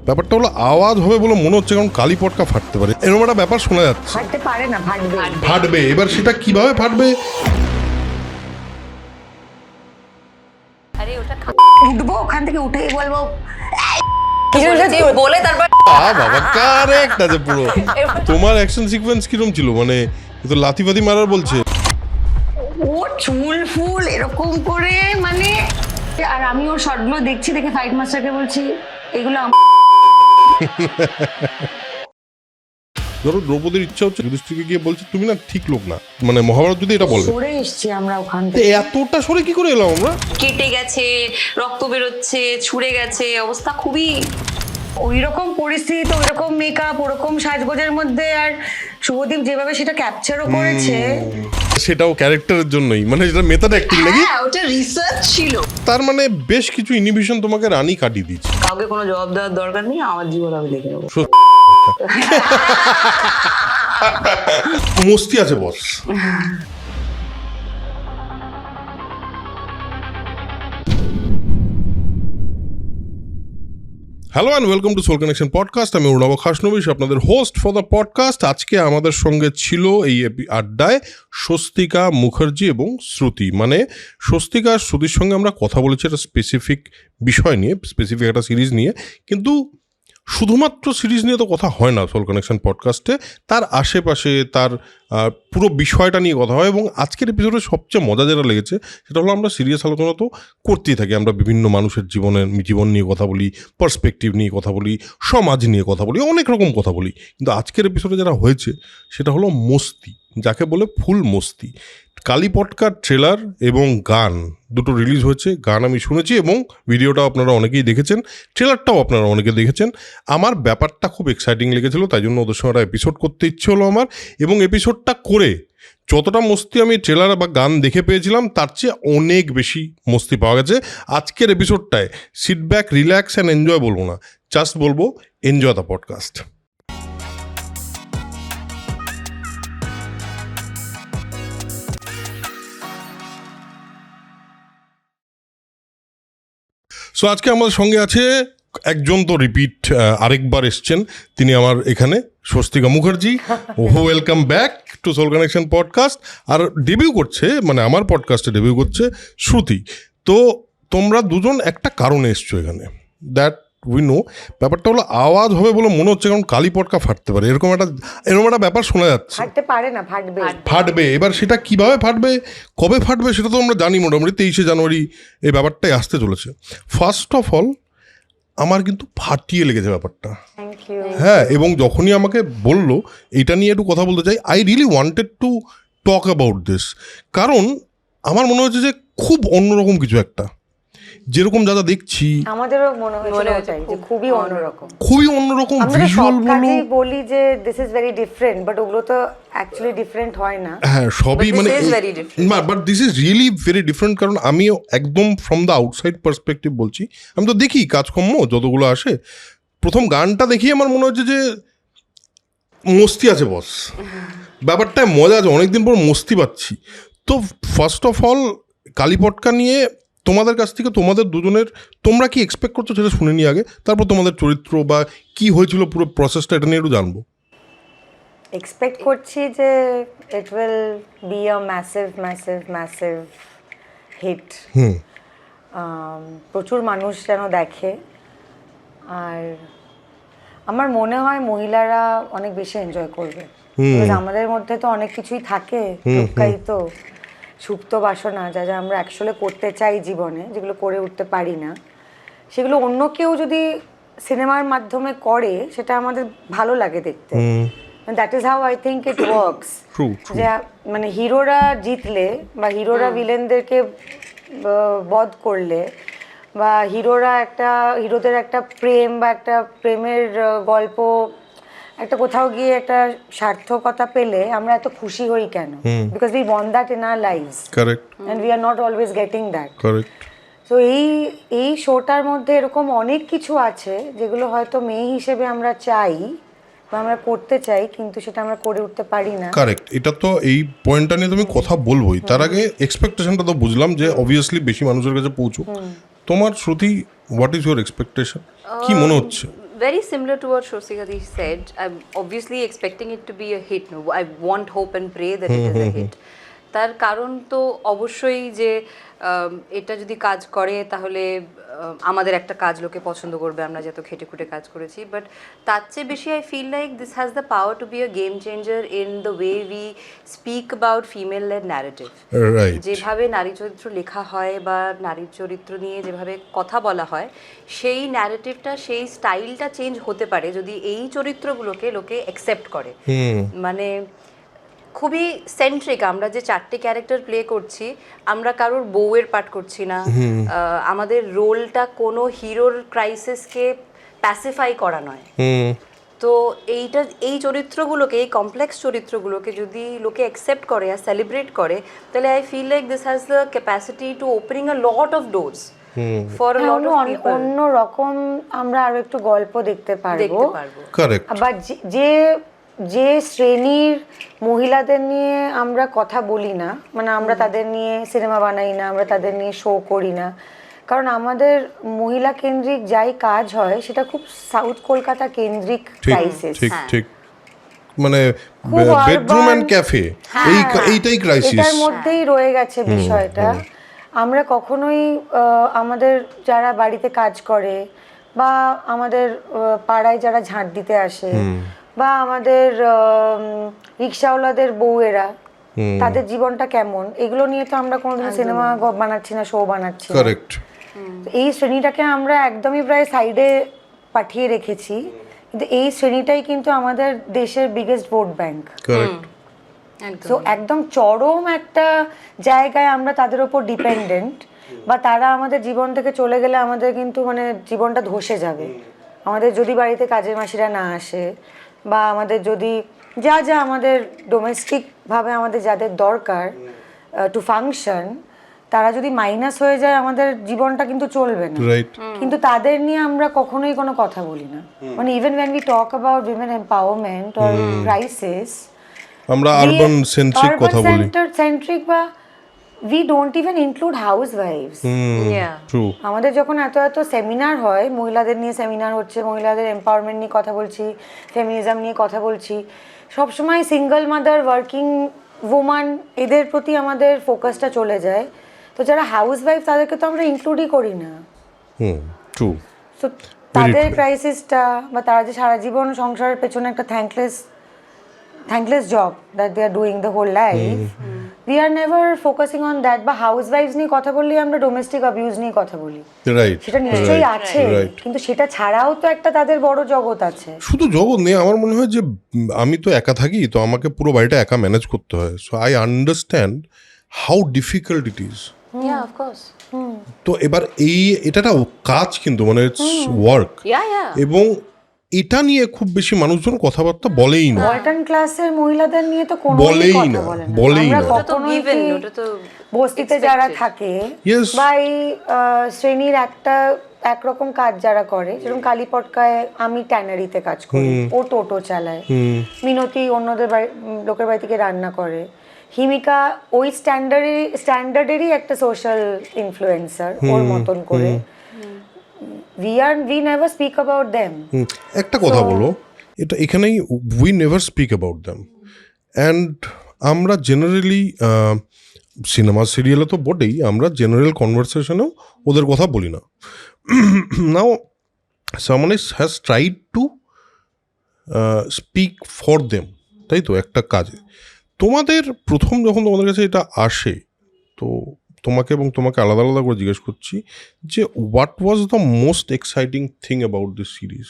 ব্যাপারটা হলো আওয়াজ হবে বলে মনে হচ্ছে, কারণ কালী পটকা ফাটতে পারে, এরকম একটা ব্যাপার শোনা যাচ্ছে। ফাটতে পারে না, ফাটবে। এবার সেটা কিভাবে ফাটবে? আরে ওটা উঠবো ওখান থেকে, উঠেই বলবো বলে তারপর বাবা কারেক্ট আছে পুরো। তোমার অ্যাকশন সিকোয়েন্স কিরকম ছিল? মানে তো লাথি ফাতি মারার বলছে। ও চুল ফুল এরকম করে, মানে আর আমি ওর শটগুলো দেখছি, দেখে ফাইট মাস্টারকে বলছি এগুলো ধরো দ্রৌপদীর ইচ্ছা হচ্ছে যুধিষ্ঠিরকে গিয়ে বলছে তুমি না ঠিক লোক না, মানে মহাভারত যদি এটা বলে। সরে এসছি আমরা ওখান তো থেকে। এতটা সরে কি করে এলাম আমরা? কেটে গেছে, রক্ত বেরোচ্ছে, ছুড়ে গেছে, অবস্থা খুবই। ওইরকম পরিস্থিতি, তো ওইরকম মেকআপ, ওরকম সাজগোজের মধ্যে, আর শুভদীপ যেভাবে সেটা ক্যাপচারও করেছে। সেটাও ক্যারেক্টারের জন্যই, মানে যেটা মেথড অ্যাক্টিং নাকি? হ্যাঁ, ওটা রিসার্চ ছিল। তার মানে বেশ কিছু ইনহিবিশন তোমাকে রানী কাটিয়ে দিচ্ছে। কাউকে কোনো জবাব দেওয়ার দরকার নেই, আমার জীবন আমি লিখে নেবো। মস্তি আছে boss. Hello and welcome to soul connection podcast. আমি অর্ণব খাসনবিশ, আপনাদের হোস্ট ফর দ্য পডকাস্ট। আজকে আমাদের সঙ্গে ছিল এই আড্ডায় স্বস্তিকা মুখার্জি এবং শ্রুতি। মানে স্বস্তিকা আর শ্রুতির সঙ্গে আমরা কথা বলেছি একটা স্পেসিফিক বিষয় নিয়ে, স্পেসিফিক একটা সিরিজ নিয়ে। কিন্তু শুধুমাত্র সিরিজ নিয়ে তো কথা হয় না সোল কানেকশন পডকাস্টে, তার আশেপাশে তার পুরো বিষয়টা নিয়ে কথা হয়। এবং আজকের এপিসোডে সবচেয়ে মজা যেটা লেগেছে সেটা হলো আমরা সিরিয়াস আলোচনা তো করতেই থাকি, আমরা বিভিন্ন মানুষের জীবন নিয়ে কথা বলি, পার্সপেক্টিভ নিয়ে কথা বলি, সমাজ নিয়ে কথা বলি, অনেক রকম কথা বলি। কিন্তু আজকের এপিসোডে যেটা হয়েছে সেটা হলো মস্তি, যাকে বলে ফুল মস্তি। কালী পটকার ট্রেলার এবং গান দুটো রিলিজ হয়েছে। গান আমি শুনেছি এবং ভিডিওটাও আপনারা অনেকেই দেখেছেন, ট্রেলারটাও আপনারা অনেকে দেখেছেন। আমার ব্যাপারটা খুব এক্সাইটিং লেগেছিলো, তাই জন্য ওদের সঙ্গে একটা এপিসোড করতে ইচ্ছে হলো আমার। এবং এপিসোডটা করে যতটা মস্তি আমি ট্রেলার বা গান দেখে পেয়েছিলাম তার চেয়ে অনেক বেশি মস্তি পাওয়া গেছে আজকের এপিসোডটায়। Sit back, relax and enjoy বলবো না, জাস্ট বলবো এনজয় দ্য পডকাস্ট। সো আজকে আমাদের সঙ্গে আছে একজন, তো রিপিট আরেকবার এসছেন, তিনি আমার এখানে Swastika Mukherjee. Welcome back to soul connection podcast. আর ডেবিউ করছে, মানে আমার পডকাস্টে ডেবিউ করছে শ্রুতি। তো তোমরা দুজন একটা কারণে এসছো এখানে, দ্যাট উই নো। ব্যাপারটা হলো আওয়াজ হবে বলে মনে হচ্ছে, কারণ কালী পটকা ফাটতে পারে, এরকম একটা ব্যাপার শোনা যাচ্ছে। ফাটতে পারে না, ফাটবে। এবার সেটা কিভাবে ফাটবে, কবে ফাটবে সেটা তো আমরা জানি। মোটামুটি 23শে জানুয়ারি এই ব্যাপারটাই আসতে চলেছে। ফার্স্ট অফ অল আমার কিন্তু ফাটিয়ে লেগেছে ব্যাপারটা। Thank you. হ্যাঁ, এবং যখনই আমাকে বললো এটা নিয়ে একটু কথা বলতে চাই, I really wanted to talk about this. কারণ আমার মনে হচ্ছে যে খুব অন্যরকম কিছু একটা, যেরকম যা যা দেখছি আমাদেরও মনে হয়েছিল ওটাই, যে খুবই অন্যরকম। আমরা ভিজুয়াল সব বলো। কাজেই বলি যে this is very different, but ওগুলো তো অ্যাকচুয়ালি ডিফারেন্ট হয় না। হ্যাঁ, সবই But this মানে is very different. But this is really very different. কারণ আমিও একদম ফ্রম দ্য আউটসাইড পার্সপেক্টিভ বলছি। আমি তো দেখি কাজকর্ম যতগুলো আসে, প্রথম গানটা দেখি আমার মনে হচ্ছে যে মস্তি আছে বস, ব্যাপারটায় মজা আছে, অনেকদিন পর মস্তি পাচ্ছি। তো ফার্স্ট অফ অল কালী পটকা নিয়ে তোমাদের কাছ থেকে, তোমাদের দুজনের, তোমরা কি এক্সপেক্ট করছো সেটা শুনে নিয়ে আগে, তারপর তোমাদের চরিত্র বা কি হয়েছিল পুরো প্রসেসটা এটা নিয়ে একটু জানবো। এক্সপেক্ট করছি যে it will be a massive hit. প্রচুর মানুষ যেন দেখে। আর আমার মনে হয় মহিলারা অনেক বেশি এনজয় করবে। Because আমাদের মধ্যে তো অনেক কিছুই থাকে লুকায়িত, সুপ্ত বাসনা, যা যা আমরা অ্যাকচুয়ালি করতে চাই জীবনে, যেগুলো করে উঠতে পারি না, সেগুলো অন্য কেউ যদি সিনেমার মাধ্যমে করে সেটা আমাদের ভালো লাগে দেখতে। That is how I think it works. যে মানে হিরোরা জিতলে বা হিরোরা ভিলেনদেরকে বধ করলে, বা হিরোদের একটা প্রেম বা একটা প্রেমের গল্প একটা কোথাও গিয়ে একটা সার্থকতা পেলে আমরা এত খুশি হই কেন? Because we want that in our lives. Correct. And we are not always getting that. Correct. তো এই শোটার মধ্যে এরকম অনেক কিছু আছে যেগুলো হয়তো মেয়ে হিসেবে আমরা চাই বা আমরা করতে চাই, কিন্তু সেটা আমরা করে উঠতে পারি না। কারেক্ট। এটা তো এই পয়েন্টটা নিয়ে তুমি কথা বলবোই, তার আগে এক্সপেকটেশনটা তো বুঝলাম যে অবভিয়াসলি বেশি মানুষের কাছে পৌঁছো। তোমার শ্রুতি, হোয়াট ইজ ইউর এক্সপেকটেশন? কি মনে হচ্ছে? very similar to what Shostikadi said. I'm obviously expecting it to be a hit. No, I want, hope and pray that it is a hit. তার কারণ তো অবশ্যই যে এটা যদি কাজ করে তাহলে আমাদের একটা কাজ লোকে পছন্দ করবে, আমরা যত খেটে খুঁটে কাজ করেছি, বাট তার চেয়ে বেশি I feel like this has the power to be a game changer in the way we speak about female led narrative. Right, যেভাবে নারী চরিত্র লেখা হয় বা নারী চরিত্র নিয়ে যেভাবে কথা বলা হয়, সেই ন্যারেটিভটা, সেই স্টাইলটা চেঞ্জ হতে পারে যদি এই চরিত্রগুলোকে লোকে অ্যাকসেপ্ট করে। মানে খুবই সেন্ট্রিক, আমরা যে 4টে ক্যারেক্টার প্লে করছি, আমরা কারোর বউয়ের পাঠ করছি না, আমাদের রোলটা কোনো হিরোর ক্রাইসিসকে প্যাসিফাই করা নয়। তো এই চরিত্রগুলোকে, এই কমপ্লেক্স চরিত্রগুলোকে যদি লোকে অ্যাকসেপ্ট করে আর সেলিব্রেট করে, তাহলে I feel like this has the capacity to opening a lot of doors for a lot of people. অন্য রকম আমরা আরো একটু গল্প দেখতে পারবো। কারেক্ট। আবার যে শ্রেণীর মহিলাদের নিয়ে আমরা কথা বলি না, মানে আমরা তাদের নিয়ে সিনেমা বানাই না, আমরা তাদের নিয়ে শো করি না, কারণ আমাদের মহিলা কেন্দ্রিক যাই কাজ হয় সেটা খুব সাউথ কলকাতা কেন্দ্রিক ক্রাইসিস। ঠিক ঠিক, মানে বেডরুম এন্ড ক্যাফে, এইটাই ক্রাইসিস, এটার মধ্যেই রয়ে গেছে বিষয়টা। আমরা কখনোই আমাদের যারা বাড়িতে কাজ করে বা আমাদের পাড়ায় যারা ঝাঁট দিতে আসে বা আমাদের রিক্সাওয়ালাদের বউয়েরা, তাদের জীবনটা কেমন, এগুলো নিয়ে তো আমরা কোনোদিন সিনেমা বানাচ্ছি না, শো বানাচ্ছি না। কারেক্ট। এই শ্রেণীটাকে আমরা একদমই প্রায় সাইডে পাঠিয়ে রেখেছি, কিন্তু এই শ্রেণীটাই কিন্তু আমাদের দেশের বিগেস্ট ভোট ব্যাংক। কারেক্ট। তো একদম চরম একটা জায়গায় আমরা তাদের উপর ডিপেন্ডেন্ট, বা তারা আমাদের জীবন থেকে চলে গেলে আমাদের কিন্তু মানে জীবনটা ধসে যাবে। আমাদের যদি বাড়িতে কাজের মাসিরা না আসে, বা আমাদের যদি যা যা আমাদের ডোমেস্টিকভাবে আমাদের যাদের দরকার টু ফাংশন, তারা যদি মাইনাস হয়ে যায়, আমাদের জীবনটা কিন্তু চলবে না। রাইট। কিন্তু তাদের নিয়ে আমরা কখনোই কোনো কথা বলি না। মানে even when we talk about women empowerment or crisis, আমরা আরবান সেন্ট্রিক কথা বলি, সেন্ট্রিক, বা we don't even include housewives. True. আমাদের যখন এত এত সেমিনার হয়, মহিলাদের নিয়ে সেমিনার হচ্ছে, মহিলাদের এম্পাওয়ারমেন্ট নিয়ে কথা বলছি, ফেমিনিজম নিয়ে কথা বলছি, সবসময় সিঙ্গল মাদার, ওয়ার্কিং ওম্যান, এদের প্রতি আমাদের ফোকাসটা চলে যায়। তো যারা হাউসওয়াইফ, তাদেরকে তো আমরা ইনক্লুডই করি না। ট্রু। তো তাদের ক্রাইসিসটা, বা তারা যে সারা জীবন সংসারের পেছনে একটা thankless job that they are doing the whole life, we are never focusing on that. বা হাউসওয়াইফস নিয়ে কথা বললে আমরা ডোমেস্টিক অ্যাবিউজ নিয়ে কথা বলি, রাইট, সেটা নিশ্চয়ই আছে, কিন্তু সেটা ছাড়াও তো একটা তাদের বড় জগৎ আছে। শুধু জগৎ নেই, আমার মনে হয় যে আমি তো একা থাকি, তো আমাকে পুরো বাড়িটা একা ম্যানেজ করতে হয়। So I understand how difficult it is. Yeah, of course. তো এবার এটা একটা কাজ, কিন্তু মানে ইটস ওয়ার্ক, এবং এটা নিয়ে খুব বেশি মানুষজন কথাবার্তা বলেই না। ওয়ার্কিং ক্লাসের মহিলাদের নিয়ে তো কোনো বলেই কথা না, বলে না। বলেই না। আমরা কখনোই বস্তিতে যারা থাকে বা এই শ্রেণীর একরকম কাজ যারা করে, যেরকম কালীপটকায় আমি ট্যানারিতে কাজ করি, ও টোটো চালায়, মিনতি অন্যদের লোকের বাড়ি থেকে রান্না করে, হিমিকা ওই স্ট্যান্ডার্ডেরই একটা সোশ্যাল ইনফ্লুয়েন্সার ওর মতন করে। we never speak about them. একটা কথা বলো, এটা এখানেই we never speak about them, and আমরা জেনারেলি সিনেমা সিরিয়ালে তো বটেই, আমরা জেনারেল কনভারসেশনেও ওদের কথা বলি না। নাও someone has tried to speak for them, তাই তো একটা কাজে। তোমাদের প্রথম যখন তোমাদের কাছে এটা আসে, তো তোমাকে এবং তোমাকে আলাদা আলাদা করে জিজ্ঞেস করছি যে what was the most exciting thing about this series?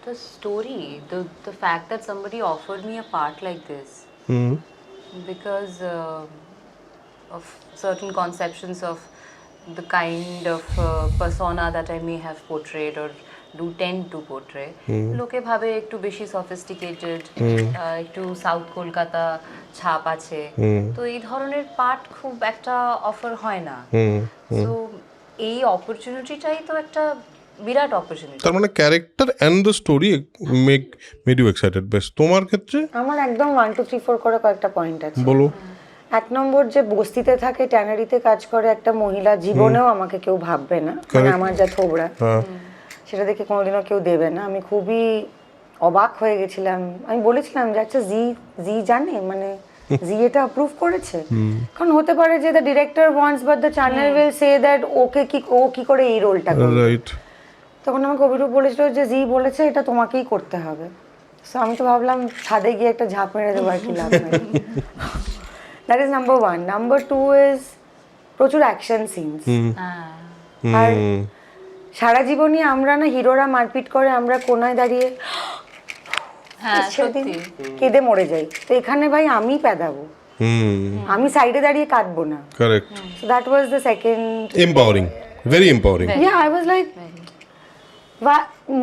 The story, the fact that somebody offered me a part like this, because of certain conceptions of the kind of persona that I may have portrayed or do tend to portray, লোকে ভাবে একটু বেশি sophisticated, একটু south Kolkata ছাপ আছে, তো এই ধরনের পার্ট খুব একটা অফার হয় না। সো এই অপরচুনিটিটাই তো একটা বিরাট অপরচুনিটি। তার মানে character and the story made you excited. বেশ, তোমার ক্ষেত্রে? আমার একদম 1 2 3 4 করে কয়েকটা পয়েন্ট আছে। বলো। এক নম্বর যে বস্তিতে থাকে, ট্যানারিতে কাজ করে একটা মহিলা, জীবনেও আমাকে কেউ ভাববে না, মানে আমার যা থোবড়া সেটা দেখে কোনোদিনও কেউ দেবে না। আমি খুবই অবাক হয়ে গেছিলাম। আমি বলেছিলাম যে আচ্ছা জি জানে, মানে জি এটা অ্যাপ্রুভ করেছে, কারণ হতে পারে যে the director wants but the channel will say that ও কি করে এই রোলটা করবে। রাইট। তখন আমাকে অভিরূপ বলেছিল যে জি বলেছে এটা তোমাকেই করতে হবে। সো আমি তো ভাবলাম ছাদে গিয়ে একটা ঝাঁপ মেরে দেবো আর কি, লাভ নেই। That is number 1। Number 2 is প্রচুর অ্যাকশন সিনস। আর সারা জীবনই আমরা না হিরোরা মারপিট করে, আমরা কোনায় দাঁড়িয়ে সেদিন কেঁদে মরে যাই। তো এখানে ভাই আমি পেদাবো, আমি সাইডে দাঁড়িয়ে কাঁদবো না। Correct. So that was the second. Empowering, very empowering. Yeah I was like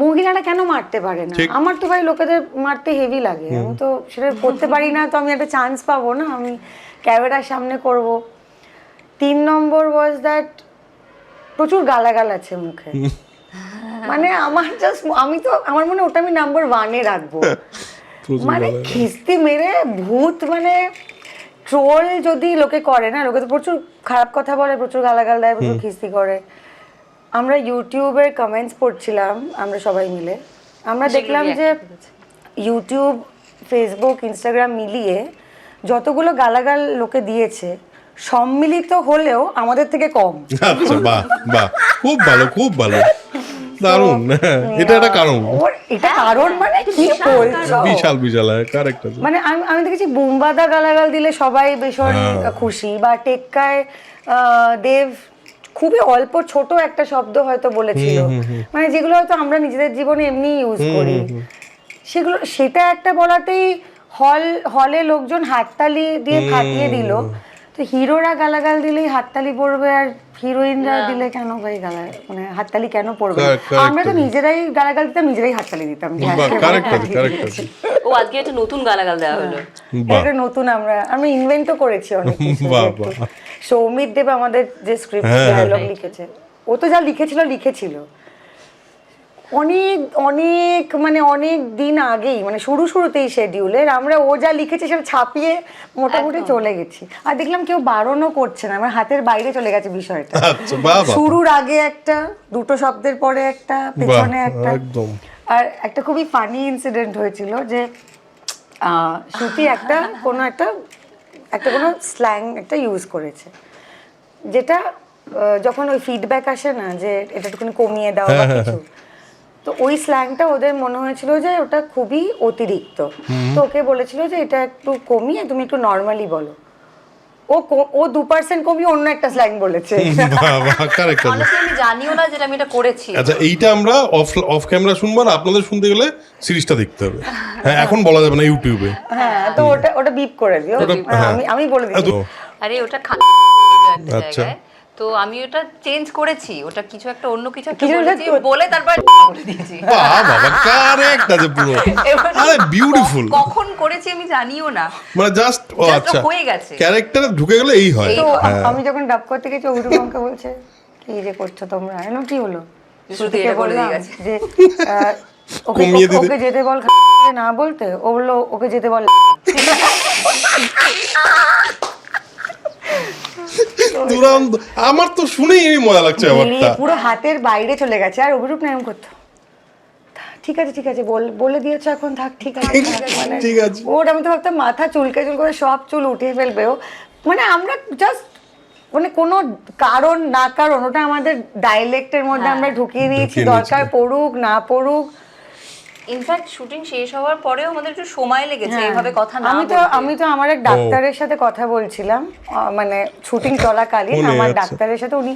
মহিলারা কেন মারতে পারে না? আমার তো ভাই লোকেদের মারতে হেভি লাগে, আমি তো সেটা করতে পারি না, তো আমি একটা চান্স পাবো না, আমি ক্যামেরার সামনে করব। 3 নম্বর ওয়াজ দ্যাট প্রচুর গালাগাল আছে মুখে, মানে আমার মনে ওটা আমি নাম্বার 1-এ রাখবো। মানে খিস্তি মেরে ভূত, মানে ট্রোল যদি লোকে করে না, লোকে তো প্রচুর খারাপ কথা বলে, প্রচুর গালাগাল দেয়, প্রচুর খিস্তি করে। আমরা ইউটিউবের কমেন্টস পড়ছিলাম আমরা সবাই মিলে, আমরা দেখলাম যে ইউটিউব, ফেসবুক, ইনস্টাগ্রাম মিলিয়ে যতগুলো গালাগাল লোকে দিয়েছে সম্মিলিত হলেও আমাদের থেকে কম। আচ্ছা, বাহ বাহ, খুব ভালো, খুব ভালো, দারুণ। এটা একটা কারণ, এটা কারণ মানে কি বলছো? বিশাল বিশাল, কারেক্ট। মানে আমি দেখেছি বুম্বাদা গালাগাল দিলে সবাই ভীষণ খুশি, বা টেক্কায় দেব খুবই অল্প ছোট একটা শব্দ হয়তো বলেছিল, মানে যেগুলো হয়তো আমরা নিজেদের জীবনে এমনি ইউজ করি, সেটা একটা বলাতেই হলে লোকজন হাততালি দিয়ে ফাটিয়ে দিল। তো হিরোরা গালাগাল দিলেই হাততালি পড়বে, আর হিরোইনরা দিলে কেন ভাই মানে হাততালি কেন পড়বে? আমরা তো নিজেরাই গালাগাল দিতাম, নিজেরাই হাততালি দিতাম। ও আজকে একটা নতুন গালাগাল দেওয়া হলো, একটা নতুন আমরা ইনভেন্টও করেছি অনেক কিছু। সৌমিত দেব আমাদের যে স্ক্রিপ্ট ডায়লগ লিখেছে, ও তো যা লিখেছিল অনেক মানে অনেক দিন আগেই, মানে শুরুতেই শিডিউলের আমরা ও যা লিখেছে সেটা ছাপিয়ে মোটামুটি চলে গেছি। আর দেখলাম কেউ বারণও করছে না, আমার হাতের বাইরে চলে গেছে বিষয়টা। শুরুর আগে একটা, দুটো শব্দের পরে একটা, পেছনে একটা। আর একটা খুবই ফানি ইনসিডেন্ট হয়েছিল যে শ্রুতি কোনো স্ল্যাং একটা ইউজ করেছে, যেটা যখন ওই ফিডব্যাক আসে না যে এটা একটুখানি কমিয়ে দাও বা কিছু, তো ওই স্ল্যাংটা ওদের মনে হয়েছিল যে ওটা খুবই অতিরিক্ত, তো ওকে বলেছিল যে এটা একটু কমিয়ে তুমি একটু নর্মালি বলো। ও 2% কমিয়ে অন্য একটা স্ল্যাং বলেছে। আমি জানিও না যেটা আমি এটা করেছি। আচ্ছা, এইটা আমরা অফ ক্যামেরা শুনবো, আর আপনাদের শুনতে গেলে সিরিজটা দেখতে হবে। হ্যাঁ, এখন বলা যাবে না ইউটিউবে। হ্যাঁ, তো ওটা বিপ করে দিও, আমি বলে দিচ্ছি। আরে ওটা আচ্ছা, তো আমি ওটা চেঞ্জ করেছি, ওটা কিছু একটা অন্য কিছু একটা বলেছি, বলে তারপর বলে দিয়েছি। বাহ বাবা, কারেক্ট আছে পুরো। আরে বিউটিফুল। কখন করেছি আমি জানিও না, মানে জাস্ট আচ্ছা হয়ে গেছে, ক্যারেক্টারে ঢুকে গেলে এই হয়। তো আমি যখন ডাব করতে গেছি, অভিরূপ আমাকে বলছে কি যে করছো তোমরা, এনো কি হলো? শ্রুতিকে বললাম যে ওকে যেতে বল না বলতে, ও বললো ওকে যেতে বল। আমার তো শুনেই মজা লাগছে ব্যাপারটা, পুরো হাতের বাইরে চলে গেছে। আর অভিরূপ না এরকম করতো, ঠিক আছে বলে দিয়েছো এখন থাক, ঠিক আছে। ওর আমি তো ভাবতাম মাথা চুলকে সব চুল উঠিয়ে ফেলবে ও, মানে আমরা জাস্ট মানে কোনো কারণ না কারণ ওটা আমাদের ডায়ালেক্টের মধ্যে আমরা ঢুকিয়ে নিয়েছি, দরকার পড়ুক না পড়ুক। ইনফ্যাক্ট শুটিং শেষ হওয়ার পরেও আমাদের একটু সময় লেগেছে এইভাবে কথা না বলতে। আমি তো আমার এক ডাক্তারের সাথে কথা বলছিলাম, মানে শুটিং চলাকালীন আমার ডাক্তারের সাথে, উনি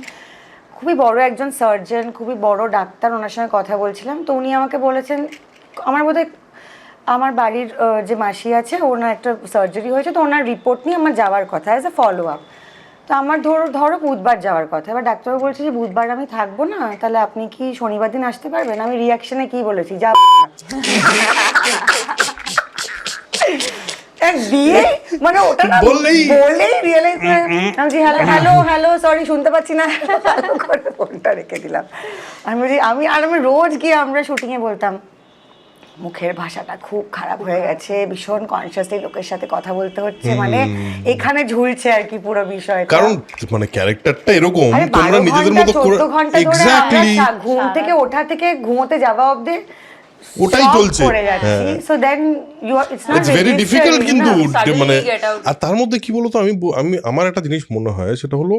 খুবই বড় একজন সার্জন, খুবই বড় ডাক্তার, ওনার সঙ্গে কথা বলছিলাম। তো উনি আমাকে বলেছেন, আমার বোধহয় আমার বাড়ির যে মাসি আছে ওনার একটা সার্জারি হয়েছে, তো ওনার রিপোর্ট নিয়ে আমার যাওয়ার কথা অ্যাজ এ ফলো আপ। তো আমার ধরো বুধবার যাওয়ার কথা, এবার ডাক্তারবাবু বলছে যে বুধবার আমি থাকবো না, তাহলে আপনি কি শনিবার দিন আসতে পারবেন? আমি রিয়াকশনে কি বলেছি, যা দিয়ে মানে ওটা বলেই রিয়েলাইজ আমি হ্যালো সরি শুনতে পাচ্ছি না, ফোনটা রেখে দিলাম। আমি রোজ গিয়ে আমরা শুটিংয়ে বলতাম মুখের ভাষাটা খুব খারাপ হয়ে গেছে, ভীষণ কনসিয়াসলি লোকের সাথে কথা বলতে হচ্ছে, মানে এখানে ঝুলছে আর কি পুরো বিষয়। কারণ মানে ক্যারেক্টারটা এরকম, আরে তোমরা 12 নিজেদের ঘন্টা, মতো করে 14 ঘন্টা ধরে আমরা এক্স্যাক্টলি ঘুম থেকে ওঠা থেকে ঘুমোতে যাওয়া অবধি ওটাই সব চলছে। করে যাচ্ছি। So then you are, it's not it's very difficult কিন্তু Suddenly মানে get out. আর তার মধ্যে কি বলতো, আমি আমার একটা জিনিস মনে হয় সেটা হলো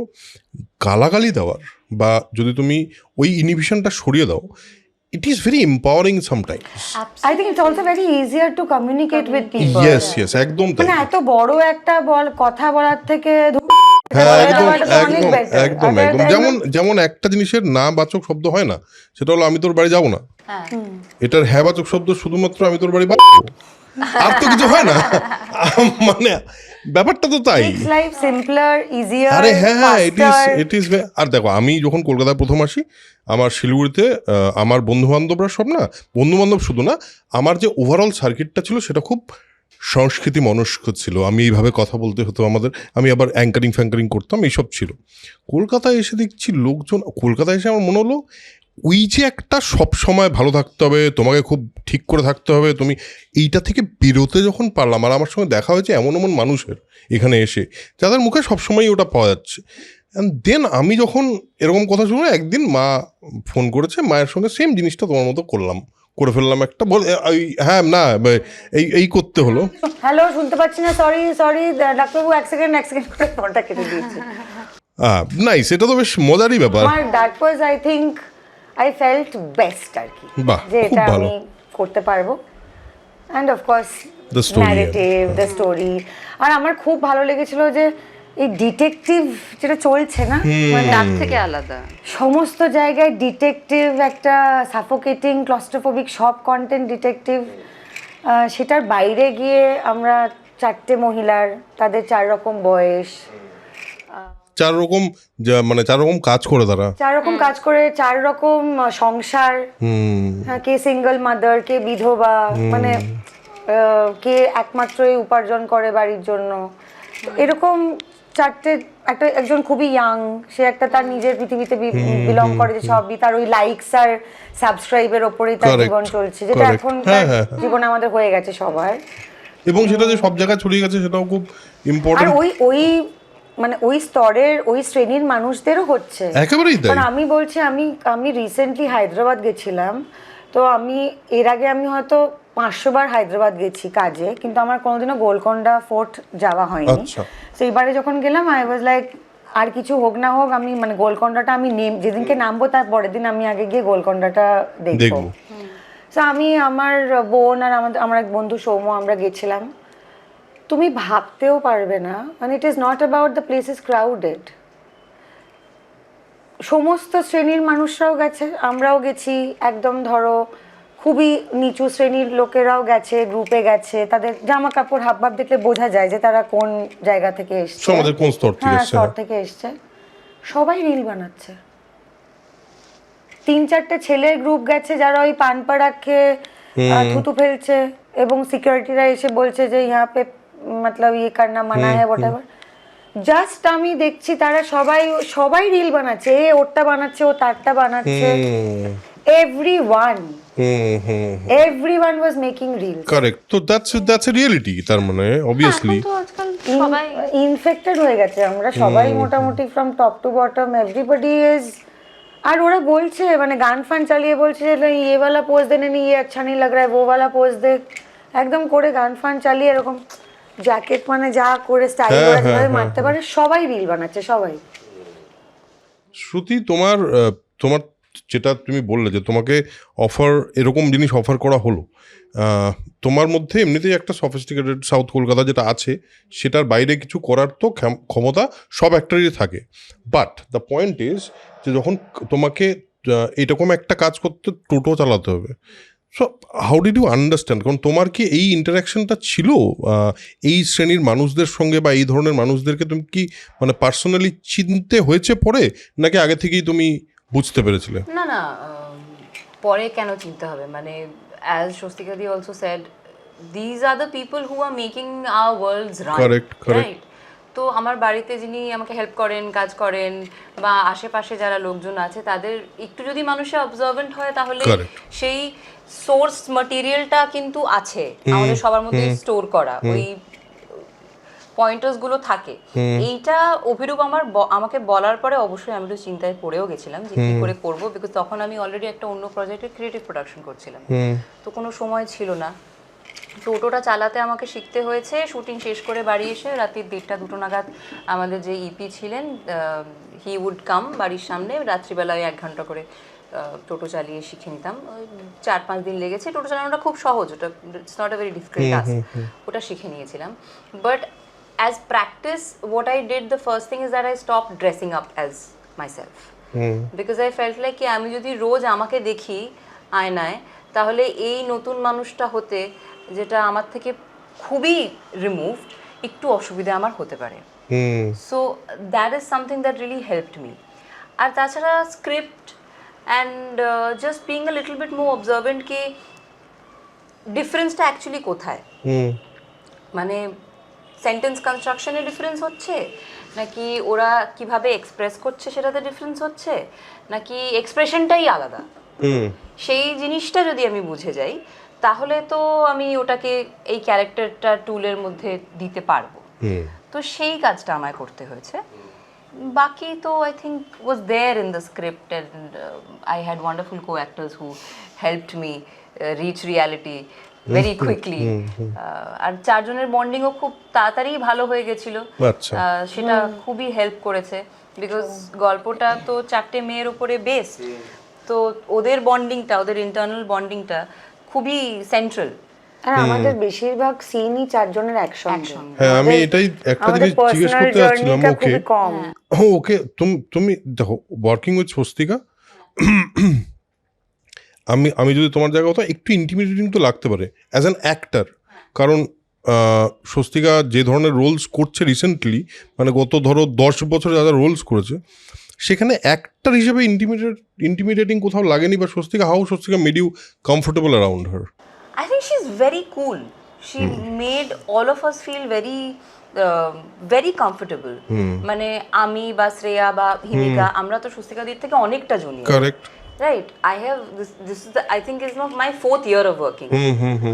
গালাগালি দেওয়ার বা যদি তুমি ওই ইনহিবিশনটা সরিয়ে দাও, it is very empowering sometimes. I think it's also very easier to communicate with people. Yes yes, একদম তাই। মানে এত বড় একটা কথা বলার থেকে হ্যাঁ একদম দেওয়াটা তো অনেক একদম better। একদম আর একদম, যেমন যেমন একটা জিনিসের না বাচক শব্দ হয় না, সেটা হলো আমি তোর বাড়ি যাবো না। এটার হ্যাঁ বাচক শব্দ শুধুমাত্র আমি তোর বাড়ি যাবো, আর তো কিছু হয় না। মানে ব্যাপারটা তো তাই। makes life simpler, easier, আরে হ্যাঁ, ইট faster। ইজ। আর দেখো, আমি যখন কলকাতায় প্রথম আসি, আমার শিলিগুড়িতে আমার বন্ধু বান্ধবরা সব না, বন্ধু বান্ধব শুধু না, আমার যে ওভারঅল সার্কিটটা ছিল সেটা খুব সংস্কৃতি মনস্ক ছিল। আমি এইভাবে কথা বলতে হতো আমাদের, আমি আবার অ্যাঙ্কারিং ফ্যাঙ্কারিং করতাম, এইসব ছিল। কলকাতায় এসে দেখছি লোকজন, কলকাতায় এসে আমার মনে হলো ওই যে একটা সব সময় ভালো থাকতে হবে, তোমাকে খুব ঠিক করে থাকতে হবে, তুমি এইটা থেকে বেরোতে যখন পারলাম, আর আমার সঙ্গে দেখা হয়েছে এমন এমন মানুষের এখানে এসে যাদের মুখে সবসময় ওটা পাওয়া যাচ্ছে। অ্যান্ড দেন আমি যখন এরকম কথা শুনে, একদিন মা ফোন করেছে, মায়ের সঙ্গে সেম জিনিসটা তোমার মতো করে ফেললাম একটা হ্যাঁ না এই করতে হলো। হ্যালো, শুনতে পাচ্ছি না, সরি সরি ডাক্তারবাবু, এক সেকেন্ড করে ফোনটা কেটে দিয়েছি। নাইস, এটা তো বেশ মজারই ব্যাপার। আমার that was, I think I felt best আর কি, বাহ, যে খুব এটা ভালো। আমি করতে পারবো। And of course The story, narrative, the story. আর আমার খুব ভালো লেগেছিল যে এই ডিটেকটিভ যেটা চলছে না, মানে তার থেকে আলাদা সমস্ত জায়গায় ডিটেকটিভ, একটা সাফোকেটিং ক্লস্ট্রোফোবিক সব কন্টেন্ট ডিটেকটিভ, সেটার বাইরে গিয়ে আমরা 4টে মহিলার, তাদের 4 রকম বয়স, 4 রকম মানে 4 রকম কাজ করে তারা। 4 রকম কাজ করে, 4 রকম সংসার, কে সিঙ্গেল মাদার, কে বিধবা, মানে কে একমাত্রই উপার্জন করে বাড়ির জন্য। তো এরকম 4টে, একজন খুবই ইয়াং, সে একটা তার নিজের পৃথিবীতে বিলং করে, যে সবই তার ওই লাইকস আর সাবস্ক্রাইবের ওপরেই তার Correct, জীবন চলছে, যেটা correct। এখন হ্যাঁ, হ্যাঁ। জীবনে আমাদের হয়ে গেছে সবার। এবং সেটা যে সব জায়গায় ছড়িয়ে গেছে সেটাও খুব আর ইম্পর্টেন্ট। ওই মানে ওই স্তরের, ওই শ্রেণীর মানুষদেরও হচ্ছে। একেবারেই তাই। কারণ আমি বলছি, আমি রিসেন্টলি হায়দ্রাবাদ গেছিলাম, তো আমি এর আগে আমি হয়তো 500 বার হায়দ্রাবাদ গেছি কাজে, কিন্তু আমার কোনোদিনও গোলকোন্ডা ফোর্ট যাওয়া হয়নি। আচ্ছা। তো এইবারে যখন গেলাম, আই ওয়াজ লাইক, আর কিছু হোক না হোক, আমি মানে গোলকোন্ডাটা আমি যেদিনকে নামবো তার পরের দিন আমি আগে গিয়ে গোলকোন্ডাটা দেখবো। দেখবো। তো আমি, আমার বোন আর আমার এক বন্ধু সৌম্য, আমরা গেছিলাম। তুমি ভাবতেও পারবে না, মানে it is not about the place is crowded, সমস্ত শ্রেণীর মানুষরাও গেছে, আমরাও গেছি, একদম ধরো খুবই নিচু শ্রেণীর লোকেরাও গেছে, গ্রুপে গেছে, তাদের জামা কাপড় হাবভাব দেখলে বোঝা যায় যে তারা কোন জায়গা থেকে এসছে, সমাজের কোন স্তর থেকে হ্যাঁ এসছে। স্তর থেকে এসছে। সবাই রিল বানাচ্ছে। 3-4টে ছেলের গ্রুপ গেছে যারা ওই পান পাড়া খেয়ে থুতু ফেলছে, এবং সিকিউরিটিরা এসে বলছে যে ইহা পে মতলব ইয়ে করনা মানা হ্যায়, হোয়াটএভার। জাস্ট আমি দেখছি তারা সবাই রিল বানাচ্ছে, এ ওরটা বানাচ্ছে, ও তারটা বানাচ্ছে, everyone was making reels. Correct. তো দ্যাটস এ রিয়েলিটি, তার মানে অবভিয়াসলি এখন তো আজকাল সবাই ইনফেক্টেড হয়ে গেছে আমরা সবাই, মোটামুটি from top to bottom everybody is. আর ওরা বলছে, মানে গান ফান চালিয়ে বলছে যে ইয়ে ওয়ালা পোজ দেনে নি, ইয়ে আচ্ছা নেই লাগ রা হ্যায়, ও ওয়ালা পোজ দে, একদম করে গান ফান চালিয়ে এরকম জ্যাকেট, মানে যা করে স্টাইল ওরা যেভাবে মারতে পারে, সবাই রিল বানাচ্ছে সবাই। শ্রুতি, তোমার যেটা তুমি বললে যে তোমাকে এরকম জিনিস অফার করা হলো, তোমার মধ্যে এমনিতেই একটা সফিস্টিকেটেড সাউথ কলকাতা যেটা আছে, সেটার বাইরে কিছু করার তো ক্ষমতা সব অ্যাক্টরেরই থাকে। বাট দ্য পয়েন্ট ইজ যে যখন তোমাকে এরকম একটা কাজ করতে টোটো চালাতে হবে, so how did you understand? কারণ তোমার কি এই ইন্টারাকশনটা ছিল এই শ্রেণীর মানুষদের সঙ্গে, বা এই ধরনের মানুষদেরকে তুমি কি মানে পার্সোনালি চিনতে হয়েছে পরে, নাকি আগে থেকেই তুমি বুঝতে পেরেছিলে? না না, পরে কেন চিনতে হবে, মানে as Shostika also said, these are the people who are making our worlds run. Correct. Right? তো আমার বাড়িতে যিনি আমাকে হেল্প করেন, কাজ করেন, বা আশেপাশে যারা লোকজন আছে তাদের একটু যদি মানুষে অবজার্ভেন্ট হয় তাহলে Correct. সেই সোর্স ম্যাটেরিয়ালটা কিন্তু আছে আমাদের সবার মধ্যে স্টোর করা, ওই পয়েন্টার্স গুলো থাকে। এইটা অভিরূপ আমাকে বলার পরে অবশ্যই আমি একটু চিন্তায় পড়েও গেছিলাম যে কি করে করব, বিকজ তখন আমি অলরেডি একটা অন্য প্রজেক্টের ক্রিয়েটিভ প্রোডাকশন করছিলাম, তো কোনো সময় ছিল না। টোটোটা চালাতে আমাকে শিখতে হয়েছে। শুটিং শেষ করে বাড়ি এসে রাত্রির 1টা-2টো নাগাদ আমাদের যে ইপি ছিলেন, হি উড কাম বাড়ির সামনে, রাত্রিবেলায় 1 ঘন্টা করে টোটো চালিয়ে শিখে নিতাম। ওই 4-5 দিন লেগেছে। টোটো চালানোটা খুব সহজ, ওটা it's not a very difficult task, ওটা শিখে নিয়েছিলাম। But as practice, what I did, the first thing is that I stopped dressing up as myself, because I felt like কি আমি যদি রোজ আমাকে দেখি আয়নায় তাহলে এই নতুন মানুষটা হতে, যেটা আমার থেকে খুবই রিমুভড, একটু অসুবিধা আমার হতে পারে। So that is something that really helped me. আর তাছাড়া script and just being a little bit more observant কি ডিফারেন্সটা অ্যাকচুয়ালি কোথায়, মানে সেন্টেন্স কনস্ট্রাকশনে ডিফারেন্স হচ্ছে, নাকি ওরা কিভাবে এক্সপ্রেস করছে সেটাতে ডিফারেন্স হচ্ছে, নাকি এক্সপ্রেশনটাই আলাদা। সেই জিনিসটা যদি আমি বুঝে যাই তাহলে তো আমি ওটাকে এই ক্যারেক্টারটা টুলের মধ্যে দিতে পারবো। তো সেই কাজটা আমায় করতে হয়েছে। বাকি তো I think was there in the script, and I had wonderful co actors who helped me reach reality very quickly. আর 4 জনের বন্ডিংও খুব তাড়াতাড়ি ভালো হয়ে গেছিল। আচ্ছা। সেটা খুবই হেল্প করেছে, বিকজ গল্পটা তো 4টে মেয়ের উপরে বেসড, তো ওদের বন্ডিংটা, ওদের ইন্টারনাল বন্ডিংটা খুবই সেন্ট্রাল। আর আমাদের বেশিরভাগ সিনই 4 জনের একসঙ্গে। হ্যাঁ, আমি এটাই একটা জিনিস জিজ্ঞেস করতে যাচ্ছিলাম ওকে। কম। ওকে, তুমি দেখো, ওয়ার্কিং উইথ স্বস্তিকা, আমি যদি তোমার জায়গা হতো একটু ইন্টিমিডেটিং তো লাগতে পারে অ্যাজ অ্যান অ্যাক্টার, কারণ স্বস্তিকা যে ধরনের রোলস করছে রিসেন্টলি, মানে গত ধরো 10 বছর যারা রোলস করেছে, সেখানে অ্যাক্টার হিসেবে ইন্টিমিডেটিং কোথাও লাগেনি, বা Swastika made you comfortable around her? I think she's very cool. She made all of us feel very comfortable. মানে আমি বা শ্রেয়া বা হিমিকা, আমরা তো স্বস্তিকা দির থেকে অনেকটা junior. Correct. Right. I have this is the, I think is not my 4th year of working.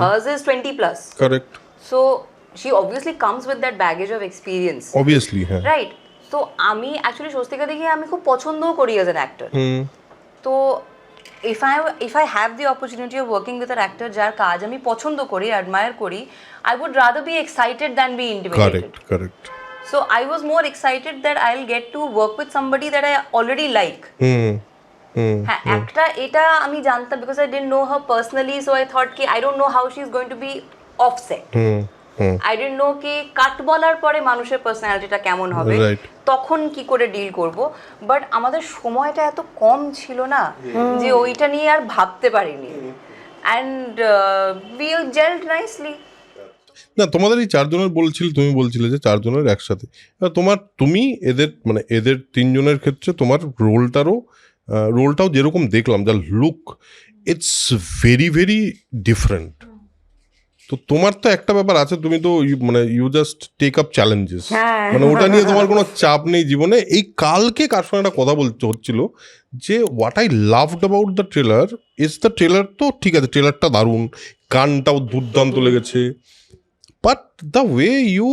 Hers is 20 plus. Correct. So she obviously comes with that baggage of experience. Obviously, হ্যাঁ। Right. তো আমি actually Swastika দেখে আমি খুব পছন্দও করি as an actor. তো if I have the opportunity of working with an actor যার কাজ আমি পছন্দ করি, অ্যাডমায়ার করি, I would rather be excited than be intimidated. Correct. So I was more excited that I'll get to work with somebody that I already like. হ্যাঁ, একটা এটা আমি জানতাম, because I didn't know her personally, so I thought ki I don't know how she's going to be offset. I didn't know কি কাট বলার পরে মানুষের পার্সোনালিটিটা কেমন হবে, তখন কি করে ডিল করব। বাট আমাদের সময়টা এত কম ছিল না যে ওইটা নিয়ে আর ভাবতে পারিনি, অ্যান্ড উই জেলড নাইসলি। না, তোমাদের এই 4 জনের তুমি বলছিলে যে 4 জনের একসাথে, তুমি এদের 3 জনের ক্ষেত্রে তোমার রোলটাও যেরকম দেখলাম, যা look, it's very very different. তো তোমার তো একটা ব্যাপার আছে, তুমি তো you just take up challenges, মানে ওটা নিয়ে তোমার কোনো চাপ নেই জীবনে। এই কালকে কার সঙ্গে একটা কথা হচ্ছিল যে what I loved about the trailer is the trailer, তো ঠিক আছে, ট্রেলারটা দারুণ, গানটাও দুর্দান্ত লেগেছে, বাট দ্য ওয়ে ইউ,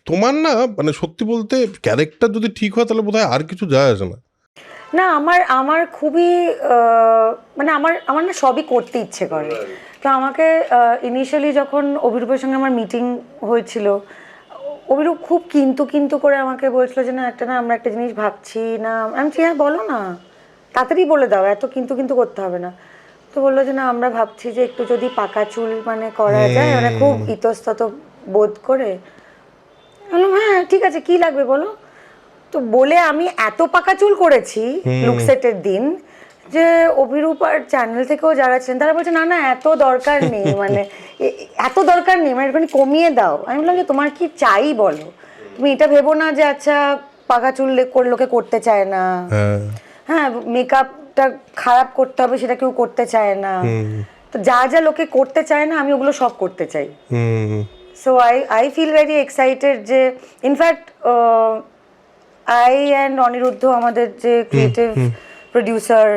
তোমার না, সত্যি বলতে ক্যারেক্টার যদি ঠিক হয় তাহলে বোধহয় আর কিছু যায় আসে না। না, আমার খুবই আমার না সবই করতে ইচ্ছে করে। তো আমাকে ইনিশিয়ালি যখন অভিরূপের সঙ্গে আমার মিটিং হয়েছিল, অভিরূপ খুব কিন্তু করে আমাকে বলছিল যে না আমরা একটা জিনিস ভাবছি না। আমি বলছি হ্যাঁ বলো না, তাড়াতাড়ি বলে দাও, এত কিন্তু করতে হবে না। তো বললো যে না আমরা ভাবছি যে একটু যদি পাকা চুল করা যায়, খুব ইতস্তত বোধ করে। বললাম হ্যাঁ ঠিক আছে, কি লাগবে বলো। তো বলে আমি এত পাকা চুল করেছি লুকসেটের দিন যে অভিরূপ আর চ্যানেল থেকেও যারা ছিলেন তারা বলছে না এত দরকার নেই, এত দরকার নেই, একটুখানি কমিয়ে দাও। আমি বললাম যে তোমার কি চাই বলো, তুমি এটা ভেবো না যে আচ্ছা পাকা চুল লোকে করতে চায় না, হ্যাঁ মেকআপটা খারাপ করতে হবে সেটা কেউ করতে চায় না, তো যা লোকে করতে চায় না আমি ওগুলো সব করতে চাই। So I feel very excited যে ইনফ্যাক্ট আই অ্যান্ড অনিরুদ্ধ আমাদের যে ক্রিয়েটিভ প্রডিউসার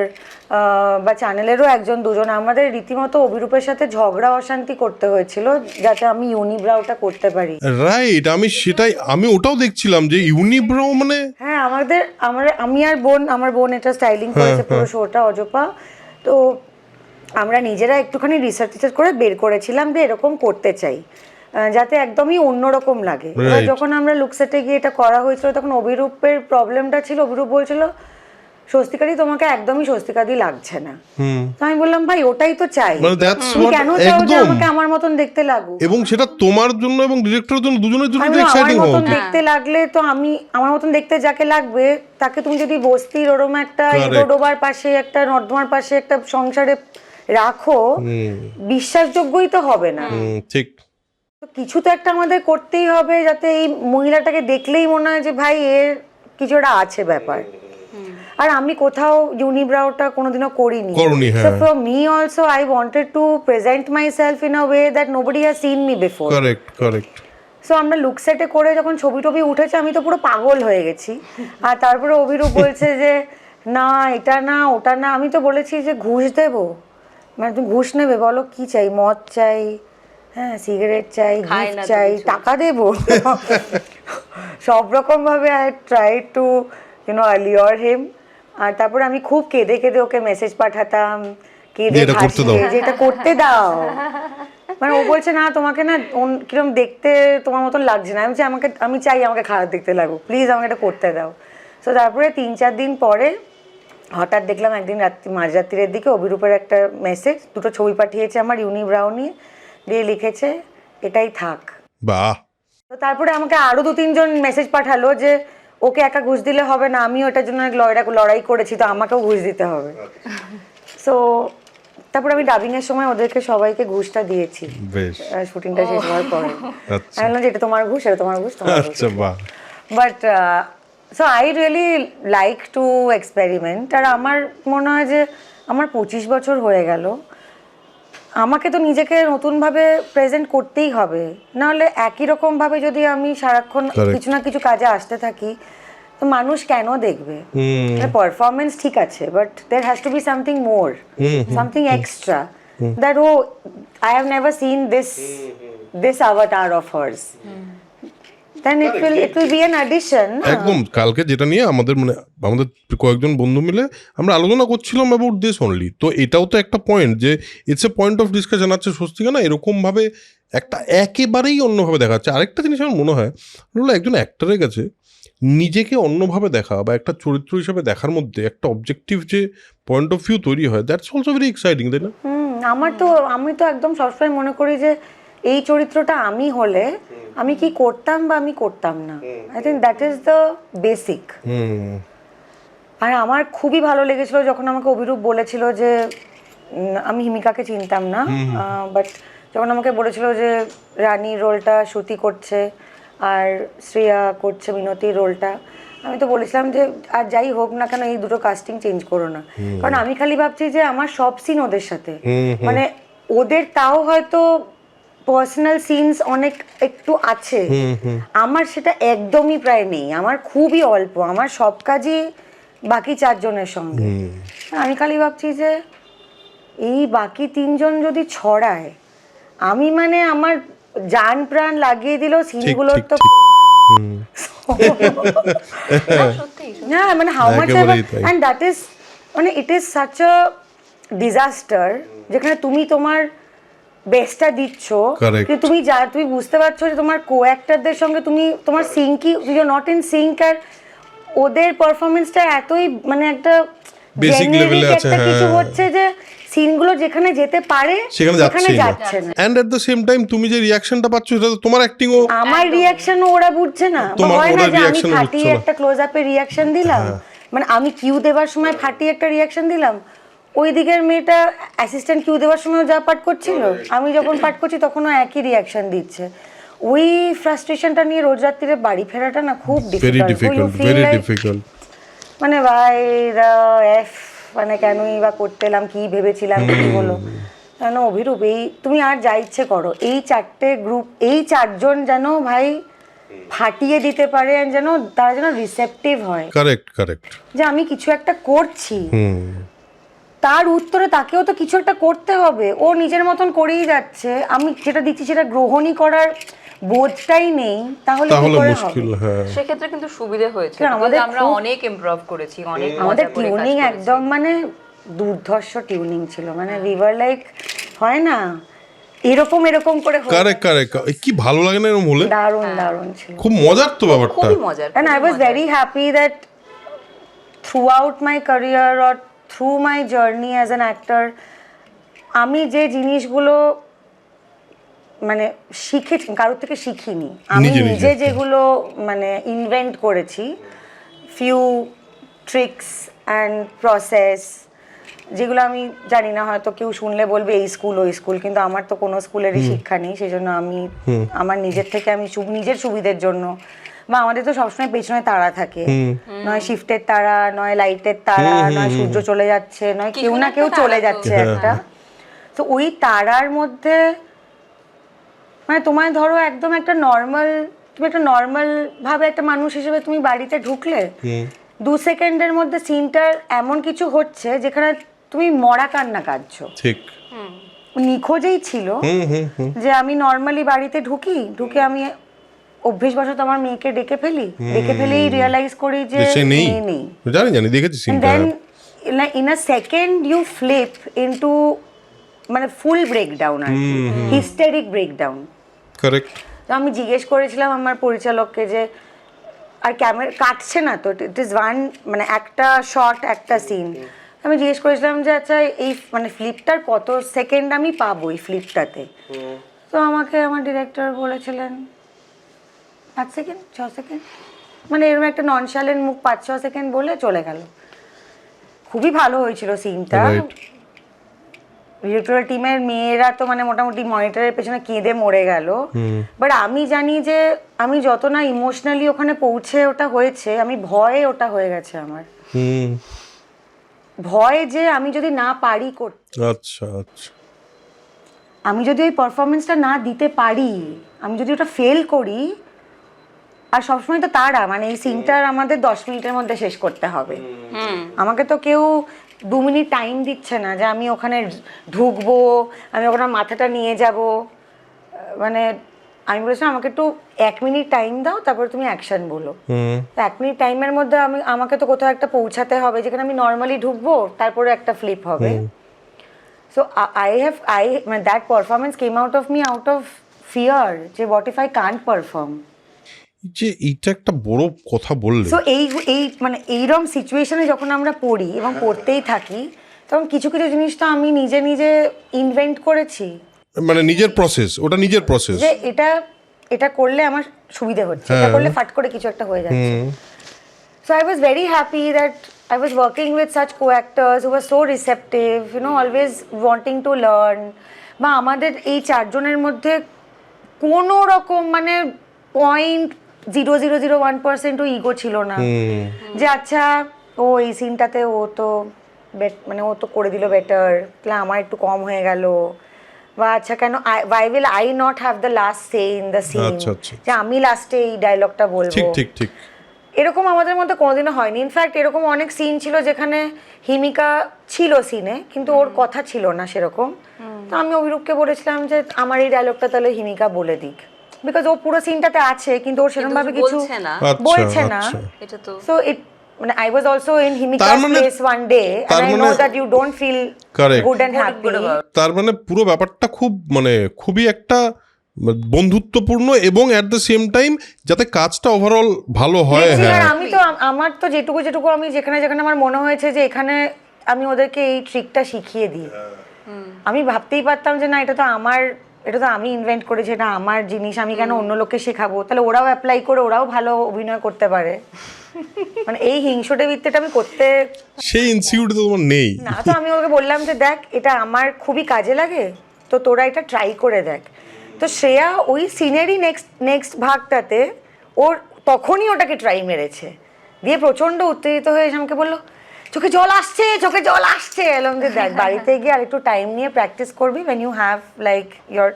বা চ্যানেলেরও একজন দুজন আমাদের রীতিমতো অভিরূপের সাথে ঝগড়া অশান্তি করতে হয়েছিল যাতে আমি ইউনিব্রাউটা করতে পারি। রাইট, আমি ওটাও দেখছিলাম যে ইউনিব্রাউ মানে হ্যাঁ আমি আর আমার বোন এটা স্টাইলিং করেছে পুরো শোটা, অজপা। তো আমরা নিজেরা একটুখানি রিসার্চ করে বের করেছিলাম যে এরকম করতে চাই যাতে একদমই অন্যরকম লাগে। এবার যখন আমরা লুকসেটে গিয়ে এটা করা হয়েছিল তখন অভিরূপের প্রবলেমটা ছিল, অভিরূপ বলছিল স্বস্তিকাদি তোমাকে একদমই স্বস্তিকাদি লাগছে না। তো আমি বললাম ভাই ওটাই তো চাই, তুমি কেন চাও যে আমাকে আমার মতন দেখতে লাগুক, এবং সেটা তোমার জন্য এবং ডিরেক্টরের জন্য দুজনের জন্য আমার এক্সাইটিং হোক। মতন দেখতে লাগলে তো আমি আমার মতন দেখতে যাকে লাগবে তাকে তুমি যদি বস্তির ওরম একটা ডোবার পাশে একটা নর্দমার পাশে একটা সংসারে রাখো, বিশ্বাসযোগ্যই তো হবে না। ঠিক, কিছু তো একটা আমাদের করতেই হবে যাতে এই মহিলাটাকে দেখলেই মনে হয় যে ভাই এর কিছু একটা আছে ব্যাপার। আর আমি কোথাও ইউনিব্রাউটা কোনোদিনও করিনি। So for me also I wanted to present myself in a way that nobody has seen me before. Correct. So আমরা লুকসেটে করে যখন ছবি টবি উঠেছে আমি তো পুরো পাগল হয়ে গেছি। আর তারপরে অভিরূপ বলছে যে না এটা না ওটা না। আমি তো বলেছি যে ঘুষ দেবো, মানে তুমি ঘুষ নেবে, বলো কি চাই, মদ চাই, হ্যাঁ সিগারেট চাই, গিফট চাই, টাকা দেবো। সব রকম ভাবে I try to allure him। আর তারপরে আমি খুব কেঁদে কেঁদে ওকে মেসেজ পাঠাতাম, কেঁদে যে এটা করতে দাও। মানে ও বলছে না তোমাকে না কিরকম দেখতে তোমার মতন লাগছে না। আমি চাই আমাকে খারাপ দেখতে লাগুক, প্লিজ আমাকে এটা করতে দাও। সো তারপরে 3-4 দিন পরে হঠাৎ দেখলাম একদিন মাঝরাত্রির দিকে অভিরূপের একটা মেসেজ, দুটো ছবি পাঠিয়েছে আমার ইউনিব্রাউ নিয়ে, দিয়ে লিখেছে এটাই থাক। বাহ। তো তারপরে আমাকে আরো 2-3 জন মেসেজ পাঠালো যে ওকে একা ঘুষ দিলে হবে না, আমিও এটার জন্য লড়াই করেছি, তো আমাকেও ঘুষ দিতে হবে। সো তারপর আমি ডাবিং এর সময় ওদেরকে সবাইকে ঘুষটা দিয়েছি শুটিংটা শেষ হওয়ার পরে। আমি বললাম যে এটা তোমার ঘুষ, এটা তোমার ঘুষ, তোমার ঘুষ। But so I really like to experiment. আর আমার মনে হয় যে আমার 25 বছর হয়ে গেল, আমাকে তো নিজেকে নতুনভাবে প্রেজেন্ট করতেই হবে, নাহলে একই রকমভাবে যদি আমি সারাক্ষণ কিছু না কিছু কাজে আসতে থাকি তো মানুষ কেন দেখবে? পারফরমেন্স ঠিক আছে, but there has to be something more, something extra, that I have never seen this avatar of hers. Then it will be an addition. একদম। কালকে যেটা নিয়ে আমাদের কয়েকজন বন্ধু মিলে আমরা আলোচনা করছিলাম অ্যাবাউট দিস অনলি। তো এটাও তো একটা পয়েন্ট যে it's a point of discussion আছে স্বস্তিকা না এরকম ভাবে একটা একেবারেই অন্যভাবে দেখা যাচ্ছে। আরেকটা জিনিস আমার মনে হয় একজন অ্যাক্টরের কাছে নিজেকে অন্যভাবে দেখা বা একটা চরিত্র হিসেবে দেখার মধ্যে একটা অবজেক্টিভ যে পয়েন্ট অফ ভিউ তৈরি হয়, দ্যাটস অলসো ভেরি এক্সাইটিং, তাই না? আমি তো একদম সবসময় মনে করি যে এই চরিত্রটা আমি হলে আমি কি করতাম বা আমি করতাম না। I think that is the basic. আর আমার খুবই ভালো লেগেছিল যখন আমাকে অভিরূপ বলেছিল যে আমি হিমিকাকে চিনতাম না, বাট যখন আমাকে বলেছিল যে রানীর রোলটা শ্রুতি করছে আর শ্রেয়া করছে মিনতির রোলটা, আমি তো বলেছিলাম যে আর যাই হোক না কেন এই দুটো কাস্টিং চেঞ্জ করো না। কারণ আমি খালি ভাবছি যে আমার সব সিন ওদের সাথে, মানে ওদের তাও হয়তো পার্সোনাল সিনস অনেক একটু আছে, আমার সেটা একদমই প্রায় নেই, আমার খুবই অল্প, আমার সব কাজই বাকি 4 জনের সঙ্গে। আমি খালি ভাবছি যে এই বাকি 3 জন যদি ছড়ায়, আমি মানে আমার জান প্রাণ লাগিয়ে দিল সিনগুলোর। তো হ্যাঁ মানে how much and that is মানে it is such a disaster যেখানে তুমি তোমার বেস্টটা দিচ্ছ, কিন্তু তুমি বুঝতে পারছো যে তোমার কো অ্যাক্টরদের সঙ্গে তোমার সিঙ্কই ইউ নট ইন সিঙ্ক। আর ওদের পারফরমেন্সটা এতই মানে একটা বেসিক লেভেলে আছে, কিছু হচ্ছে যে সিনগুলো যেখানে যেতে পারে সেখানে যাচ্ছে না। And at the same time তুমি যে রিঅ্যাকশনটা পাচ্ছ সেটা তো তোমার অ্যাক্টিংও, আমার রিঅ্যাকশনও ওরা বুঝছে না। হয় না যে আমি ফাটিয়ে একটা ক্লোজ আপে রিঅ্যাকশন দিলাম, মানে আমি কিউ দেওয়ার সময় ফাটিয়ে একটা রিঅ্যাকশন দিলাম, ওই দিকের মেয়েটা অ্যাসিস্ট্যান্ট কিউ দেওয়ার সময় যা পাঠ করছিল, আমি যখন পাঠ করছি তখনও একই রিঅ্যাকশন দিচ্ছে। ওই ফ্রাস্ট্রেশনটা নিয়ে রোজ রাত্রিরে বাড়ি ফেরাটা না খুব ডিফিকাল্ট। মানে ভাই মানে কেনই বা করতে এলাম, কি ভেবেছিলাম, কি হলো। যেন অভিরূপ এই তুমি আর যা ইচ্ছে করো, এই 4টে গ্রুপ, এই 4জন যেন ভাই ফাটিয়ে দিতে পারে, and যেন তারা যেন রিসেপটিভ হয় কারেক্ট যে আমি কিছু একটা করছি, তার উত্তরে তাকেও তো কিছু একটা করতে হবে। ও নিজের মতন করেই যাচ্ছে, আমি যেটা দিচ্ছি সেটা গ্রহণই করার বোধটাই নেই, তাহলে কি তাহলে করে মুশকিল। হবে? হ্যাঁ, সেক্ষেত্রে কিন্তু সুবিধে হয়েছে, কারণ আমাদের আমরা খুব- অনেক ইমপ্রুভ করেছি, অনেক আমাদের মজা করে কাজ টিউনিং করেছি। একদম মানে দুর্ধর্ষ টিউনিং ছিল, মানে রিভার লাইক হয় না এরকম করে হতো। কারেক্ট কি ভালো লাগে না এরকম হলে, দারুণ ছিল। খুব মজার তো ব্যাপারটা। খুবই মজার। And I was very happy that throughout my career or through my journey as an actor, আমি যে জিনিসগুলো মানে শিখেছি, কারোর থেকে শিখিনি, আমি নিজে নিজে যেগুলো মানে ইনভেন্ট করেছি, ফিউ ট্রিক্স অ্যান্ড প্রসেস, যেগুলো আমি জানি না, হয়তো কেউ শুনলে বলবে এই স্কুল ওই স্কুল, কিন্তু আমার তো কোনো স্কুলেরই শিক্ষা নেই, সেই জন্য আমি আমার নিজের থেকে আমি নিজের সুবিধের জন্য, বা আমাদের তো সবসময় পেছনে তারা থাকে, নয় শিফটের তারা, নয় লাইটের তারা, নয় সূর্য চলে যাচ্ছে, নয় কেউ না কেউ চলে যাচ্ছে একটা, তো ওই তারার মধ্যে মানে তোমায় ধরো একদম একটা নর্মাল, তুমি একটা নর্মাল ভাবে একটা মানুষ হিসেবে তুমি বাড়িতে ঢুকলে 2 সেকেন্ডের মধ্যে সিনটার এমন কিছু হচ্ছে যেখানে তুমি মরা কান্না কাঁদছো। ঠিক নিখোঁজেই ছিল যে আমি নর্মালি বাড়িতে ঢুকে আমি অভ্যেসবশত আমার মেয়েকে ডেকে ফেলেই রিয়েলাইজ করি যে সে নেই, মেয়ে নেই। জানি দেখেছি সিনটা। Then in a second you flip into মানে ফুল ব্রেকডাউন, আর হিস্টেরিক ব্রেকডাউন। কারেক্ট। তো আমি জিজ্ঞেস করেছিলাম আমার পরিচালককে যে আর ক্যামেরা কাটছে না তো, ইট ইজ ওয়ান মানে একটা শট একটা সিন, আমি জিজ্ঞেস করেছিলাম যে আচ্ছা এই মানে ফ্লিপটার কত সেকেন্ড আমি পাবো এই ফ্লিপটাতে, তো আমাকে আমার ডিরেক্টর বলেছিলেন 5 সেকেন্ড 6 সেকেন্ড, মানে এরকম একটা ননশালেন্ট মুখ 5-6 সেকেন্ড বলে চলে গেল। খুবই ভালো হয়েছিল সিনটা। ডিরেক্টরের টিমের মেয়েরা তো মানে মোটামুটি মনিটরের পেছনে কেঁদে মরে গেল, বাট আমি জানি যে আমি যত না ইমোশনালি ওখানে পৌঁছে ওটা হয়েছে, আমি ভয়ে ওটা হয়ে গেছে আমার, ভয় যে আমি যদি না পারি করতে, আচ্ছা আমি যদি ওই পারফরমেন্সটা না দিতে পারি, আমি যদি ওটা ফেল করি, আর সবসময় তো তারা মানে এই সিনটার আমাদের 10 মিনিটের মধ্যে শেষ করতে হবে, আমাকে তো কেউ 2 মিনিট টাইম দিচ্ছে না যে আমি ওখানে ঢুকবো, আমি ওখানে মাথাটা নিয়ে যাব, মানে আমি বলেছিলাম আমাকে একটু 1 মিনিট টাইম দাও, তারপরে তুমি অ্যাকশন বলো। তো 1 মিনিট টাইমের মধ্যে আমাকে তো কোথাও একটা পৌঁছাতে হবে যেখানে আমি নর্মালি ঢুকবো, তারপরে একটা ফ্লিপ হবে। সো মানে that performance came out of me out of fear যে what if I can't perform. যে এইটা একটা বড় কথা বললে। সো এই মানে এইরকম সিচুয়েশনে যখন আমরা পড়ি এবং পড়তেই থাকি, তখন কিছু জিনিস তো আমি নিজে ইনভেন্ট করেছি, মানে নিজের প্রসেস, ওটা নিজের প্রসেস, যে এটা করলে আমার সুবিধা হচ্ছে, এটা করলে ফাট করে কিছু একটা হয়ে যাচ্ছে। So I was very happy that I was working with such co-actors who were so receptive, you know, always wanting to learn. বা আমাদের এই 4 জনের মধ্যে কোনো রকম মানে 0.0001% ইগো ছিল না, যে আচ্ছা ও এই সিনটাতে ও তো মানে ও তো করে দিল বেটার, তাহলে আমার একটু কম হয়ে গেল, বা আচ্ছা কেন why will I not have the last say in the scene, যে আমি লাস্টে এই ডায়লগটা বলবো। ঠিক এরকম আমাদের মধ্যে কোনোদিনও হয়নি। ইনফ্যাক্ট এরকম অনেক সিন ছিল যেখানে হিমিকা ছিল সিনে, কিন্তু ওর কথা ছিল না সেরকম, তো আমি অভিরূপকে বলেছিলাম যে আমার এই ডায়লগটা তাহলে হিমিকা বলে দিক, বিকজ ও পুরো সিনটাতে আছে কিন্তু ওর সেরকম ভাবে কিছু বলছে না। এটা তো সো ইট মানে I was also in Himika's place one day and I know that you don't feel good and happy. তার মানে পুরো ব্যাপারটা খুবই একটা বন্ধুত্বপূর্ণ এবং এট দ্য সেম টাইম যাতে কাজটা ওভারঅল ভালো হয়। হ্যাঁ, আমি তো আমার তো যেটুকু আমি যেখানে আমার মনে হয়েছে যে এখানে আমি ওদেরকে এই ট্রিকটা শিখিয়ে দিই, আমি ভাবতেই পারতাম যে না এটা তো আমি ইনভেন্ট করেছি, এটা আমার জিনিস, আমি কেন অন্য লোককে শেখাবো, তাহলে ওরাও অ্যাপ্লাই করে ওরাও ভালো অভিনয় করতে পারে, মানে এই হিংসুটে বৃত্তিটা আমি করতে, সেই ইনসিকিউরিটি তো তোমার নেই না। তো আমি ওকে বললাম যে দেখ এটা আমার খুবই কাজে লাগে, তো তোরা এটা ট্রাই করে দেখ। তো শ্রেয়া ওই সিনেরই নেক্সট ভাগটাতে ওর তখনই ওটাকে ট্রাই মেরেছে, দিয়ে প্রচণ্ড উত্তেজিত হয়ে এসে আমাকে বললো চোখে জল আসছে, চোখে জল আসছে, এরকম যে দেখ বাড়িতে গিয়ে আর একটু টাইম নিয়ে প্র্যাকটিস করবি, when you have like your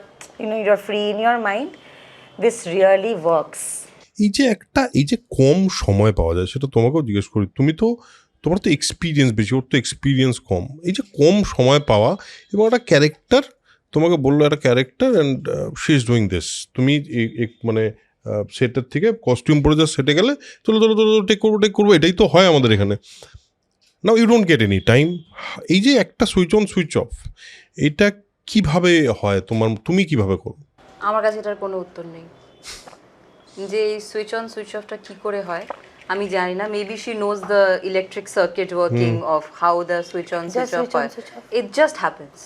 you're free in your mind, this really works. এই যে কম সময় পাওয়া যায়, সেটা তোমাকেও জিজ্ঞেস করি, তোমার তো এক্সপিরিয়েন্স বেশি, ওর তো এক্সপিরিয়েন্স কম, এই যে কম সময় পাওয়া এবং একটা ক্যারেক্টার তোমাকে বললো একটা character and she is doing this, তুমি মানে সেটের থেকে কস্টিউম পরে যা সেটে গেলে চলো টেক করবো, এটাই তো হয় আমাদের এখানে। Now you don't get any time. এই যে একটা সুইচ অন সুইচ অফ, এটা কিভাবে হয় তুমি কিভাবে করো? আমার কাছে এটার কোনো উত্তর নেই, যে এই সুইচ অন সুইচ অফটা কি করে হয় আমি জানি না। Maybe she knows the electric circuit working of how the switch on switch off হয়। It just happens,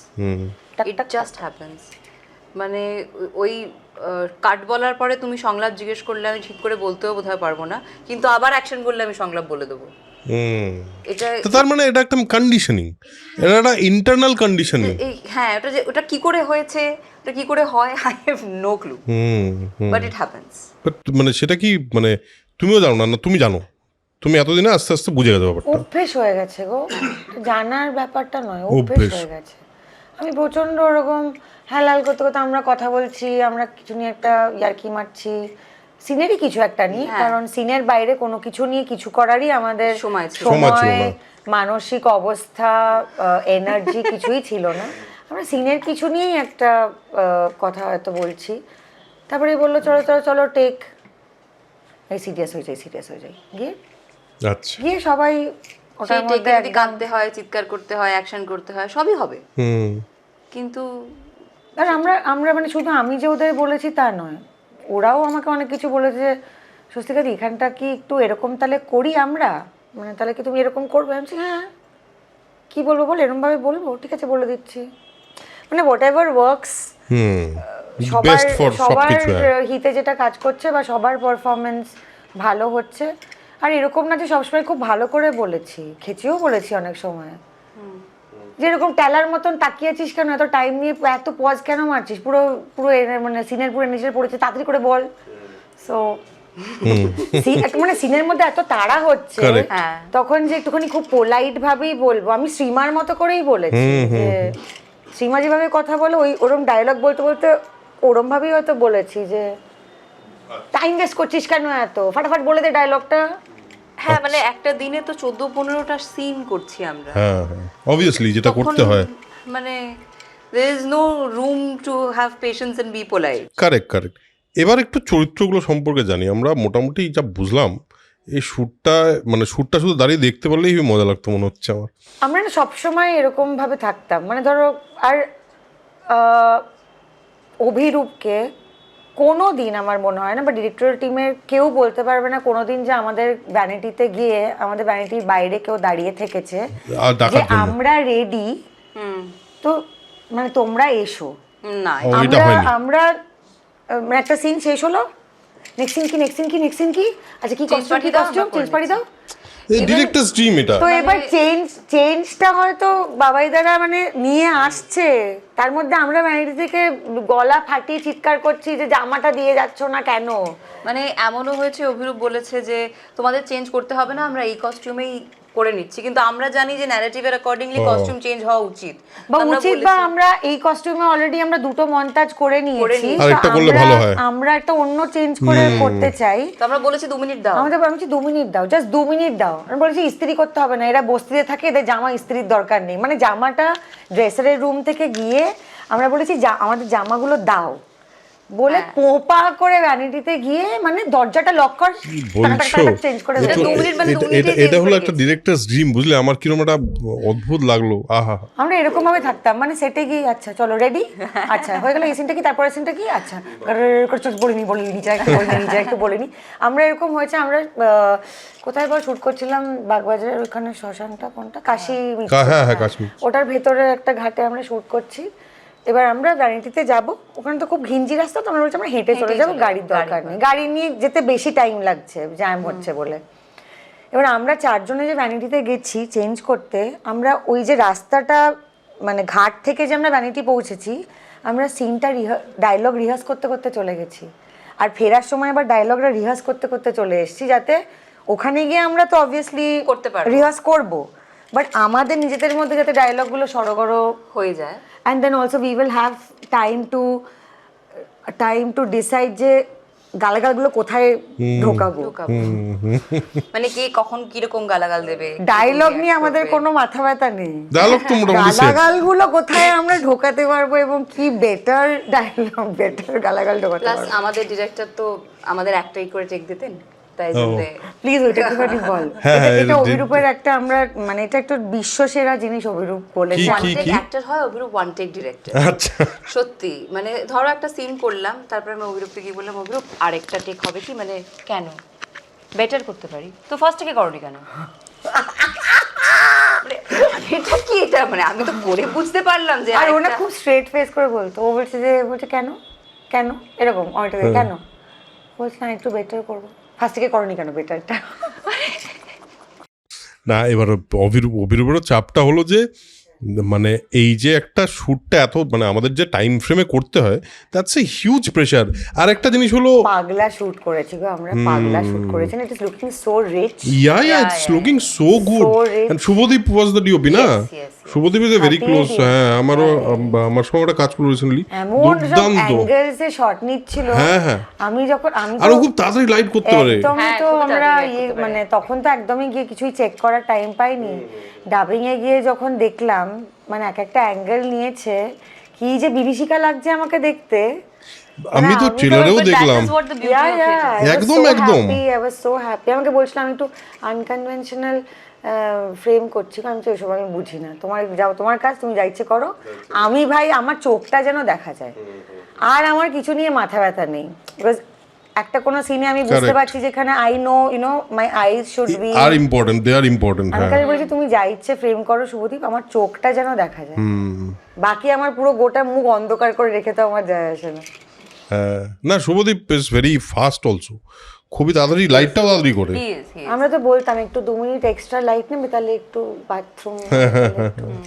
it just happens. মানে ওই কাট বলার পরে তুমি সংলাপ জিজ্ঞেস করলে আমি ঠিক করে বলতেও বোধহয় পারবো না, কিন্তু আবার অ্যাকশন করলে আমি সংলাপ বলে দেবো। এটা তার মানে এটা একটা কন্ডিশনিং, এটা একটা ইন্টারনাল কন্ডিশনিং। হ্যাঁ, ওটা কি করে হয়েছে, ওটা কি করে হয়, I have no clue, but it happens. But মানে সেটা কি মানে তুমিও জানো না, তুমি জানো, তুমি এতদিনে আস্তে আস্তে বুঝে গেছো ব্যাপারটা। অভ্যেস হয়ে গেছে গো, জানার ব্যাপারটা নয়, অভ্যেস হয়ে গেছে। আমি প্রচন্ড ওরকম হ্যালাল করতে করতে আমরা কথা বলছি, আমরা কিছু নিয়ে একটা ইয়ার্কি মারছি, সিনেরই কিছু একটা নিয়ে, কারণ সিনের বাইরে কোনো কিছু নিয়ে কিছু করারই আমাদের সময় মানসিক অবস্থা, এনার্জি কিছুই ছিল না। আমরা সিনের কিছু নিয়েই একটা কথা হয়তো বলছি, তারপরে বললো চলো টেক, এই সিরিয়াস হয়ে যাই গিয়ে আচ্ছা গিয়ে সবাই ওটার মধ্যে কাঁদতে হয়, চিৎকার করতে হয়, অ্যাকশন করতে হয়, সবই হবে, কিন্তু আর আমরা মানে শুধু আমি যে ওদের বলেছি তা নয়, ওরাও আমাকে অনেক কিছু বলেছে, স্বস্তিকাদি এখানটা কি একটু এরকম তাহলে করি আমরা, মানে তাহলে কি তুমি এরকম করবে? আমি বলছি হ্যাঁ, কি বলবো বল, এরকমভাবে বলবো, ঠিক আছে বলে দিচ্ছি, মানে হোয়াট এভার ওয়ার্কস, সবার হিতে যেটা কাজ করছে বা সবার পারফরমেন্স ভালো হচ্ছে। আর এরকম না যে সবসময় খুব ভালো করে বলেছি, খেঁচিও বলেছি অনেক সময়, যেরকম টেলার মতন তাকিয়েছিস কেন, এত টাইম নিয়ে এত পজ কেন মারছিস, পুরো মানে সিনের পুরো নিজের পড়েছে, তাড়াতাড়ি করে বল। সো মানে সিনের মধ্যে এত তাড়া হচ্ছে, তখন যে একটুখানি খুব পোলাইট ভাবেই বলবো, আমি শ্রীমার মতো করেই বলেছি, যে শ্রীমা যেভাবে কথা বলে ওরম ডায়লগ বলতে বলতে ওরম ভাবেই হয়তো বলেছি যে টাইম ওয়েস্ট করছিস কেন এত, ফাটাফাট বলে দে ডায়লগটা। হ্যাঁ, মানে একটা দিনে তো 14-15টা সিন করছি আমরা, হ্যাঁ অবভিয়াসলি যেটা করতে হয়, মানে there is no room to have patience and be polite. Correct. এবার একটু চরিত্রগুলো সম্পর্কে জানি আমরা, মোটামুটি যা বুঝলাম এই শ্যুটটা শুধু দাঁড়িয়ে দেখতে পারলেই মজা লাগতো মনে হচ্ছে আমার। আমরা না সবসময় এরকম ভাবে থাকতাম, মানে ধরো আর অভিরূপকে কোনো দিন আমার মনে হয় না বা ডিরেক্টর টিমের কেউ বলতে পারবে না কোনো দিন যে আমাদের ভ্যানিটিতে গিয়ে আমাদের ভ্যানিটির বাইরে কেউ দাঁড়িয়ে থেকেছে যে আমরা রেডি, তো মানে তোমরা এসো না, আমরা একটা সিন শেষ হলো, নেক্সট সিন কি আচ্ছা কি কস্টিউম চেঞ্জ পারি দাও, ডিরেক্টরস ড্রিম এটা। তো এবার চেঞ্জটা হয়তো বাবাই দ্বারা মানে নিয়ে আসছে, তার মধ্যে আমরা ভ্যানিটি থেকে গলা ফাটিয়ে চিৎকার করছি যে জামাটা দিয়ে যাচ্ছ না কেন। মানে এমনও হয়েছে অভিরূপ বলেছে যে তোমাদের চেঞ্জ করতে হবে না, আমরা এই কস্টিউমেই করে নিচ্ছি, কিন্তু আমরা জানি যে ন্যারেটিভের অ্যাকর্ডিংলি কস্টিউম চেঞ্জ হওয়া উচিত বা আমরা এই কস্টিউমে অলরেডি আমরা দুটো মন্টাজ করে নিয়েছি, আরেকটা করলে ভালো হয়, আমরা একটা অন্য চেঞ্জ করে করতে চাই, তো আমরা বলেছি 2 মিনিট দাও, আমাদের বলছি 2 মিনিট দাও, জাস্ট 2 মিনিট দাও। আমি বলেছি ইস্ত্রি করতে হবে না, এরা বস্তিতে থাকে, এদের জামা ইস্ত্রির দরকার নেই, মানে জামাটা ড্রেসারের রুম থেকে গিয়ে আমরা বলেছি আমাদের জামাগুলো দাও বলে পোপা করে ভ্যানিটিতে গিয়ে মানে দরজাটা লক কর, চেঞ্জ করে দেয় 2 মিনিট, মানে 2 মিনিটে এটা হলো একটা ডিরেক্টরস ড্রিম, বুঝলে আমার কিরকম একটা অদ্ভুত লাগলো। আহা, আমরা এরকম ভাবে থাকতাম, মানে সেটে গিয়ে আচ্ছা চলো রেডি, আচ্ছা হয়ে গেল এই সিনটা কি, তারপরে সিনটা কি, আচ্ছা বলিনি একটু বলিনি। আমরা এরকম হয়েছে, আমরা কোথায় বল শুট করছিলাম, বাগবাজারের ওইখানে শ্মশানটা কোনটা, কাশী, হ্যাঁ কাশ্মীর, ওটার ভেতরে একটা ঘাটে আমরা শুট করছি। এবার আমরা ভ্যানিটিতে যাব, ওখানে তো খুব ঘিঞ্জি রাস্তা, তো আমরা বলছি আমরা হেঁটে চলে যাবো, গাড়ির দরকার নেই, গাড়ি নিয়ে যেতে বেশি টাইম লাগছে জ্যাম হচ্ছে বলে। এবার আমরা 4 জনে যে ভ্যানিটিতে গেছি চেঞ্জ করতে, আমরা ওই যে রাস্তাটা মানে ঘাট থেকে যে আমরা ভ্যানিটি পৌঁছেছি, আমরা সিনটা ডায়লগ রিহার্স করতে করতে চলে গেছি, আর ফেরার সময় আবার ডায়লগটা রিহার্স করতে করতে চলে এসেছি, যাতে ওখানে গিয়ে আমরা তো অবভিয়াসলি করতে পারবো, রিহার্স করবো, বাট আমাদের নিজেদের মধ্যে যাতে ডায়লগগুলো সড়গড় হয়ে যায়। And then also we will have time to decide যে গালাগালগুলো কোথায় ঢোকাবো। মানে কে কখন কিরকম গালাগাল দেবে, ডায়লগ নিয়ে আমাদের কোনো মাথা ব্যথা নেই, ডায়লগ তো মোটামুটি সেট। গালাগালগুলো কোথায় আমরা ঢোকাতে পারবো এবং কি বেটার ডায়লগ, বেটার গালাগাল ঢোকাতে প্লাস পারবো। আমাদের ডিরেক্টর তো আমাদের একটাই করে টেক দিতেন, তাই জন্য প্লিজ ওইটা একটুখানি বল। এটা অভিরূপের একটা আমরা মানে এটা একটা বিশ্বসেরা জিনিস অভিরূপ বলেছে। কি? ওয়ান টেক অ্যাক্টর হয় অভিরূপ, ওয়ান টেক ডিরেক্টর। আচ্ছা, সত্যি মানে ধরো একটা সিন করলাম, তারপরে আমি অভিরূপকে গিয়ে বললাম অভিরূপ আরেকটা টেক হবে কি, মানে কেন বেটার করতে পারি, তো ফার্স্ট থেকে করনি কেন? মানে এটা কি, এটা মানে আমি তো পরে বুঝতে পারলাম যে আর ওনা খুব স্ট্রেট ফেস করে বলতো, ও বলছে কেন কেন এরকম অনেকটা কেন, বলছে না একটু বেটার করবো, ফার্স্ট থেকে করনি কেন বেটারটা। না এবার অভিরূপেরও চাপটা হলো যে মানে এই যে একটা শ্যুটটা এত মানে আমাদের যে টাইম ফ্রেমে করতে হয়, দ্যাটস এ হিউজ প্রেশার। আর একটা জিনিস হলো পাগলা শুট করেছি গো আমরা, পাগলা শুট করেছি, it is looking so rich. Yeah it's looking so good. And Shubhadeep was the DOP না? Shubhadeep is a very close. হ্যাঁ আমারও, আমার সঙ্গে একটা কাজ করলো রিসেন্টলি, এমন সব দুর্দান্ত। অ্যাঙ্গেলস এ শট নিচ্ছিল। হ্যাঁ। আমি আর ও খুব তাড়াতাড়ি লাইট করতে পারে। একদমই হ্যাঁ, তো খুব আমরা তাড়াতাড়ি করতে পারে। মানে তখন তো একদমই গিয়ে কিছুই চেক করার টাইম পাইনি। ডাবিং এ গিয়ে যখন দেখলাম মানে এক একটা অ্যাঙ্গেল নিয়েছে, কি যে বিভীষিকা লাগছে আমাকে দেখতে। আমি তো ট্রেলারেও দেখলাম। একদম। I was so happy. আমাকে বলছিলাম আমি একটু আনকনভেনশনাল ফ্রেম করছি, আমি তো এসব আমি বুঝি না, তোমার কাজ, তুমি যা ইচ্ছে করো, আমি ভাই আমার চোখটা যেন দেখা যায়, আর আমার কিছু নিয়ে মাথা ব্যথা নেই। বিকজ একটা কোনো সিনে আমি বুঝতে পারছি যেখানে I know my eyes should be are important, they are important. আমি খালি বলছি তুমি যা ইচ্ছে ফ্রেম করো শুভদীপ, আমার চোখটা যেন দেখা যায়, বাকি আমার পুরো গোটা মুখ অন্ধকার করে রেখে তো আমার যায় আসে না। না Shubhadeep is very fast also, খুবই তাড়াতাড়ি লাইটটাও তাড়াতাড়ি করে। আমরা তো বলতাম একটু 2 মিনিট এক্সট্রা লাইট নেবে, তাহলে একটু বাথরুম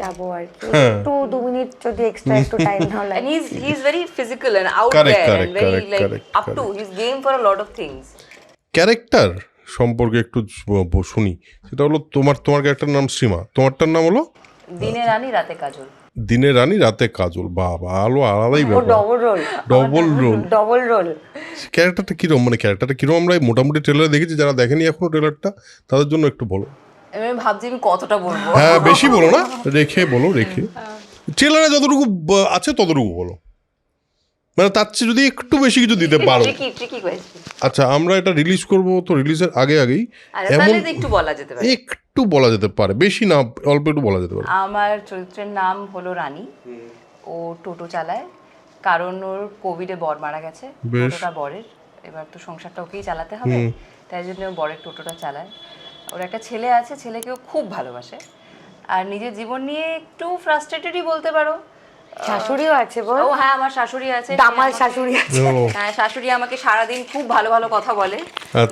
যাবো আর কি, একটু 2 মিনিট যদি এক্সট্রা একটু টাইম নাও লাগে। And he's very physical and out Correct, there correct, and very correct, like correct, up to his game for a lot of things. Character সম্পর্কে একটু শুনি, সেটা হলো তোমার ক্যারেক্টার নাম সীমা, তোমারটার নাম হলো দিনে রানী রাতে কাজল। দিনে রানী রাতে কাজল। বাবা আলো আলাদাই ও ব্যাপার, ডবল রোল। ক্যারেক্টারটা কিরকম, মানে ক্যারেক্টারটা কিরকম আমরা মোটামুটি ট্রেলার দেখেছি, যারা দেখেনি এখনো ট্রেলারটা তাদের জন্য একটু বলো। আমি ভাবছি আমি কতটা বলবো। হ্যাঁ বেশি বলো না, রেখে ট্রেলারে যতটুকু আছে ততটুকু বলো, মানে তার চেয়ে যদি একটু বেশি কিছু দিতে পারো। Tricky question. আচ্ছা আমরা এটা রিলিজ করব, তো রিলিজের আগেই তাহলে তো একটু বলা যেতে পারে। একটু বলা যেতে পারে, বেশি না, অল্প একটু বলা যেতে পারে। আমার চরিত্রের নাম হলো রানী। ও টোটো চালায়, কারণ ওর কোভিডে বর মারা গেছে, টোটোটা বরের, এবার তো সংসারটা ওকেই চালাতে হবে, তাই জন্য ও বরের টোটোটা চালায়। ওর একটা ছেলে আছে, ছেলেকেও খুব ভালোবাসে, আর নিজের জীবন নিয়ে একটু ফ্রাস্ট্রেটেডই বলতে পারো। শাশুড়িও আছে বল? ও হ্যাঁ আমার শাশুড়ি আছে, দামাল শাশুড়ি আছে। হ্যাঁ শাশুড়ি আমাকে সারাদিন খুব ভালো ভালো কথা বলে,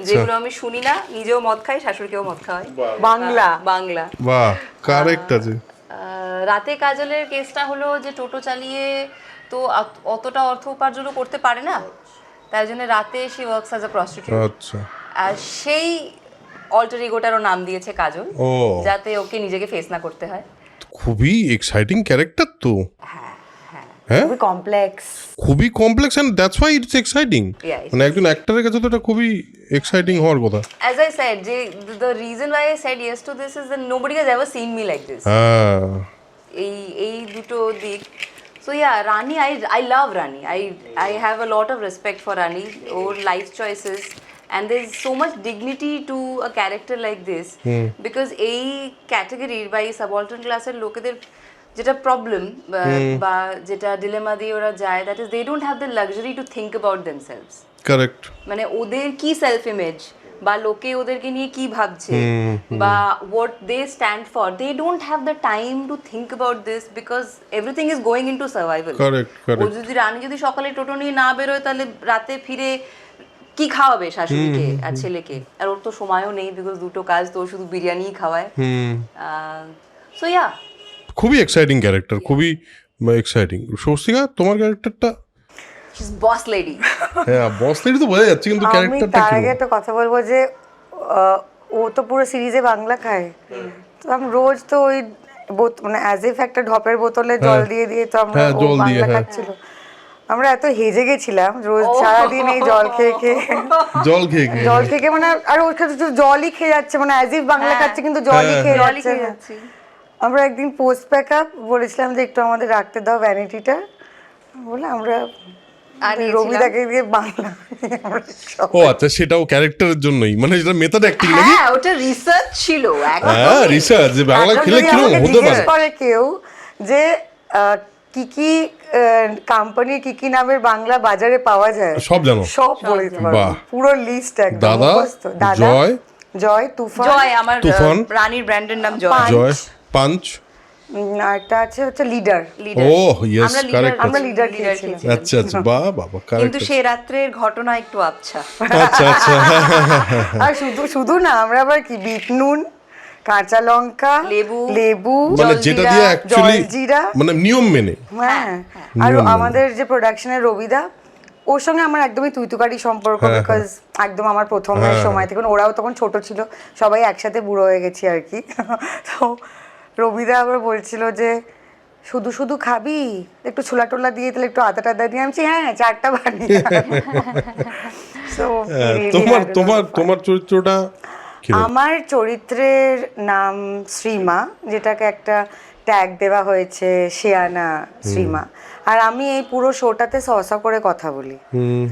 যেগুলো আমি শুনি না, নিজেও মদ খাই, শাশুড়িকেও মদ খাওয়াই। বাংলা। বাহ কারেক্ট আছে। রাতে কাজলের কেসটা হলো যে টোটো চালিয়ে তো অতটা অর্থ উপার্জনও করতে পারে না, তাই জন্য রাতে সে ওয়ার্কস অ্যাজ আ প্রস্টিটিউট। আচ্ছা, আর সেই অল্টার ইগোটারও নাম দিয়েছে কাজল, ও যাতে ওকে নিজেকে ফেস না করতে হয়। খুবই এক্সাইটিং ক্যারেক্টার তো। হ্যাঁ খুবই complex, and that's why it's exciting. মানে একজন অ্যাক্টরের কাছে তো এটা খুবই এক্সাইটিং হওয়ার কথা। As I said, the reason why I said yes to this is that nobody has ever seen me like this. হ্যাঁ এই দুটো দিক। So yeah, Rani, I love Rani. I have a lot of respect for Rani, or life choices, and there's so much dignity to a character like this, because এই ক্যাটাগরির বা এই subaltern ক্লাসের লোকেদের যেটা প্রবলেম বা যেটা ডিলেমা দিয়ে ওরা যায়, that is they don't have the luxury to think about themselves. Correct. মানে ওদের কি সেলফ ইমেজ বা লোকে ওদেরকে নিয়ে কি ভাবছে বা what they stand for, they don't have the time to think about this, because everything is going into survival. ও যদি রানী যদি সকালে টোটো নিয়ে না বেরোয়, তাহলে রাতে ফিরে কি খাওয়াবে শাশুড়িকে আর ছেলেকে? আর ওর তো সময়ও নেই, বিকজ দুটো কাজ, তো শুধু বিরিয়ানিই খাওয়ায়। সো ইয়া খুবই এক্সাইটিং ক্যারেক্টার, খুবই এক্সাইটিং। স্বস্তিকা তোমার ক্যারেক্টারটা? She is boss lady. হ্যাঁ বস লেডি তো বোঝা যাচ্ছে, কিন্তু ক্যারেক্টারটা আমি তার কি? আগে একটা কথা বলবো যে ও তো পুরো সিরিজে বাংলা খায়, তো আমি রোজ তো ওই মানে অ্যাজ ইফ একটা ঢপের বোতলে জল দিয়ে দিয়ে তো আমরা হ্যাঁ, ও জল দিয়ে, বাংলা হ্যাঁ। খাচ্ছিল। আমরা এত হেজে গেছিলাম রোজ সারাদিন এই জল খেয়ে খেয়ে জল খেয়ে খেয়ে জল খেয়ে খেয়ে মানে আর ওর কাছে শুধু জলই খেয়ে যাচ্ছে, মানে অ্যাজ ইফ বাংলা খাচ্ছে কিন্তু জলই খেয়ে জলই যাচ্ছে। খেয়ে যাচ্ছি। আমরা একদিন পোস্ট প্যাক আপ বলেছিলাম যে একটু আমাদের রাখতে দাও ভ্যানিটিটা, বলে আমরা রবিদাকে দিয়ে বাংলা আমরা সব ও আচ্ছা, সেটাও ক্যারেক্টারের জন্যই, মানে যেটা মেথড অ্যাক্টিং নাকি? হ্যাঁ, ওটা রিসার্চ ছিল হ্যাঁ, রিসার্চ যে বাংলা এখন খেলে যদি কিরকম আমাকে হতে জিজ্ঞেস পারে। করে কেউ যে কি কি কোম্পানি কি কি নামের বাংলা বাজারে পাওয়া যায়, সব জানো? সব বলে দিতে পারবো, বাহ। পুরো লিস্ট একদম দাদা, মুখস্থ। দাদা, জয়, জয়, তুফান, জয়, আমার তুফান। রানীর ব্র্যান্ডের নাম জয়। পাঁচ। জয়, পাঞ্চ। আরেকটা আছে হচ্ছে লিডার। লিডার। ও ইয়েস, আমরা leader- কারেক্ট। আমরা লিডার Leader খেয়েছিলাম। খেয়েছিলাম। আচ্ছা আচ্ছা, বাহ বাবা, কিন্তু কারেক্ট। সে রাত্রের ঘটনা একটু আবছা। আচ্ছা আচ্ছা, আর শুধু না, আমরা আবার কি বিট নুন, কাঁচা লঙ্কা, লেবু, মানে যেটা দিয়ে অ্যাকচুয়ালি জলজিরা, মানে নিয়ম মেনে। হ্যাঁ। আর আমাদের যে প্রোডাকশনের রবিদা, ওর সঙ্গে আমার একদমই তুইতুকারি সম্পর্ক, বিকজ একদম আমার প্রথমের সময় থেকে, ওরাও তখন ছোট ছিল, সবাই একসাথে বুড়ো হয়ে গেছি আর কি। তো রবিদা আবার বলছিল যে শুধু শুধু খাবি, একটু ছোলা টোলা দিয়ে তাহলে একটু আদা টাদা দিয়ে, আমি বলছি, হ্যাঁ 4টা বানিয়ে। So, we really তোমার had a lot তোমার of fun. তোমার চরিত্রটা কিরকম? আমার চরিত্রের নাম শ্রীমা, যেটাকে একটা ট্যাগ দেওয়া হয়েছে শেয়ানা শ্রীমা, আর আমি এই পুরো শোটাতে সসা করে কথা বলি।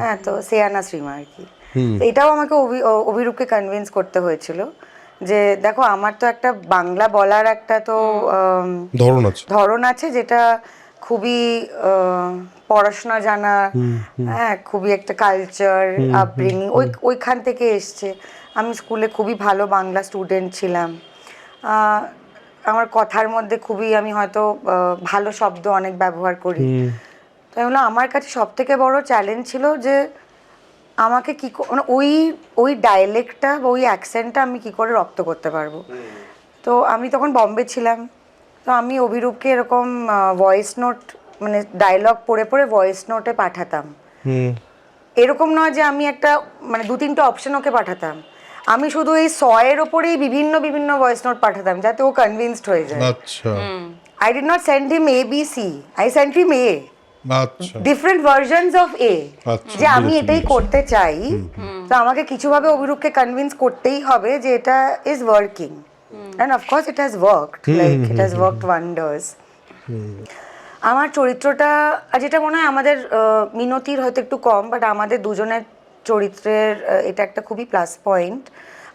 হ্যাঁ, তো শেয়ানা শ্রীমা আর কি। এটাও আমাকে অভিরূপকে কনভিন্স করতে হয়েছিল যে দেখো আমার তো একটা বাংলা বলার একটা তো ধরন আছে, যেটা খুবই পড়াশোনা জানা, হ্যাঁ, খুবই একটা কালচার আপব্রিঙ্গিং ওইখান থেকে এসছে। আমি স্কুলে খুবই ভালো বাংলা স্টুডেন্ট ছিলাম, আমার কথার মধ্যে খুবই আমি হয়তো ভালো শব্দ অনেক ব্যবহার করি। তাই হলো আমার কাছে সব থেকে বড় চ্যালেঞ্জ ছিল যে আমাকে কি মানে ওই ডায়ালেক্টটা বা ওই অ্যাকসেন্টটা আমি কি করে রপ্ত করতে পারবো। তো আমি তখন বম্বে ছিলাম, তো আমি অভিরূপকে এরকম ভয়েস নোট, মানে ডায়লগ পড়ে পড়ে ভয়েস নোটে পাঠাতাম। এরকম নয় যে আমি একটা মানে 2-3টে অপশন ওকে পাঠাতাম, আমি শুধু এই এর ওপরেই বিভিন্ন বিভিন্ন ভয়েস নোট পাঠাতাম যাতে ও কনভিন্সড হয়ে যায়। আচ্ছা I did not send him ABC, I send him A, আচ্ছা ডিফারেন্ট ভার্সনস অফ A, আচ্ছা, যে আমি বুঝেছি, এটাই করতে চাই। তো আমাকে কিছুভাবে অভিরূপকে কনভিন্স করতেই হবে যে এটা is working, end of course it has worked, like it has worked wonders. আমার চরিত্রটা, আর যেটা মনে হয় আমাদের মিনতির হয়তো একটু কম, বাট আমাদের দুজনের চরিত্রের এটা একটা খুবই প্লাস পয়েন্ট,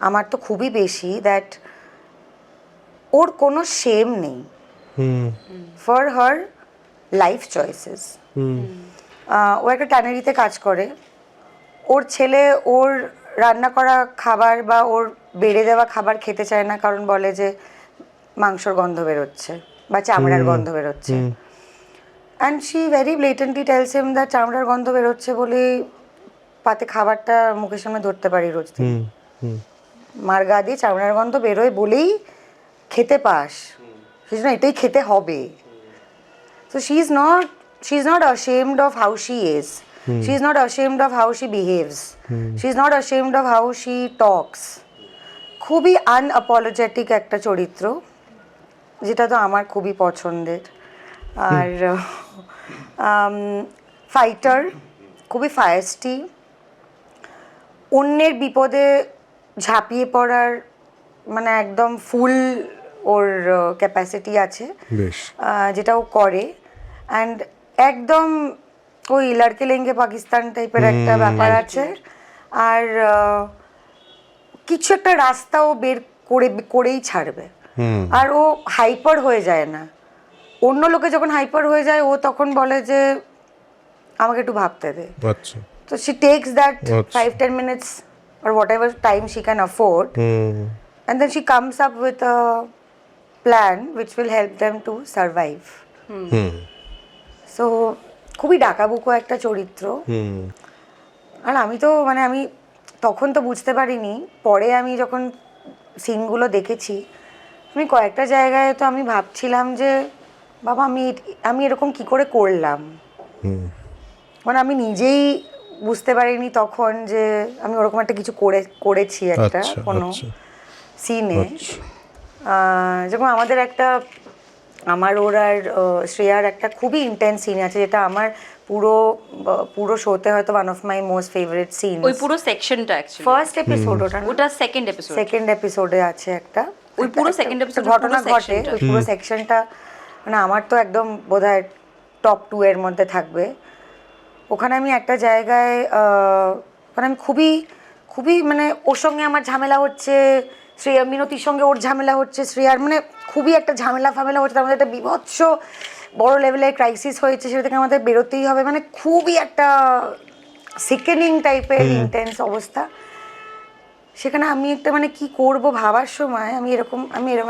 আমার তো খুবই বেশি, দ্যাট ওর কোনো শেম নেই ফর হার লাইফ চয়েসেস। ও একটা ট্যানারিতে কাজ করে, ওর ছেলে ওর রান্না করা খাবার বা ওর বেড়ে দেওয়া খাবার খেতে চায় না, কারণ বলে যে মাংসর গন্ধ বেরোচ্ছে বা চামড়ার গন্ধ বেরোচ্ছে। And she very blatantly tells him that চামড়ার গন্ধ বেরোচ্ছে বলে পাতে খাবারটা মুখের সামনে ধরতে পারি রোজ দিন, মার গা দিয়ে চামড়ার গন্ধ বেরোয় বলেই খেতে পাস, সেই জন্য এটাই খেতে হবে। So she is not ashamed of how she is. She is not ashamed of how she behaves. She is not ashamed of how she talks. খুবই আনঅ্যাপোলজেটিক একটা চরিত্র, যেটা তো আমার খুবই পছন্দের। আর ফাইটার, খুবই ফায়াস্টি, অন্যের বিপদে ঝাঁপিয়ে পড়ার মানে একদম ফুল ওর ক্যাপাসিটি আছে, যেটা ও করে। অ্যান্ড একদম ওই লড়কে লেঙ্গে পাকিস্তান টাইপের একটা ব্যাপার আছে। আর কিছু একটা রাস্তা ও বের করেই ছাড়বে, আর ও হাইপার হয়ে যায় না। অন্য লোকে যখন হাইপার হয়ে যায় ও তখন বলে যে আমাকে একটু ভাবতে দে। তো she takes that 5-10 minutes or whatever time she can afford, and then she comes up with a plan which will help them to survive. So খুবই ডাকাবুকো একটা চরিত্র। আর আমি তো মানে আমি তখন তো বুঝতে পারিনি, পরে আমি যখন সিনগুলো দেখেছি আমি কয়েকটা জায়গায় তো আমি ভাবছিলাম যে বাবা আমি এরকম কি করে করলাম, মানে আমি নিজেই বুঝতে পারিনি তখন যে আমি ওরকম একটা কিছু করেছি একটা কোনো সিনে। যেমন আমাদের একটা আমার ওর আর শ্রেয়ার একটা খুবই ইন্টেন্স সিন আছে, যেটা আমার পুরো শোতে হয়তো one of my most favourite scene. ওই পুরো সেকশনটা অ্যাকচুয়ালি ফার্স্ট এপিসোড ওটা সেকেন্ড এপিসোডে আছে একটা ওই পুরো সেকেন্ড এপিসোড ঘটনা ঘটে, ওই পুরো সেকশনটা মানে আমার তো একদম বোধহয় টপ 2 এর মধ্যে থাকবে। ওখানে আমি একটা জায়গায় মানে আমি খুবই মানে ওর সঙ্গে আমার ঝামেলা হচ্ছে, শ্রেয়া মিনতির সঙ্গে ওর ঝামেলা হচ্ছে, শ্রেয়ার মানে খুবই একটা ঝামেলা হচ্ছে, তার মধ্যে একটা বিভৎস বড় লেভেলের ক্রাইসিস হয়েছে, সেটা থেকে আমাদের বেরোতেই হবে, মানে খুবই একটা সিকেনিং টাইপের ইন্টেন্স অবস্থা। সেখানে আমি একটা মানে কি করব ভাবার সময় আমি এরকম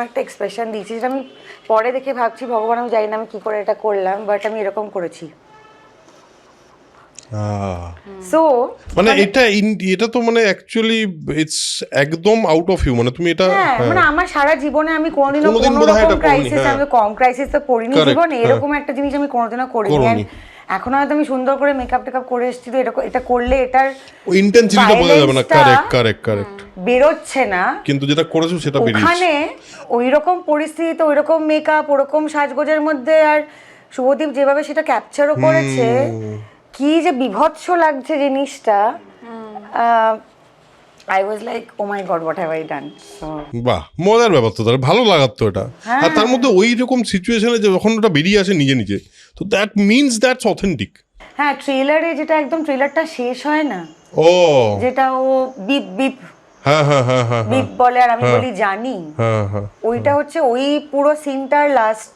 একটা এক্সপ্রেশন দিয়েছি, যেটা আমি পরে দেখে ভাবছি ভগবান আমি জানি না আমি কী করে এটা করলাম, বাট আমি এরকম করেছি। সো মানে এটা তো মানে অ্যাকচুয়ালি ইটস একদম আউট অফ ইউ, মানে তুমি এটা মানে আমার সারা জীবনে আমি কোনোদিনও কোনো রকম ক্রাইসিস, আমি কম ক্রাইসিস তো পড়িনি জীবনে, এরকম একটা জিনিস আমি কোনোদিনও করিনি। এখন হয়তো আমি সুন্দর করে মেকআপ টেকআপ করে এসেছি, তো এটা করলে এটার ইন্টেন্সিটিটা বোঝা যাবে না। কারেক্ট বেরোচ্ছে না, কিন্তু যেটা করেছো সেটা বেরিয়েছে। ওখানে ওইরকম পরিস্থিতিতে ওইরকম মেকআপ ওরকম সাজগোজের মধ্যে, আর শুভদীপ যেভাবে সেটা ক্যাপচারও করেছে, কি যে বিভৎস লাগছে জিনিসটা। I was like, oh my god, what have I done? So বাহ, মজার ব্যাপার তো, তার ভালো লাগার তো এটা। আর তার মধ্যে ওই রকম সিচুয়েশনে যখন ওটা বেরিয়ে আসে নিজে, তো দ্যাট মিনস দ্যাটস অথেন্টিক। হ্যাঁ, ট্রেলারে যেটা একদম ট্রেলারটা শেষ হয় না, ও যেটা ও বিপ বিপ হ্যাঁ বিপ বলে আর আমি বলি জানি, ওইটা হচ্ছে ওই পুরো সিনটার লাস্ট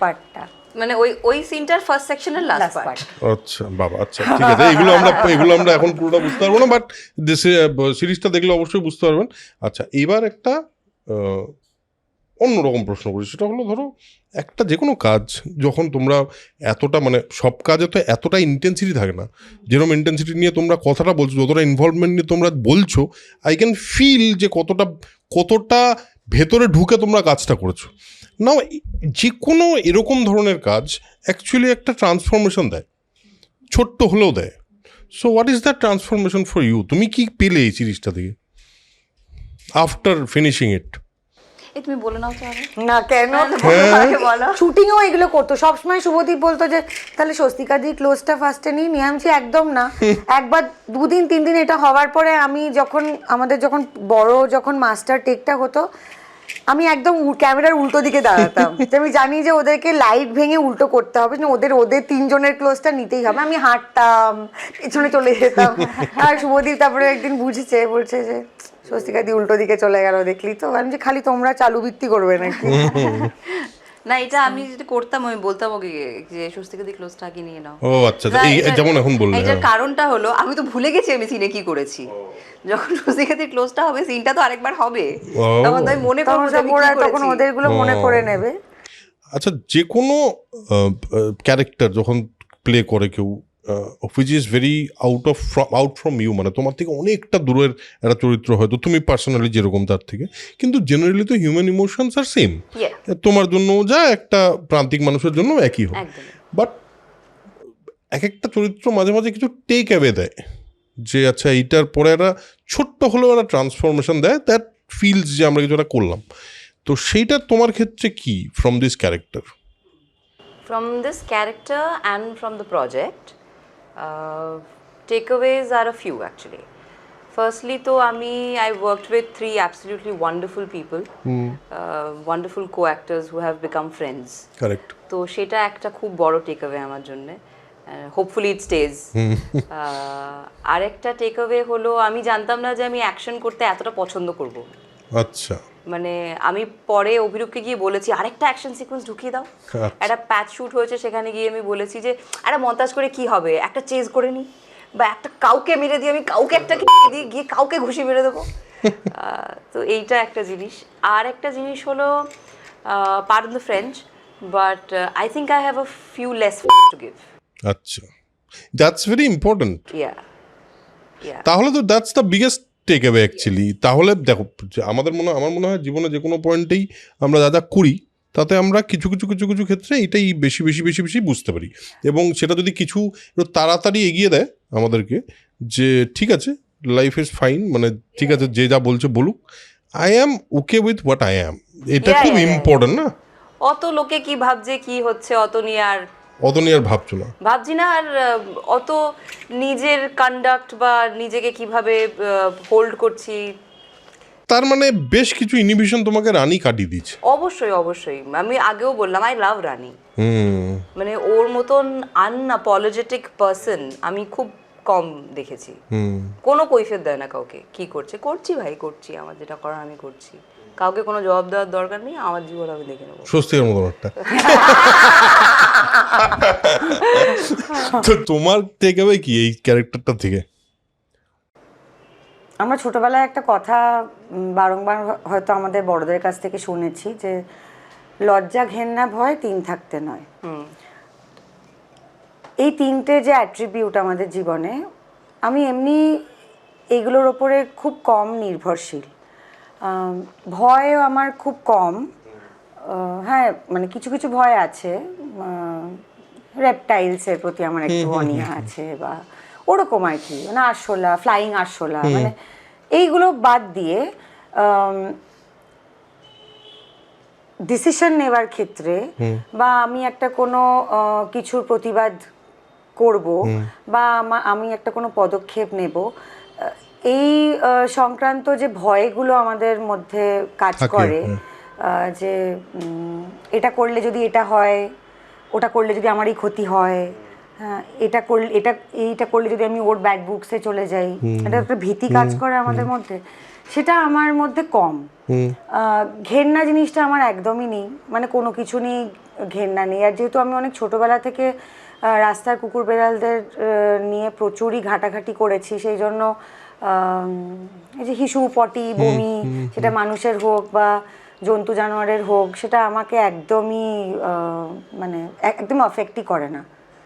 পার্টটা, মানে ওই সিনটার ফার্স্ট সেকশনের লাস্ট পার্ট। আচ্ছা বাবা, আচ্ছা ঠিক আছে, এগুলো আমরা এখন পুরোটা বুঝতে পারবো না, বাট সিরিজটা দেখলে অবশ্যই বুঝতে পারবেন। আচ্ছা, এবার একটা অন্যরকম প্রশ্ন করি, সেটা হলো ধরো একটা যে কোনো কাজ যখন তোমরা এতটা মানে সব কাজে তো এতটা ইন্টেন্সিটি থাকে না, যেরকম ইন্টেন্সিটি নিয়ে তোমরা কথাটা বলছো, যতটা ইনভলভমেন্ট নিয়ে তোমরা বলছো, আই ক্যান ফিল যে কতটা ভেতরে ঢুকে তোমরা কাজটা করেছো। না, যে কোনো এরকম ধরনের কাজ অ্যাকচুয়ালি একটা ট্রান্সফরমেশন দেয়, ছোট্ট হলেও দেয়। So what is that transformation for you? তুমি কি পেলে এই সিরিজটা থেকে আফটার ফিনিশিং ইট? তুমি বলে নাও তো না কেন, শুটিংও এগুলো করতো সবসময়। শুভদীপ বলতো যে তাহলে স্বস্তিকা দি ক্লোজটা ফার্স্টে নিয়ে আমি একদম না, একবার 2 দিন 3 দিন এটা হওয়ার পরে আমি আমাদের যখন মাস্টার টেকটা হতো, আমি একদম ক্যামেরার উল্টো দিকে দাঁড়াতাম, আমি জানি যে ওদেরকে লাইট ভেঙে উল্টো করতে হবে, ওদের 3 জনের ক্লোজটা নিতেই হবে। আমি হাঁটতাম, পেছনে চলে যেতাম, আর শুভদীপ তারপরে একদিন বলছে যে স্বস্তিকা দি উল্টো দিকে চলে গেল, দেখলি তো? আমি যে খালি তোমরা চালু বৃত্তি করবে নাকি? না, এটা আমি যেটা করতাম, আমি বলতাম ওকে যে স্বস্তিকা দি ক্লোজটা আগে নিয়ে নাও। ও আচ্ছা, যেমন এখন বললে, এটার কারণটা হলো আমি তো ভুলে গেছি আমি সিনে কি করেছি। যখন স্বস্তিকা দি ক্লোজটা হবে, সিনটা তো আরেকবার হবে, তখন তাই মনে করব যে আমি কি করেছি, তখন ওদেরগুলো মনে করে নেবে। আচ্ছা, যে কোনো ক্যারেক্টার যখন প্লে করে কেউ, which is very out from you, মানে তোমার থেকে অনেকটা দূরের একটা চরিত্র, হয়তো তুমি পার্সোনালি যেরকম তার থেকে, কিন্তু জেনারেলি তো হিউম্যান ইমোশনস আর সেম। তোমার জন্য যা একটা প্রান্তিক মানুষের জন্য একই হয়, বাট এক একটা চরিত্র মাঝে মাঝে কিছু টেক অ্যাওয়ে দেয়, যে আচ্ছা এইটার পরে একটা ছোট্ট হলেও একটা ট্রান্সফরমেশন দেয়, দ্যাট ফিলস যে আমরা কিছু একটা করলাম। তো সেইটা তোমার ক্ষেত্রে কি from this character? From this character and from the project, takeaways are a few actually. Firstly, I worked with 3 absolutely wonderful people, wonderful co-actors who have become friends. Correct. তো সেটা একটা খুব বড় টেকঅ্যাওয়ে আমার জন্য। হোপফুলি ইট stage. আরেকটা takeaway হলো, আমি জানতাম না যে আমি অ্যাকশন করতে এতটা পছন্দ করব। আচ্ছা, মানে আমি পরে অভিরূপকে গিয়ে বলেছি আরেকটা অ্যাকশন সিকোয়েন্স ঢুকিয়ে দাও। একটা প্যাচ শুট হয়েছে, সেখানে গিয়ে আমি বলেছি যে একটা মন্তাজ করে কি হবে, একটা চেজ করে নিই, বা একটা কাউকে মেরে দিই, আমি কাউকে একটা দিয়ে গিয়ে কাউকে ঘুষি মেরে দেবো। তো এইটা একটা জিনিস। আর একটা জিনিস হলো, pardon the French, but I think I have a few less to give. আচ্ছা, দ্যাটস ভেরি ইম্পর্টেন্ট। তাহলে তো that's the biggest takeaway actually. তাহলে দেখো, আমার মনে হয় জীবনে যে কোনো পয়েন্টেই আমরা যা করি, তাতে আমরা কিছু ক্ষেত্রে এটাই বেশি বুঝতে পারি, এবং সেটা যদি কিছু তাড়াতাড়ি এগিয়ে দেয় আমাদেরকে, যে ঠিক আছে লাইফ ইজ ফাইন, মানে ঠিক আছে যে যা বলছে বলুক, I am okay with what I am, এটা Yeah, খুব yeah, yeah, ইম্পর্টেন্ট না? অত লোকে কি ভাবছে কি হচ্ছে অত নিয়ে আর অত নিয়ে আর ভাবছো না? ভাবছি না। আর অত নিজের কন্ডাক্ট বা নিজেকে কিভাবে হোল্ড করছি। তার মানে বেশ কিছু ইনহিবিশন তোমাকে রানী কাটিয়ে দিচ্ছে। অবশ্যই অবশ্যই, আমি আগেও বললাম আই লাভ রানী। হুম। মানে ওর মতন আনঅ্যাপোলজেটিক পার্সন আমি খুব কম দেখেছি। কোনো কৈফিয়ত দেয় না কাউকে, কি করছে করছি ভাই করছি, আমার যেটা করার আমি করছি, কাউকে কোনো জবাব দেওয়ার দরকার নেই, আমার জীবন আমি দেখে নেবো। স্বস্তিকার মতন একটা। তো তোমার টেক অ্যাওয়ে কি এই ক্যারেক্টারটা থেকে? আমরা ছোটবেলায় একটা কথা বারংবার হয়তো আমাদের বড়দের কাছ থেকে শুনেছি যে লজ্জা, ঘেন্না, ভয় 3 থাকতে নয়। এই 3টে যে অ্যাট্রিবিউট আমাদের জীবনে, আমি এমনি এগুলোর ওপরে খুব কম নির্ভরশীল। ভয়ও আমার খুব কম। হ্যাঁ, মানে কিছু কিছু ভয় আছে, রেপটাইলসের প্রতি আমার একটু অনীহা আছে বা ওরকম আর কি, মানে আরশোলা, ফ্লাইং আরশোলা, মানে এইগুলো বাদ দিয়ে ডিসিশন নেওয়ার ক্ষেত্রে বা আমি একটা কোনো কিছুর প্রতিবাদ করব বা আমি একটা কোনো পদক্ষেপ নেব, এই সংক্রান্ত যে ভয়গুলো আমাদের মধ্যে কাজ করে, যে এটা করলে যদি এটা হয়, ওটা করলে যদি আমার এই ক্ষতি হয়, হ্যাঁ এইটা করলে যদি আমি ওর ব্যাড বুকসে চলে যাই, এটা একটা ভীতি কাজ করে আমাদের মধ্যে, সেটা আমার মধ্যে কম। ঘেন্না জিনিসটা আমার একদমই নেই, মানে কোনো কিছু নিয়ে ঘেন্না নেই। আর যেহেতু আমি অনেক ছোটোবেলা থেকে রাস্তার কুকুর বেড়ালদের নিয়ে প্রচুরই ঘাটাঘাটি করেছি, সেই জন্য এই যে হিসু, পটি, বমি, সেটা মানুষের হোক বা জন্তু জানোয়ারের হোক, সেটা আমাকে একদমই মানে একদম অ্যাফেক্টই করে না।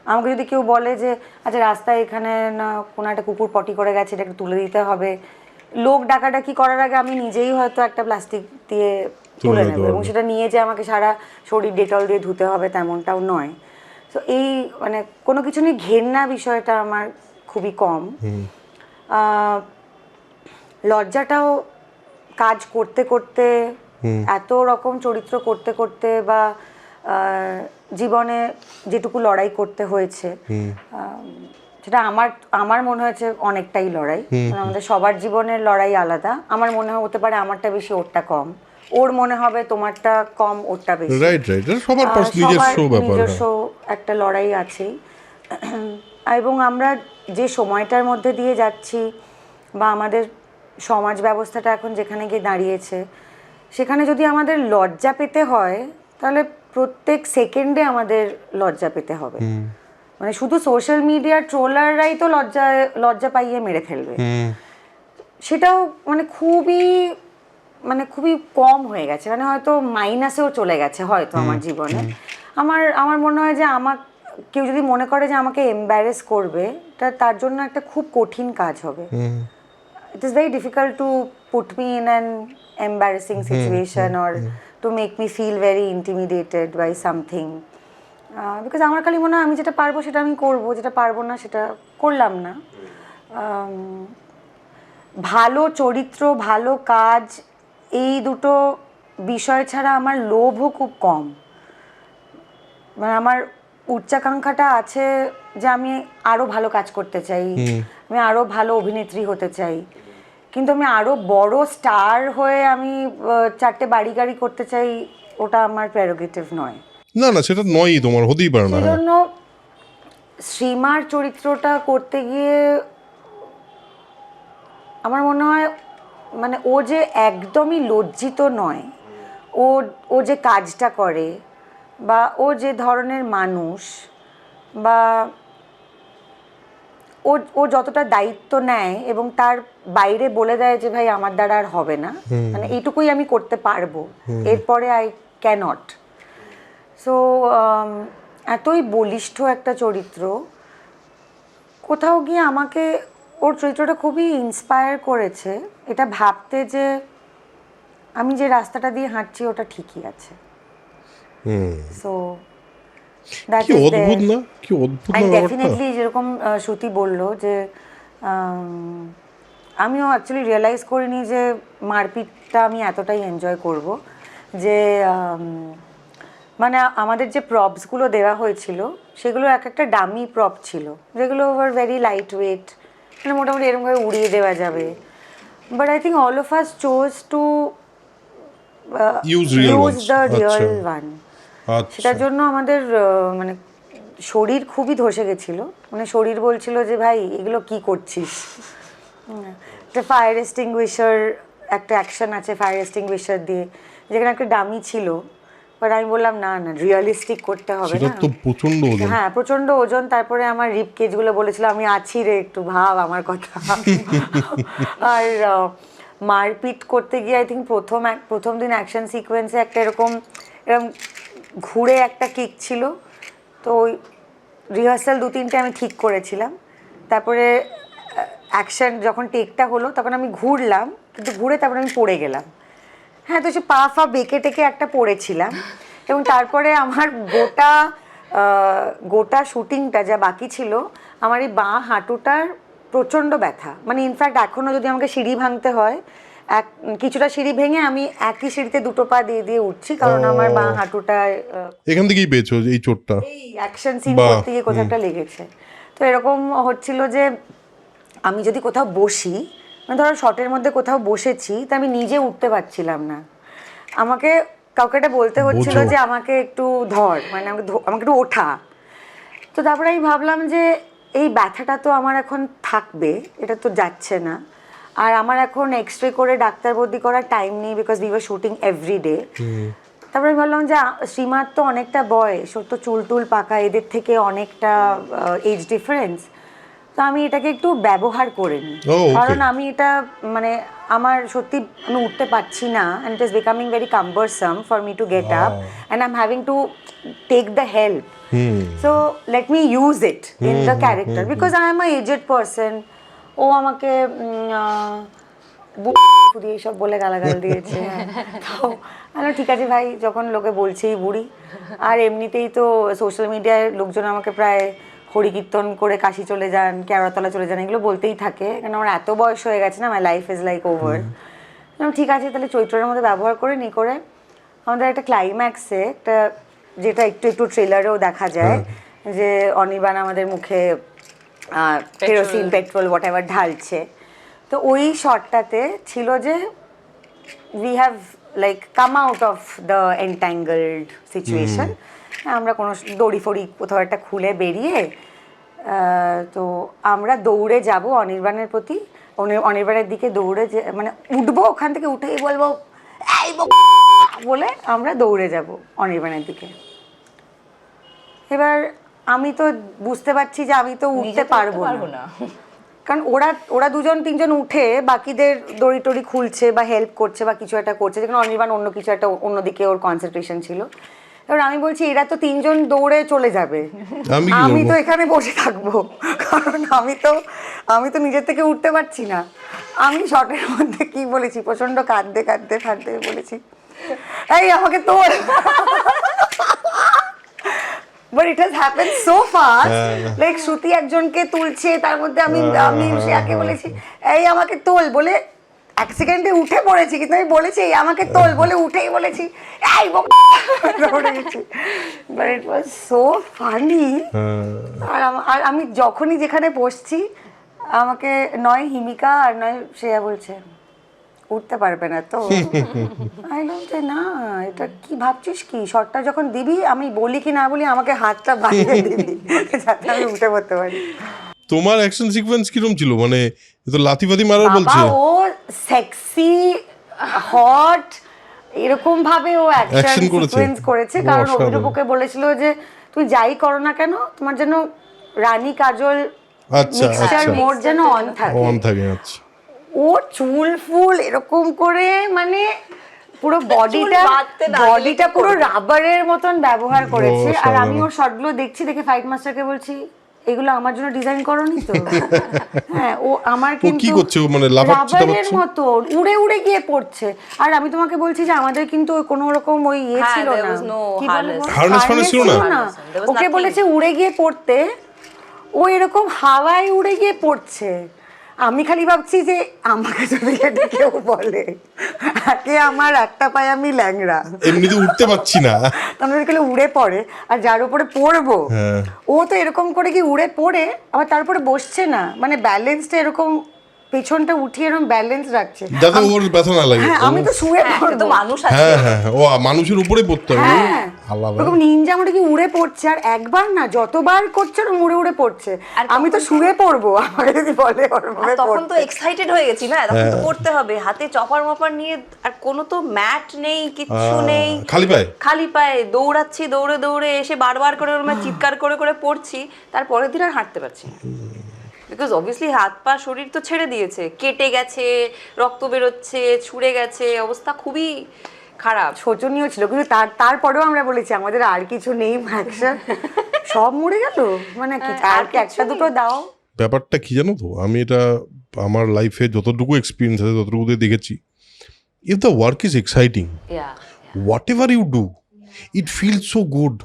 আমাকে যদি কেউ বলে যে আচ্ছা রাস্তায় এখানে না কোনো একটা কুকুর পটি করে গেছে, এটা একটু তুলে দিতে হবে, লোক ডাকাডাকি করার আগে আমি নিজেই হয়তো একটা প্লাস্টিক দিয়ে তুলে নেব, এবং সেটা নিয়ে যে আমাকে সারা শরীর ডেটল দিয়ে ধুতে হবে তেমনটাও নয়। তো এই মানে কোনো কিছু নিয়ে ঘেন্না বিষয়টা আমার খুবই কম। লজ্জাটাও কাজ করতে করতে, এত রকম চরিত্র করতে করতে বা জীবনে যেটুকু লড়াই করতে হয়েছে, সেটা আমার মনে হয়েছে অনেকটাই লড়াই। আমাদের সবার জীবনের লড়াই আলাদা। আমার মনে হতে পারে আমারটা বেশি, ওরটা কম, ওর মনে হবে তোমারটা কম, ওরটা বেশি। রাইট রাইট, সবার নিজস্ব একটা লড়াই আছেই। এবং আমরা যে সময়টার মধ্যে দিয়ে যাচ্ছি বা আমাদের সমাজ ব্যবস্থাটা এখন যেখানে গিয়ে দাঁড়িয়েছে, সেখানে যদি আমাদের লজ্জা পেতে হয়, তাহলে প্রত্যেক সেকেন্ডে আমাদের লজ্জা পেতে হবে। মানে শুধু সোশ্যাল মিডিয়ার ট্রোলাররাই তো লজ্জা পাইয়ে মেরে ফেলবে, সেটাও মানে খুবই কম হয়ে গেছে, মানে হয়তো মাইনাসেও চলে গেছে হয়তো আমার জীবনে। আমার মনে হয় যে কেউ যদি মনে করে যে আমাকে এম্বারেস করবে, তার জন্য একটা খুব কঠিন কাজ হবে। It is very difficult to put me in an embarrassing situation or to make me feel very intimidated by something. Because আমার খালি মনে হয় আমি যেটা পারবো সেটা আমি করবো, যেটা পারবো না সেটা করলাম না। ভালো চরিত্র, ভালো কাজ, এই দুটো বিষয় ছাড়া আমার লোভও খুব কম। মানে আমার উচ্চাকাঙ্ক্ষাটা আছে যে আমি আরও ভালো কাজ করতে চাই, আমি আরও ভালো অভিনেত্রী হতে চাই, কিন্তু আমি আরও বড় স্টার হয়ে আমি 4টে বাড়ি গাড়ি করতে চাই, ওটা আমার প্রেরোগেটিভ নয়। না না, সেটা নয়ই, তোমার হতেই পারে না। সেই জন্য শ্রীমার চরিত্রটা করতে গিয়ে আমার মনে হয় মানে ও যে একদমই লজ্জিত নয়, ও যে কাজটা করে বা ও যে ধরনের মানুষ বা ও যতটা দায়িত্ব নেয় এবং তার বাইরে বলে দেয় যে ভাই আমার দ্বারা আর হবে না, মানে এইটুকুই আমি করতে পারবো, এরপরে আই ক্যানট। সো এতই বলিষ্ঠ একটা চরিত্র, কোথাও গিয়ে আমাকে ওর চরিত্রটা খুবই ইন্সপায়ার করেছে এটা ভাবতে যে আমি যে রাস্তাটা দিয়ে হাঁটছি ওটা ঠিকই আছে। সো দ্যাট ইজ অদ্ভুত না, কি অদ্ভুত না ব্যাপারটা। ডেফিনেটলি যেরকম শ্রুতি বললো যে আমিও অ্যাকচুয়ালি রিয়েলাইজ করিনি যে মারপিটটা আমি এতটাই এনজয় করব যে মানে আমাদের যে প্রপসগুলো দেওয়া হয়েছিল সেগুলো এক একটা ডামি প্রপ ছিল, যেগুলো ওভার ভেরি লাইট ওয়েট, মানে মোটামুটি এরকমভাবে উড়িয়ে দেওয়া যাবে। But I think all of us chose to Use real use ones. The real আচ্ছা। ওয়ান। আচ্ছা সেটার জন্য আমাদের মানে শরীর খুবই ধসে গেছিলো, মানে শরীর বলছিল যে ভাই এগুলো কি করছিস। একটা ফায়ার এক্সটিংগুইশার, একটা অ্যাকশন আছে ফায়ার এক্সটিংগুইশার দিয়ে, যেখানে একটা ডামি ছিল, বাট আমি বললাম না না রিয়েলিস্টিক করতে হবে সেটা না। তো প্রচন্ড ওজন। হ্যাঁ প্রচন্ড ওজন। তারপরে আমার রিপ কেজগুলো বলেছিল আমি আছি রে, একটু ভাব আমার কথা। আর মারপিট করতে গিয়ে আই থিঙ্ক প্রথম দিন অ্যাকশন সিকোয়েন্সে একটা এরকম ঘুরে একটা কিক ছিল, তো ওই রিহার্সাল 2-3টে আমি ঠিক করেছিলাম। তারপরে অ্যাকশন যখন টেকটা হলো তখন আমি ঘুরলাম, কিন্তু ঘুরে তারপরে আমি পড়ে গেলাম। হ্যাঁ, তো সে পা ফা বেঁকে টেকে একটা পড়েছিলাম, এবং তারপরে আমার গোটা শুটিংটা যা বাকি ছিল আমার এই বাঁ হাঁটুটার প্রচণ্ড ব্যথা। মানে ইনফ্যাক্ট এখনও যদি আমাকে সিঁড়ি ভাঙতে হয়, কিছুটা সিঁড়ি ভেঙে আমি একই সিঁড়িতে 2টো পা দিয়ে দিয়ে উঠছি, কারণ আমার বাঁ হাঁটুটায় এখান থেকেই পেয়েছো এই চোটটা? এই অ্যাকশন সিন বাহ, করতে গিয়ে কোথাও একটা লেগেছে। তো এরকম হচ্ছিল যে আমি যদি কোথাও বসি, মানে ধরো শটের মধ্যে কোথাও বসেছি, তা আমি নিজে উঠতে পারছিলাম না, আমাকে কাউকে একটা বলতে হচ্ছিল যে আমাকে একটু ধর, মানে আমাকে একটু ওঠা। তো তারপরে আমি ভাবলাম যে এই ব্যথাটা তো আমার এখন থাকবে, এটা তো যাচ্ছে না, আর আমার এখন এক্সরে করে ডাক্তার ভর্তি করার টাইম নেই, because we were shooting everyday. তারপরে আমি ভাবলাম যে শ্রীমার তো অনেকটা বয়স, ওর তো চুল টুল পাকা, এদের থেকে অনেকটা এজ ডিফারেন্স, তো আমি এটাকে একটু ব্যবহার করে নিই। কারণ আমি এটা মানে আমার সত্যি আমি উঠতে পারছি না, and it is becoming very cumbersome for me to get up, and I am having to take the help. So let me use it in the character, because I am a aged person. ও আমাকে বুড়ি এইসব বলে গালাগাল দিয়েছে। তো আমি ঠিক আছে ভাই, যখন লোকে বলছেই বুড়ি, আর এমনিতেই তো সোশ্যাল মিডিয়ায় লোকজন আমাকে প্রায় হরিকীর্তন করে কাশি চলে যান, কেওড়াতলা চলে যান, এগুলো বলতেই থাকে, কারণ আমার এত বয়স হয়ে গেছে না, my life is like over. ঠিক আছে, তাহলে চৈত্রের মধ্যে ব্যবহার করে নি করে আমাদের একটা ক্লাইম্যাক্সে একটা, যেটা একটু একটু ট্রেলারেও দেখা যায়, যে অনির্বাণ আমাদের মুখে কেরোসিন পেট্রোল হোয়াট এভার ঢালছে। তো ওই শটটাতে ছিল যে we have like come out of the entangled situation, আমরা কোনো দড়ি ফড়ি কোথাও একটা খুলে বেরিয়ে তো আমরা দৌড়ে যাব অনির্বাণের প্রতি, অনির্বাণের দিকে দৌড়ে মানে উঠবো, ওখান থেকে উঠেই বলবো এই বলে আমরা দৌড়ে যাব অনির্বাণের দিকে। এবার আমি তো বুঝতে পারছি যে আমি তো উঠতে পারবো না, কারণ ওরা 2-3জন উঠে বাকিদের দড়ি টড়ি খুলছে বা হেল্প করছে বা কিছু একটা করছে, যেখানে অনির্বাণ অন্য কিছু একটা অন্যদিকে ওর কনসেন্ট্রেশন ছিল। এবার আমি বলছি এরা তো 3জন দৌড়ে চলে যাবে, আমি তো এখানে বসে থাকবো, কারণ আমি তো নিজের থেকে উঠতে পারছি না। আমি শটের মধ্যে কি বলেছি, প্রচন্ড কাঁদতে কাঁদতে কাঁদতে বলেছি এই আমাকে তোল। But it has happened so fast, like শ্রুতি একজনকে তুলছে, তার মধ্যে আমি শ্রেয়াকে বলেছি এই আমাকে তোল বলে, 1 সেকেন্ডে উঠে পড়েছি, কিন্তু আমি বলেছি এই আমাকে তোল বলে উঠেই বলেছি এই দৌড়ে গেছি। But it was so funny. আর আমি যখনই যেখানে বসছি আমাকে নয় হিমিকা আর নয় শ্রেয়া বলছে উঠতে পারবে না তো। আমি বলছি না, এটা কি ভাবছিস কি, শটটা যখন দিবি আমি বলি কি না বলি আমাকে হাতটা বাইরে দিবি যাতে আমি উঠে পড়তে পারি। তোমার অ্যাকশন সিকোয়েন্স কিরকম ছিল, মানে তো লাথি ফাতি মারার বলছে? ও সেক্সি হট এরকম ভাবে ও অ্যাকশন সিকোয়েন্স করেছে, কারণ অভিরূপকে বলেছিল যে তুই যাই করো না কেন তোমার যেন রানী কাজল মিক্সচার মোড যেন অন থাকে। আচ্ছা, ও চুল ফুল এরকম করে, মানে পুরো বডিটা পুরো রাবারের মতন ব্যবহার করেছে। আর আমি ওর শটগুলো দেখছি, দেখে ফাইট মাস্টারকে বলছি এগুলো আমার জন্য ডিজাইন করোনি তো? হ্যাঁ, ও আমার কিন্তু কি করছে, মানে রাবারের মতো উড়ে উড়ে গিয়ে পড়ছে। আর আমি তোমাকে বলছি যে আমাদের কিন্তু কোনো রকম ওই ইয়ে ছিল না, কি বলে হারনেস ছিল না, ওকে বলেছে উড়ে গিয়ে পড়তে, ও এরকম হাওয়ায় উড়ে গিয়ে পড়ছে। আমি খালি ভাবছি যে আমাকে যদি এটা কেউ বলে একে আমার একটা পায়ে আমি ল্যাংড়া, এমনিতে উঠতে পারছি না। আমরা গেলে উড়ে পড়ে, আর যার উপরে পড়বো ও তো এরকম করে কি উড়ে পড়ে আবার তারপরে বসছে না, মানে ব্যালেন্সটা এরকম পেছনটা উঠিয়ে এরকম ব্যালেন্স রাখছে যাতে ওর ব্যথা না লাগে। হ্যাঁ, আমি তো শুয়ে হ্যাঁ, পড়বো। তো মানুষ আছে। হ্যাঁ হ্যাঁ ও মানুষের উপরে পড়তে হবে। হ্যাঁ, আলাদা ওরকম নিনজা মতো কি উড়ে পড়ছে, আর একবার না যতবার করছে ওরকম উড়ে উড়ে পড়ছে, আর আমি তো শুয়ে পড়বো আমাকে যদি বলে আর ওরভাবে তখন তো পড়তে। এক্সাইটেড হয়ে গেছি না, তখন তো করতে হবে, হাতে চপার মপার নিয়ে, আর কোনো তো ম্যাট নেই, কিচ্ছু নেই, খালি পায়ে। খালি পায়ে দৌড়াচ্ছি, দৌড়ে দৌড়ে এসে বারবার করে ওর চিৎকার করে করে পড়ছি, তারপরের দিন আর হাঁটতে পারছি না, বিকজ অবভিয়াসলি হাত পা শরীর তো ছেড়ে দিয়েছে, কেটে গেছে, রক্ত বেরোচ্ছে, ছুঁড়ে গেছে, অবস্থা খুবই খারাপ। শোচনীয় ছিল, কিন্তু তারপরেও আমরা বলেছি আমাদের আর কিছু নেই, অ্যাকশন সব মরে গেল, মানে কি আর কি একটা দুটো দাও। ব্যাপারটা কি জানো তো, আমি এটা আমার লাইফে যতটুকু এক্সপিরিয়েন্স আছে ততটুকু দেখেছি, if the work is exciting, whatever you do it feels so good.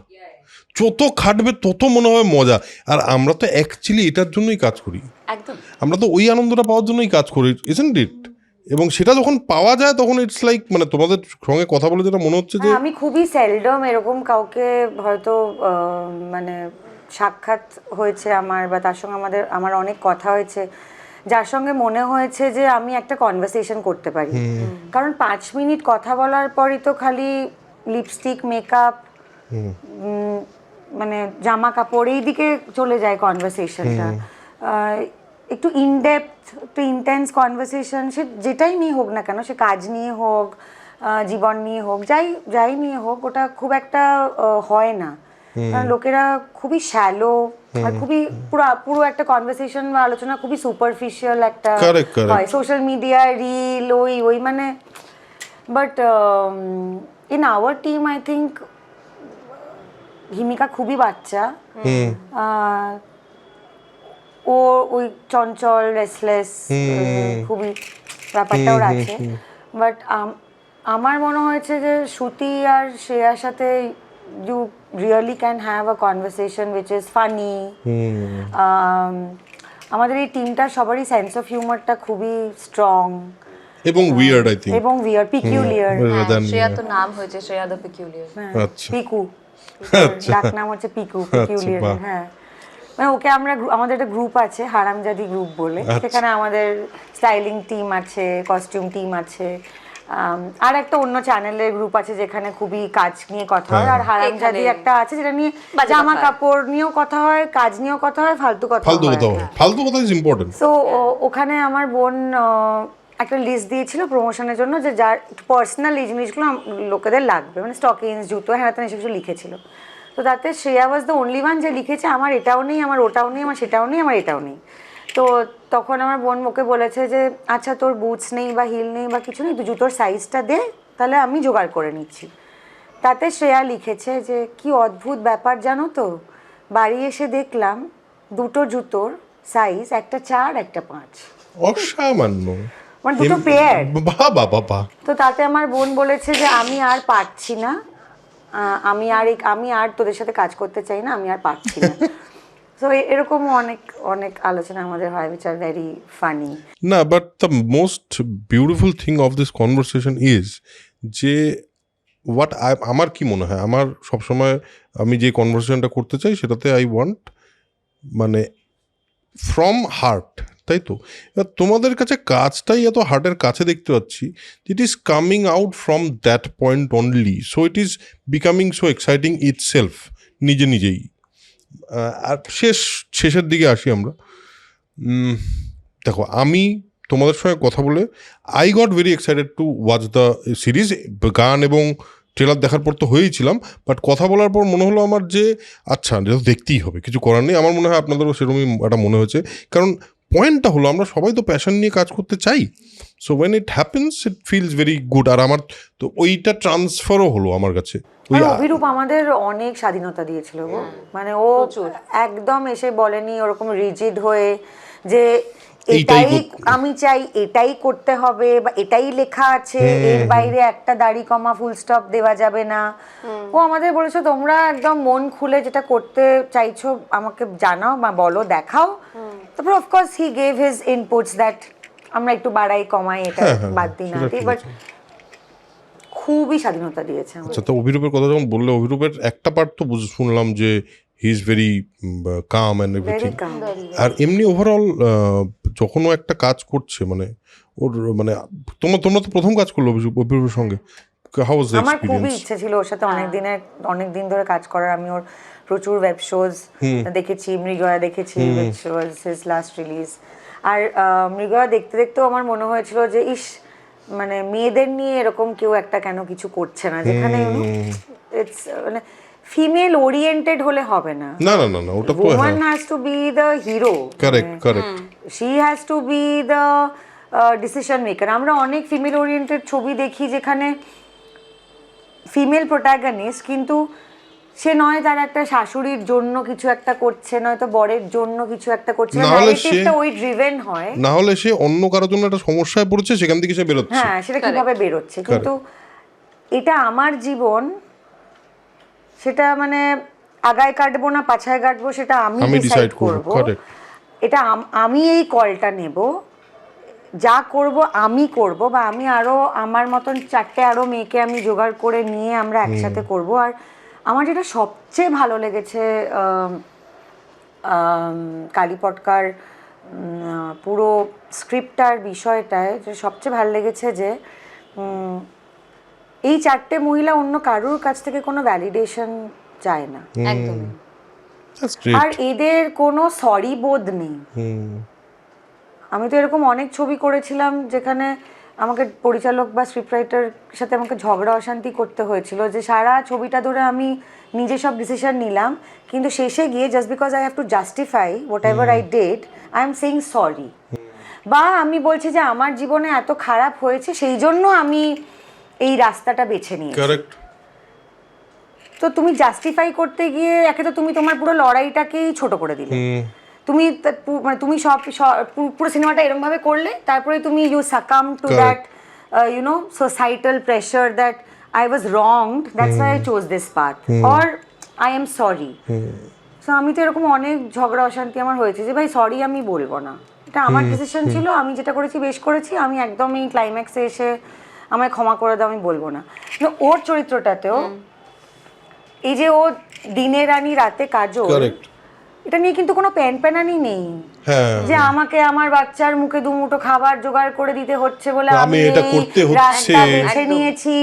যত খাটবে তত মনে হয় মজা। আর আমরা তো অ্যাকচুয়ালি এটার জন্যই কাজ করি, একদম আমরা তো ওই আনন্দটা পাওয়ার জন্যই কাজ করি, ইজন্ট ইট? এবং সেটা যখন পাওয়া যায় তখন ইটস লাইক, মানে তোমাদের সঙ্গে কথা বলে যেটা মনে হচ্ছে যে আমি খুবই সেলডম এরকম কাউকে হয়তো মানে সাক্ষাৎ হয়েছে আমার, বা তার সঙ্গে আমার অনেক কথা হয়েছে যার সঙ্গে মনে হয়েছে যে আমি একটা কনভারসেশন করতে পারি, কারণ 5 মিনিট কথা বলার পরই তো খালি লিপস্টিক, মেকআপ, মানে জামা কাপড় এই দিকে চলে যায় কনভারসেশনটা। একটু ইনডেপথ, একটু ইন্টেন্স কনভারসেশন, সে যেটাই নিয়ে হোক না কেন, সে কাজ নিয়ে হোক, জীবন নিয়ে হোক, যাই নিয়ে হোক, ওটা খুব একটা হয় না, কারণ লোকেরা খুবই শ্যালো, আর খুবই পুরো একটা কনভারসেশন বা আলোচনা খুবই সুপারফিশিয়াল একটা হয়, সোশ্যাল মিডিয়া রিল ওই মানে। But in our team I think Himika খুবই বাচ্চা, ও ওই চঞ্চল, রেসলেস, খুবই ব্যাপারটা ওর আছে। বাট আমার মনে হয়েছে যে শ্রুতি আর শ্রেয়ার সাথে you really can have a conversation which is funny. আমাদের এই টিমটার সবারই সেন্স অফ হিউমারটা খুবই স্ট্রং এবং উইয়ার্ড, আই থিংক, এবং উইয়ার্ড, পিকিউলিয়ার। শ্রেয়া তো নাম হয়েছে শ্রেয়া দ্য পিকিউলিয়ার। আচ্ছা, পিকু, ডাক নাম হচ্ছে পিকু, পিকিউলিয়ার। হ্যাঁ, মানে ওকে আমরা আমাদের একটা গ্রুপ আছে হারামজাদি গ্রুপ বলে, সেখানে আমাদের স্টাইলিং টিম আছে, কস্টিউম টিম আছে, আর একটা অন্য চ্যানেলের গ্রুপ আছে যেখানে খুবই কাজ নিয়ে কথা হয়, আর হারামজাদি একটা আছে যেটা নিয়ে জামা কাপড় নিয়েও কথা হয়, কাজ নিয়েও কথা হয়, ফালতু কথা হয়। ফালতু কথা ইজ ইম্পর্টেন্ট। সো ওখানে আমার বোন একটা লিস্ট দিয়েছিল প্রমোশনের জন্য, যে যার পার্সোনাল এই জিনিসগুলো লোকেদের লাগবে, মানে স্টকিংস, জুতো, হ্যাঁ এসব কিছু লিখেছিল। তো তাতে Shreya was the only one যে লিখেছে আমার এটাও নেই, আমার ওটাও নেই, আমার সেটাও নেই, আমার এটাও নেই। তো তখন আমার বোন ওকে বলেছে যে আচ্ছা তোর বুটস নেই বা হিল নেই বা কিছু নেই, তুই জুতোর সাইজটা দে, তাহলে আমি জোগাড় করে নিচ্ছি। তাতে শ্রেয়া লিখেছে যে কি অদ্ভুত ব্যাপার জানো তো, বাড়ি এসে দেখলাম দুটো জুতোর সাইজ, একটা 4 একটা 5। অসামান্য, মানে দুটো পেয়ার। বাবা। তো তাতে আমার বোন বলেছে যে আমি আর পারছি না, আমি আর তোদের সাথে কাজ করতে চাই না, আমি আর পারছি না। সো এরকম অনেক আলোচনা আমাদের হয়, which are very funny. না, but the most beautiful thing of this conversation is যে আমার কি মনে হয়, আমার সবসময় আমি যে কনভারসেশনটা করতে চাই সেটাতে আই ওয়ান্ট মানে ফ্রম হার্ট, তাই তো? এবার তোমাদের কাছে কাজটাই এত হার্টের কাছে দেখতে পাচ্ছি, it is coming out from that point only, so it is becoming so exciting itself, নিজেই। আর শেষের দিকে আসি আমরা। দেখো, আমি তোমাদের সঙ্গে কথা বলে I got very excited to watch the series. গান এবং ট্রেলার দেখার পর তো হয়েইছিলাম, বাট কথা বলার পর মনে হলো আমার যে আচ্ছা এটা তো দেখতেই হবে, কিছু করার নেই। আমার মনে হয় আপনাদেরও সেরকমই একটা মনে হয়েছে, কারণ পয়েন্টটা হলো আমরা সবাই তো প্যাশন নিয়ে কাজ করতে চাই, so when it happens it feels very good. আর আমার তো ওইটা ট্রান্সফারও হলো আমার কাছে। অভিরূপ আমাদের অনেক স্বাধীনতা দিয়েছিল গো, মানে ও একদম এসে বলেনি ওরকম রিজিড হয়ে যে এটাই আমি চাই, এটাই করতে হবে, বা এটাই লেখা আছে, এর বাইরে একটা দাড়ি কমা ফুল স্টপ দেওয়া যাবে না। ও আমাদের বলেছে তোমরা একদম মন খুলে যেটা করতে চাইছো আমাকে জানাও বা বলো, দেখাও, তারপর of course he gave his inputs that আমরা একটু বাড়াই কমাই এটা বাদ দিই না সেটা ঠিক বাট আছে। খুবই স্বাধীনতা দিয়েছে আমাকে। আচ্ছা, তো অভিরূপের কথা যখন বললে, অভিরূপের একটা পার্ট তো শুনলাম যে he is very calm and very everything. Calm. আর এমনি ওভারঅল যখন ও একটা কাজ করছে, মানে ওর মানে তোমরা তো প্রথম কাজ করলো অভিরূপের সঙ্গে, হাউ ওয়াজ দ্য আমার খুবই এক্সপেরিয়েন্স? ইচ্ছে ছিল ওর সাথে অনেক দিন ধরে কাজ করার। আমি ওর প্রচুর ওয়েব শোজ দেখেছি, মৃগয়া দেখেছি, which was his last release। আর মৃগয়া দেখতে দেখতেও আমার মনে হয়েছিল যে ইস, মানে মেয়েদের নিয়ে এরকম কেউ একটা কেন কিছু করছে না, যেখানে ইটস মানে ফিমেল ওরিয়েন্টেড হলে হবে না। না না না না, ওটা তো woman has to be the hero, correct she has to be the decision maker। আমরা অনেক ফিমেল ওরিয়েন্টেড ছবি দেখি যেখানে ফিমেল প্রোটাগনিস্ট, কিন্তু সে নয় তার একটা শাশুড়ির জন্য কিছু একটা করছে, নয়তো বরের জন্য কিছু একটা করছে, না হলে ন্যারেটিভটা সে- ওই ড্রিভেন হয়। না হলে সে অন্য কারোর জন্য একটা সমস্যায় পড়েছে, সেখান থেকে সে বেরোচ্ছে। হ্যাঁ, সেটা কিভাবে বেরোচ্ছে, কিন্তু এটা আমার জীবন, সেটা মানে আগায় কাটবো না পাছায় কাটবো সেটা আমি আমি ডিসাইড decide করবো, করব। correct. এটা আমি এই কলটা নেব, যা করব আমি করব, বা আমি আরো আমার মতন 4টে আরো মেয়েকে আমি জোগাড় করে নিয়ে আমরা একসাথে করব। আর আমার যেটা সবচেয়ে ভালো লেগেছে কালীপটকার পুরো স্ক্রিপ্টটার বিষয়টায়, যে সবচেয়ে ভালো লেগেছে যে এই 4টে মহিলা অন্য কারোর কাছ থেকে কোনো ভ্যালিডেশন চায় না, একদমই। That's great. আর এদের কোনো সরি বোধ নেই। আমি তো এরকম অনেক ছবি করেছিলাম যেখানে আমাকে পরিচালক বা স্ক্রিপ্ট রাইটার সাথে আমাকে ঝগড়া অশান্তি করতে হয়েছিল, যে সারা ছবিটা ধরে আমি নিজে সব ডিসিশন নিলাম, কিন্তু শেষে গিয়ে just because I have to justify what ever I did, I am saying sorry. বা আমি বলছি যে আমার জীবনে এত খারাপ হয়েছে সেই জন্য আমি এই রাস্তাটা বেছে নিয়েছি। কারেক্ট। তো তুমি জাস্টিফাই করতে গিয়ে একে তো তুমি তোমার পুরো লড়াইটাকেই ছোট করে দিলে। তুমি মানে তুমি পুরো সিনেমাটা এরকম ভাবে করলে, তারপরে তুমি you succumb to that societal pressure that I was wronged, that's why I chose this path, or I am sorry. সো আমি তো এরকম অনেক ঝগড়া অশান্তি আমার হয়েছে যে ভাই সরি আমি বলবো না, এটা আমার ডিসিশন ছিল, আমি যেটা করেছি বেশ করেছি, আমি একদম এই ক্লাইম্যাক্সে এসে আমায় ক্ষমা করে দাও আমি বলবো না। ওর চরিত্রটাতেও এই যে ও দিনে রানী রাতে কাজল, কারেক্ট। এটা নিয়ে কিন্তু কোনো প্যানপ্যানানি নেই হ্যাঁ, যে আমাকে আমার বাচ্চার মুখে দুমুঠো খাবার জোগাড় করে দিতে হচ্ছে বলে আমি এটা এই করতে হচ্ছে। রাস্তা বেছে একদম। নিয়েছি,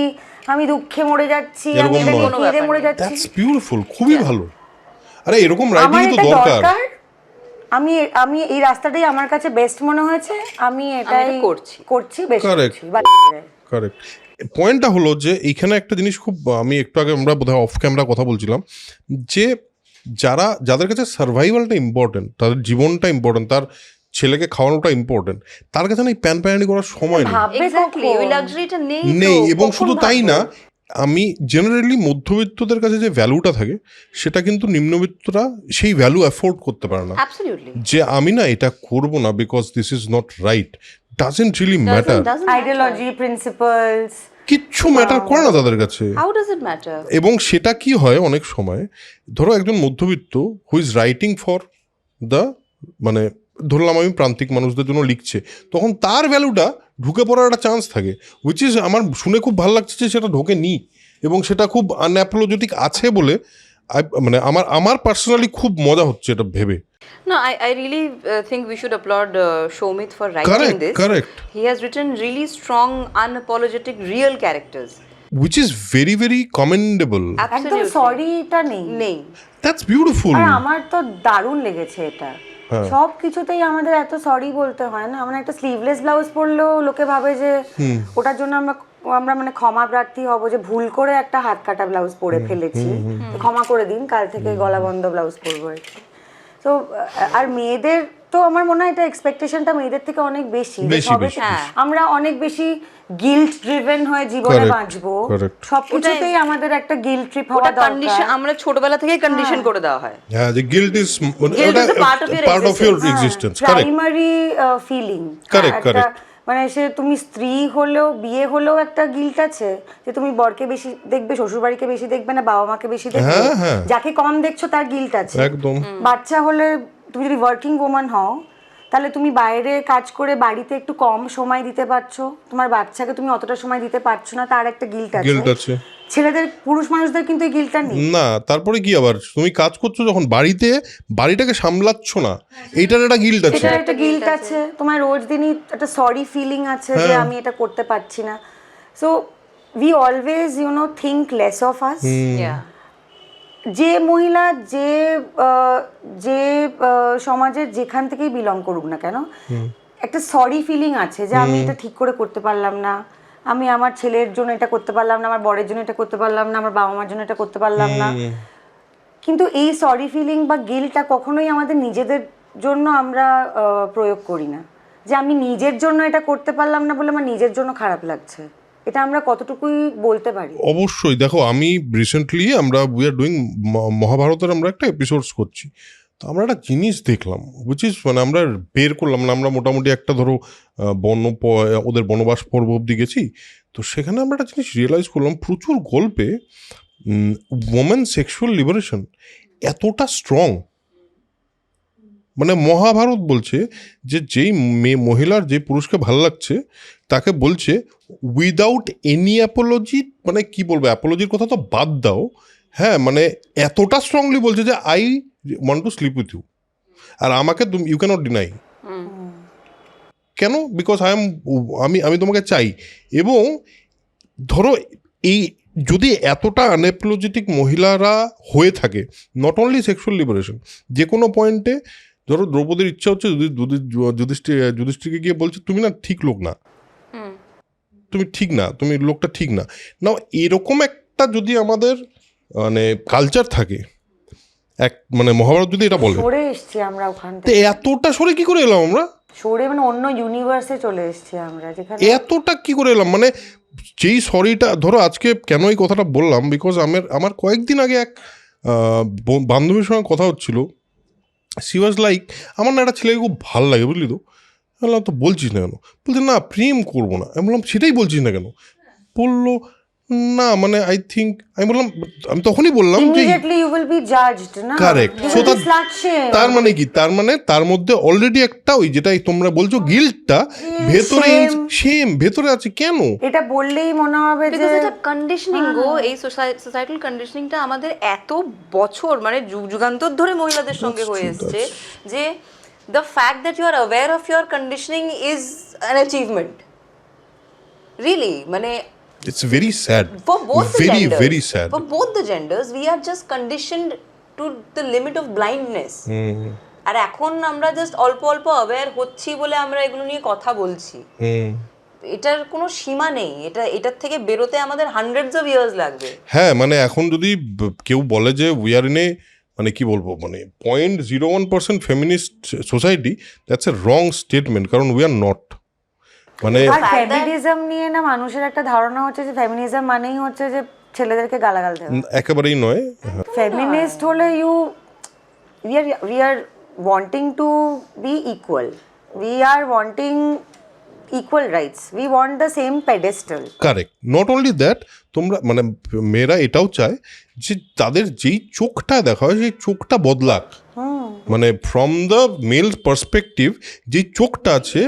আমি দুঃখে মরে যাচ্ছি, আমি এরকম এটা নিয়ে নয়। কেঁদে মরে যাচ্ছি। দ্যাটস বিউটিফুল, খুবই ভালো। আরে এরকম আমার রাইটিং তো এটা দরকার। দরকার, আমি এই রাস্তাটাই আমার কাছে বেস্ট মনে হয়েছে, আমি এটাই এটা করছি বেশ Correct. করছি। বাচ্চাদের। কারেক্ট। পয়েন্টটা হলো যে এইখানে একটা জিনিস খুব, আমি একটু আগে আমরা বোধহয় অফ ক্যামেরা কথা বলছিলাম, যে যাদের কাছে সার্ভাইভালটা ইম্পর্টেন্ট, তাদের জীবনটা ইম্পর্টেন্ট, তার ছেলেকে খাওয়ানোটা ইম্পর্টেন্ট, তার কাছে না এই প্যানপ্যানানি করার সময় নেই। ভাববে এক্স্যাক্টলি, ওই কখন? লাক্সারিটা নেই নেই। তো, এবং কখন শুধু তাই ভাববো? না, আমি জেনারেলি মধ্যবিত্তদের কাছে যে ভ্যালুটা থাকে সেটা কিন্তু নিম্নবিত্তরা সেই ভ্যালু অ্যাফোর্ড করতে পারে না। Absolutely. যে আমি না এটা করব না because this is not right, doesn't really matter. Doesn't matter. Ideology, principles, কিচ্ছু ম্যাটার করে না তাদের কাছে। How does it matter? এবং সেটা কি হয় অনেক সময়, ধরো একজন মধ্যবিত্ত who is writing for the, মানে ধরলাম আমি প্রান্তিক মানুষদের জন্য লিখছে, তখন তার ভ্যালুটা ঢুকে পড়ার একটা চান্স থাকে, উইচ ইজ আমার শুনে খুব ভালো লাগছে যে সেটা ঢোকে নি, এবং সেটা খুব আনঅ্যাপোলজেটিক আছে বলে মানে আমার পার্সোনালি খুব মজা হচ্ছে এটা ভেবে। No, I really think we should applaud Shomit for writing Correct, this. correct. He has written really strong, unapologetic, real characters. Which is very very commendable. একদম Absolutely. সরিটা নেই। নেই। That's beautiful. আর আমার তো দারুণ লেগেছে এটা। সব কিছুতেই আমাদের এত সরি বলতে হয় না। আমরা একটা স্লিভলেস ব্লাউজ পরলেও লোকে ভাবে যে ওটার জন্য আমরা মানে ক্ষমা প্রার্থী হব, যে ভুল করে একটা হাত কাটা ব্লাউজ পরে ফেলেছি, ক্ষমা করে দিন, কাল থেকে গলা বন্ধ ব্লাউজ পরবো আর কি। তো আর মেয়েদের তো আমার মনে হয় এটা এক্সপেকটেশনটা মেয়েদের থেকে অনেক বেশি। বেশি, বেশি, আমরা অনেক বেশি গিল্ট ড্রিভেন হয়ে জীবনে Correct, বাঁচবো, correct. সবকিছুতেই আমাদের একটা গিল্ট ট্রিপ হওয়া ওটা কন্ডিশন, দরকার। আমরা ছোটবেলা থেকেই কন্ডিশন করে দেওয়া হয়। হ্যাঁ, যে guilt is Guilt is a part of your part of your existence. Correct, primary feeling. Correct, correct. মানে সে তুমি স্ত্রী হলেও বিয়ে হলেও একটা গিল্ট আছে যে তুমি বরকে বেশি দেখবে, শ্বশুর বাড়িকে বেশি দেখবে না বাবা মাকে বেশি দেখবে, হ্যাঁ। যাকে কম দেখছো তার গিল্ট আছে। একদম। বাচ্চা হলে তুমি যদি ওয়ার্কিং ওম্যান হও তাহলে তুমি বাইরে কাজ করে বাড়িতে একটু কম সময় দিতে পারছো, তোমার বাচ্চাকে তুমি অতটা সময় দিতে পারছো না, তার একটা গিল্ট আছে। ছেলেদের, পুরুষ মানুষদের কিন্তু এই গিল্টটা নেই না। তারপরে কি আবার তুমি কাজ করছো যখন বাড়িতে, বাড়িটাকে সামলাচ্ছ না, এইটার একটা গিল্ট আছে। এটার একটা গিল্ট আছে, তোমার রোজ দিনই একটা সরি ফিলিং আছে যে আমি এটা করতে পারছি না। So we always think less of us. যে মহিলা যে সমাজের যেখান থেকেই বিলং করুক না কেন, একটা সরি ফিলিং আছে যে আমি এটা ঠিক করে করতে পারলাম না, আমি আমার ছেলের জন্য এটা করতে পারলাম না, আমার বরের জন্য এটা করতে পারলাম না, আমার বাবা মার জন্য এটা করতে পারলাম না। কিন্তু এই সরি ফিলিং বা গিল্টটা কখনোই আমাদের নিজেদের জন্য আমরা প্রয়োগ করি না, যে আমি নিজের জন্য এটা করতে পারলাম না বলে আমার নিজের জন্য খারাপ লাগছে। এটা আমরা কতটুকুই বলতে পারি? অবশ্যই। দেখো, আমি রিসেন্টলি উই আর ডুইং মহাভারতের আমরা একটা এপিসোডস করছি, তো আমরা একটা জিনিস দেখলাম, উইচ ইজ মানে আমরা বের করলাম না, আমরা মোটামুটি একটা ধরো ওদের বনবাস পর্ব অব্দি গেছি, তো সেখানে আমরা একটা জিনিস রিয়েলাইজ করলাম, প্রচুর গল্পে ওমেন সেক্সুয়াল লিবারেশন এতটা স্ট্রং। মানে মহাভারত বলছে যে যেই মহিলার যে পুরুষকে ভালো লাগছে তাকে বলছে উইদাউট এনি অ্যাপোলজি, মানে কি বলবো, অ্যাপোলজির কথা তো বাদ দাও, হ্যাঁ, মানে এতটা স্ট্রংলি বলছে যে I want to sleep with you, আর আমাকে ইউ ক্যানট ডিনাই। কেন? বিকজ আমি তোমাকে চাই। এবং ধরো এই যদি এতটা আনঅ্যাপোলজেটিক মহিলারা হয়ে থাকে, নট অনলি সেক্সুয়াল লিবারেশন, যে কোনো পয়েন্টে ধরো দ্রৌপদীর ইচ্ছা হচ্ছে যুধিষ্ঠিরকে গিয়ে বলছে তুমি না ঠিক লোক না, তুমি ঠিক না, তুমি লোকটা ঠিক না। না, এরকম একটা যদি আমাদের মানে কালচার থাকে, এক মানে মহাভারত যদি এটা বলে, সরে এসছি আমরা ওখান তো থেকে। এতটা সরে কি করে এলাম আমরা? সরে মানে অন্য ইউনিভার্সে চলে এসছি আমরা, যেখানে এতটা কি করে এলাম? মানে যেই সরিটা ধরো আজকে কেন এই কথাটা বললাম, বিকজ আমার কয়েকদিন আগে এক বান্ধবীর সঙ্গে কথা হচ্ছিল, সি ওয়াজ লাইক, আমার না একটা ছেলেকে খুব ভালো লাগে, বুঝলি তো। বললাম তো বলছিস না কেন? বলছে না প্রেম করবো না। আমি বললাম সেটাই বলছিস না কেন? বললো না মানে আই থিঙ্ক, আমি বললাম, আমি তখনই বললাম যে immediately you will be judged না, correct. You so will be slut shamed. তার মানে কি? তার মানে তার মধ্যে অলরেডি একটা ওই যেটাই তোমরা বলছো গিল্টটা ভেতরে, সেম ভেতরে আছে। কেন? এটা বললেই মনে হবে যে বিকজ এটা কন্ডিশনিং গো, এই সোসাইটাল কন্ডিশনিংটা আমাদের এত বছর মানে যুগান্তর ধরে মহিলাদের সঙ্গে হয়ে এসছে যে the fact that you are aware of your conditioning is an achievement, really, মানে It's very sad. for both the very genders, very sad. for both the genders we are just conditioned to the limit of blindness. আর এখন আমরা just অল্প অল্প aware হচ্ছি বলে আমরা এগুলো নিয়ে কথা বলছি। এটার কোনো সীমা নেই, এটার থেকে বেরোতে আমাদের হান্ড্রেডস অফ ইয়ার্স লাগবে। হ্যাঁ, মানে এখন যদি কেউ বলে যে উই আর ইন এ, মানে কি বলবো, মানে 0.01% feminist society, that's a wrong statement, কারণ উই আর নট। মানে আর ফেমিনিজম নিয়ে না মানুষের একটা ধারণা হচ্ছে যে ফেমিনিজম মানেই হচ্ছে যে ছেলেদেরকে গালাগাল দেওয়া। একেবারেই নয়। ফেমিনিস্ট হলে we are wanting to be equal, we are wanting equal rights, we want the same pedestal. Correct. Not only that, তোমরা মানে মেয়েরা এটাও চায় যে তাদের যেই চোখটা দেখা হয় সেই চোখটা বদলাক। মানে ফ্রম দ্য মেল পার্সপেক্টিভ যে চোখটা আছে,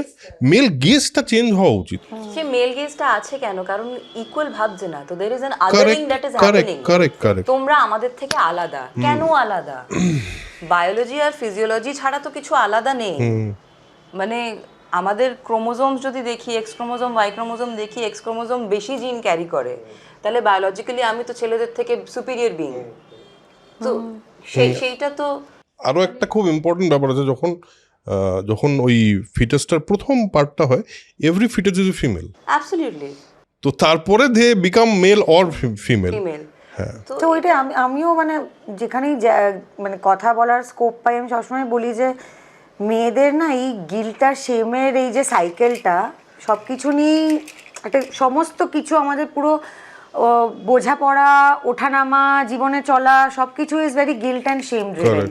মেল গেজটা চেঞ্জ হওয়া উচিত। সে মেল গেজটা আছে কেন? কারণ ইকুয়াল ভাবছে না, তো there is an othering that is happening. Correct. তোমরা আমাদের থেকে আলাদা কেন? আলাদা বায়োলজি আর ফিজিওলজি ছাড়া তো কিছু আলাদা নেই। মানে আমাদের ক্রোমোজোমস যদি দেখি, এক্স ক্রোমোজোম, ওয়াই ক্রোমোজোম দেখি, এক্স ক্রোমোজোম বেশি জিন ক্যারি করে, তাহলে বায়োলজিক্যালি আমি তো ছেলেদের থেকে সুপিরিয়র বিং। তো সেইটা তো আরও একটা খুব ইম্পর্টেন্ট ব্যাপার আছে, যখন ওই ফিটাসটার প্রথম পার্টটা হয়, every fetus is a female. Absolutely. তো তারপরে they become male or female. হ্যাঁ, তো ওইটা আমিও মানে যেখানেই মানে কথা বলার স্কোপ পাই, আমি সবসময় বলি যে মেয়েদের না এই গিল্টটা, শেমের এই যে সাইকেলটা, সব কিছু নিয়েই একটা সমস্ত কিছু আমাদের পুরো বোঝাপড়া, ওঠানামা, জীবনে চলা সব কিছু is very guilt and shame driven,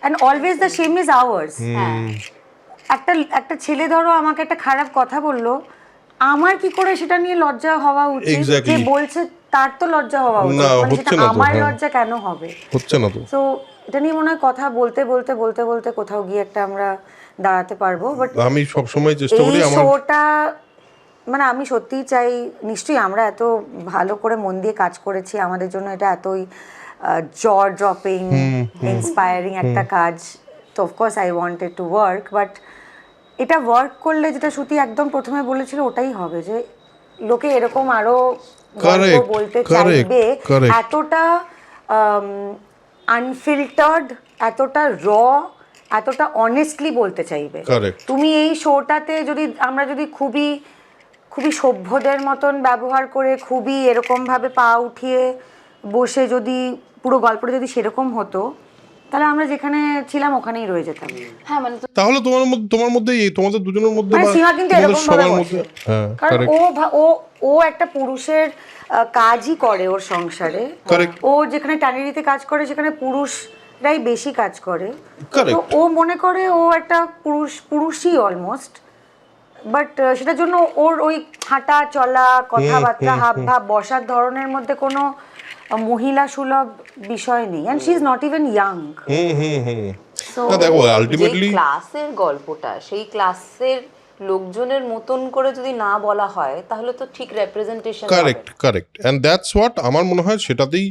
and always the shame is ours. একটা ছেলে ধরো আমাকে একটা খারাপ কথা বললো, আমার কি করে সেটা নিয়ে লজ্জা হওয়া উচিত? যে বলছে তার তো লজ্জা হওয়া উচিত, মানে সেটা আমার লজ্জা কেন হবে? হচ্ছে না তো। সো এটা নিয়ে মনে হয় কথা বলতে বলতে বলতে বলতে কোথাও গিয়ে একটা আমরা দাঁড়াতে পারবো। বাট আমি সবসময় চেষ্টা করি এই আমার শোটা মানে আমি সত্যিই চাই, নিশ্চয়ই আমরা এত ভালো করে মন দিয়ে কাজ করেছি, আমাদের জন্য এটা এতই জ ড্রপিং ইন্সপায়ারিং একটা কাজ, তো of course I wanted to work, but এটা ওয়ার্ক করলে যেটা শ্রুতি একদম প্রথমে বলেছিল ওটাই হবে, যে লোকে এরকম আরো গল্প Correct, বলতে correct, চাইবে, correct. এতটা আনফিল্টার্ড, এতটা র, এতটা অনেস্টলি বলতে চাইবে। Correct. তুমি এই শোটাতে যদি আমরা যদি খুবই খুবই সভ্যদের মতন ব্যবহার করে খুবই এরকম ভাবে পা উঠিয়ে বসে যদি পুরো গল্পটা যদি সেরকম হতো, তাহলে আমরা যেখানে ছিলাম ওখানেই রয়ে যেতাম। হ্যাঁ মানে তাহলে তোমার মধ্যে তোমাদের দুজনের মধ্যে মানে বা সীমা কিন্তু তোমাদের এরকম ভাবে সবার বসে। মধ্যে হ্যাঁ কারণ correct, ও একটা পুরুষের কাজই করে ওর সংসারে, Correct. ও যেখানে ট্যানারিতে কাজ করে সেখানে পুরুষরাই বেশি কাজ করে, Correct. তো ও মনে করে ও একটা পুরুষই অলমোস্ট, বাট সেটার জন্য ওর ওই হাঁটা চলা কথাবার্তা হাব ভাব বসার ধরনের মধ্যে কোনো মহিলা সুলভ বিষয় নেই, and she is not even young. না দেখো যে আলটিমেটলি ক্লাসের গল্পটা, সেই ক্লাসের লোকজনের মতন করে যদি না বলা হয় তাহলে তো ঠিক representation correct and that's what আমার মনে হয়, সেটাতেই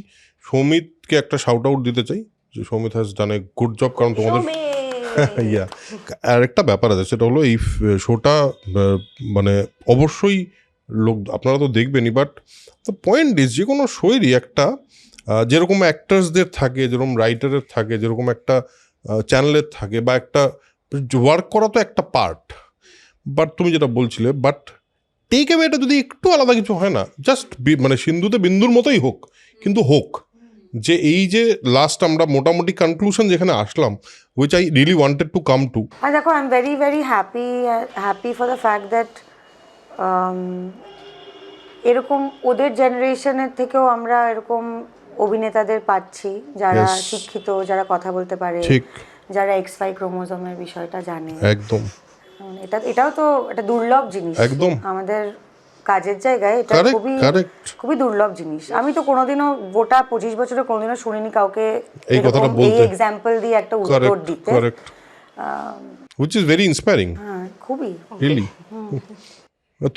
সৌমিতকে একটা শাউট আউট দিতে চাই, যে Soumit has done a good job. কারণ তোমাদের ইয়া আর একটা ব্যাপার আছে, সেটা হলো এই শোটা মানে অবশ্যই লোক আপনারা তো দেখবেনই, বাট দ্য পয়েন্ট ইজ যে কোনো শোয়েরই একটা যেরকম অ্যাক্টার্সদের থাকে, যেরকম রাইটারের থাকে, যেরকম একটা চ্যানেলের থাকে, বা একটা ওয়ার্ক করা তো একটা পার্ট, বাট তুমি যেটা বলছিলে, বাট টেক অ্যাওয়েটা যদি একটু আলাদা কিছু হয় না, জাস্ট মানে সিন্ধুতে বিন্দুর মতোই হোক, কিন্তু হোক, যে এই যে লাস্ট আমরা মোটামুটি কনক্লুশন যেখানে আসলাম, which I really wanted to come to. আর দেখো I am very very happy for the fact that এরকম ওদের জেনারেশনের থেকেও আমরা এরকম অভিনেতাদের পাচ্ছি যারা Yes. শিক্ষিত, যারা কথা বলতে পারে, ঠিক। যারা XY ক্রোমোজোমের বিষয়টা জানে। একদম এটাও তো একটা দুর্লভ জিনিস একদম। আমাদের কাজের জায়গায়, এটা Correct, খুবই correct. খুবই দুর্লভ জিনিস। আমি তো কোনোদিনও গোটা 25 বছরে কোনোদিনও শুনিনি কাউকে এই কথাটা এরকম বলতে। এই এক্সাম্পল দিয়ে একটা উত্তর কারেক্ট দিতে। Correct which is very inspiring হ্যাঁ, খুবই। really.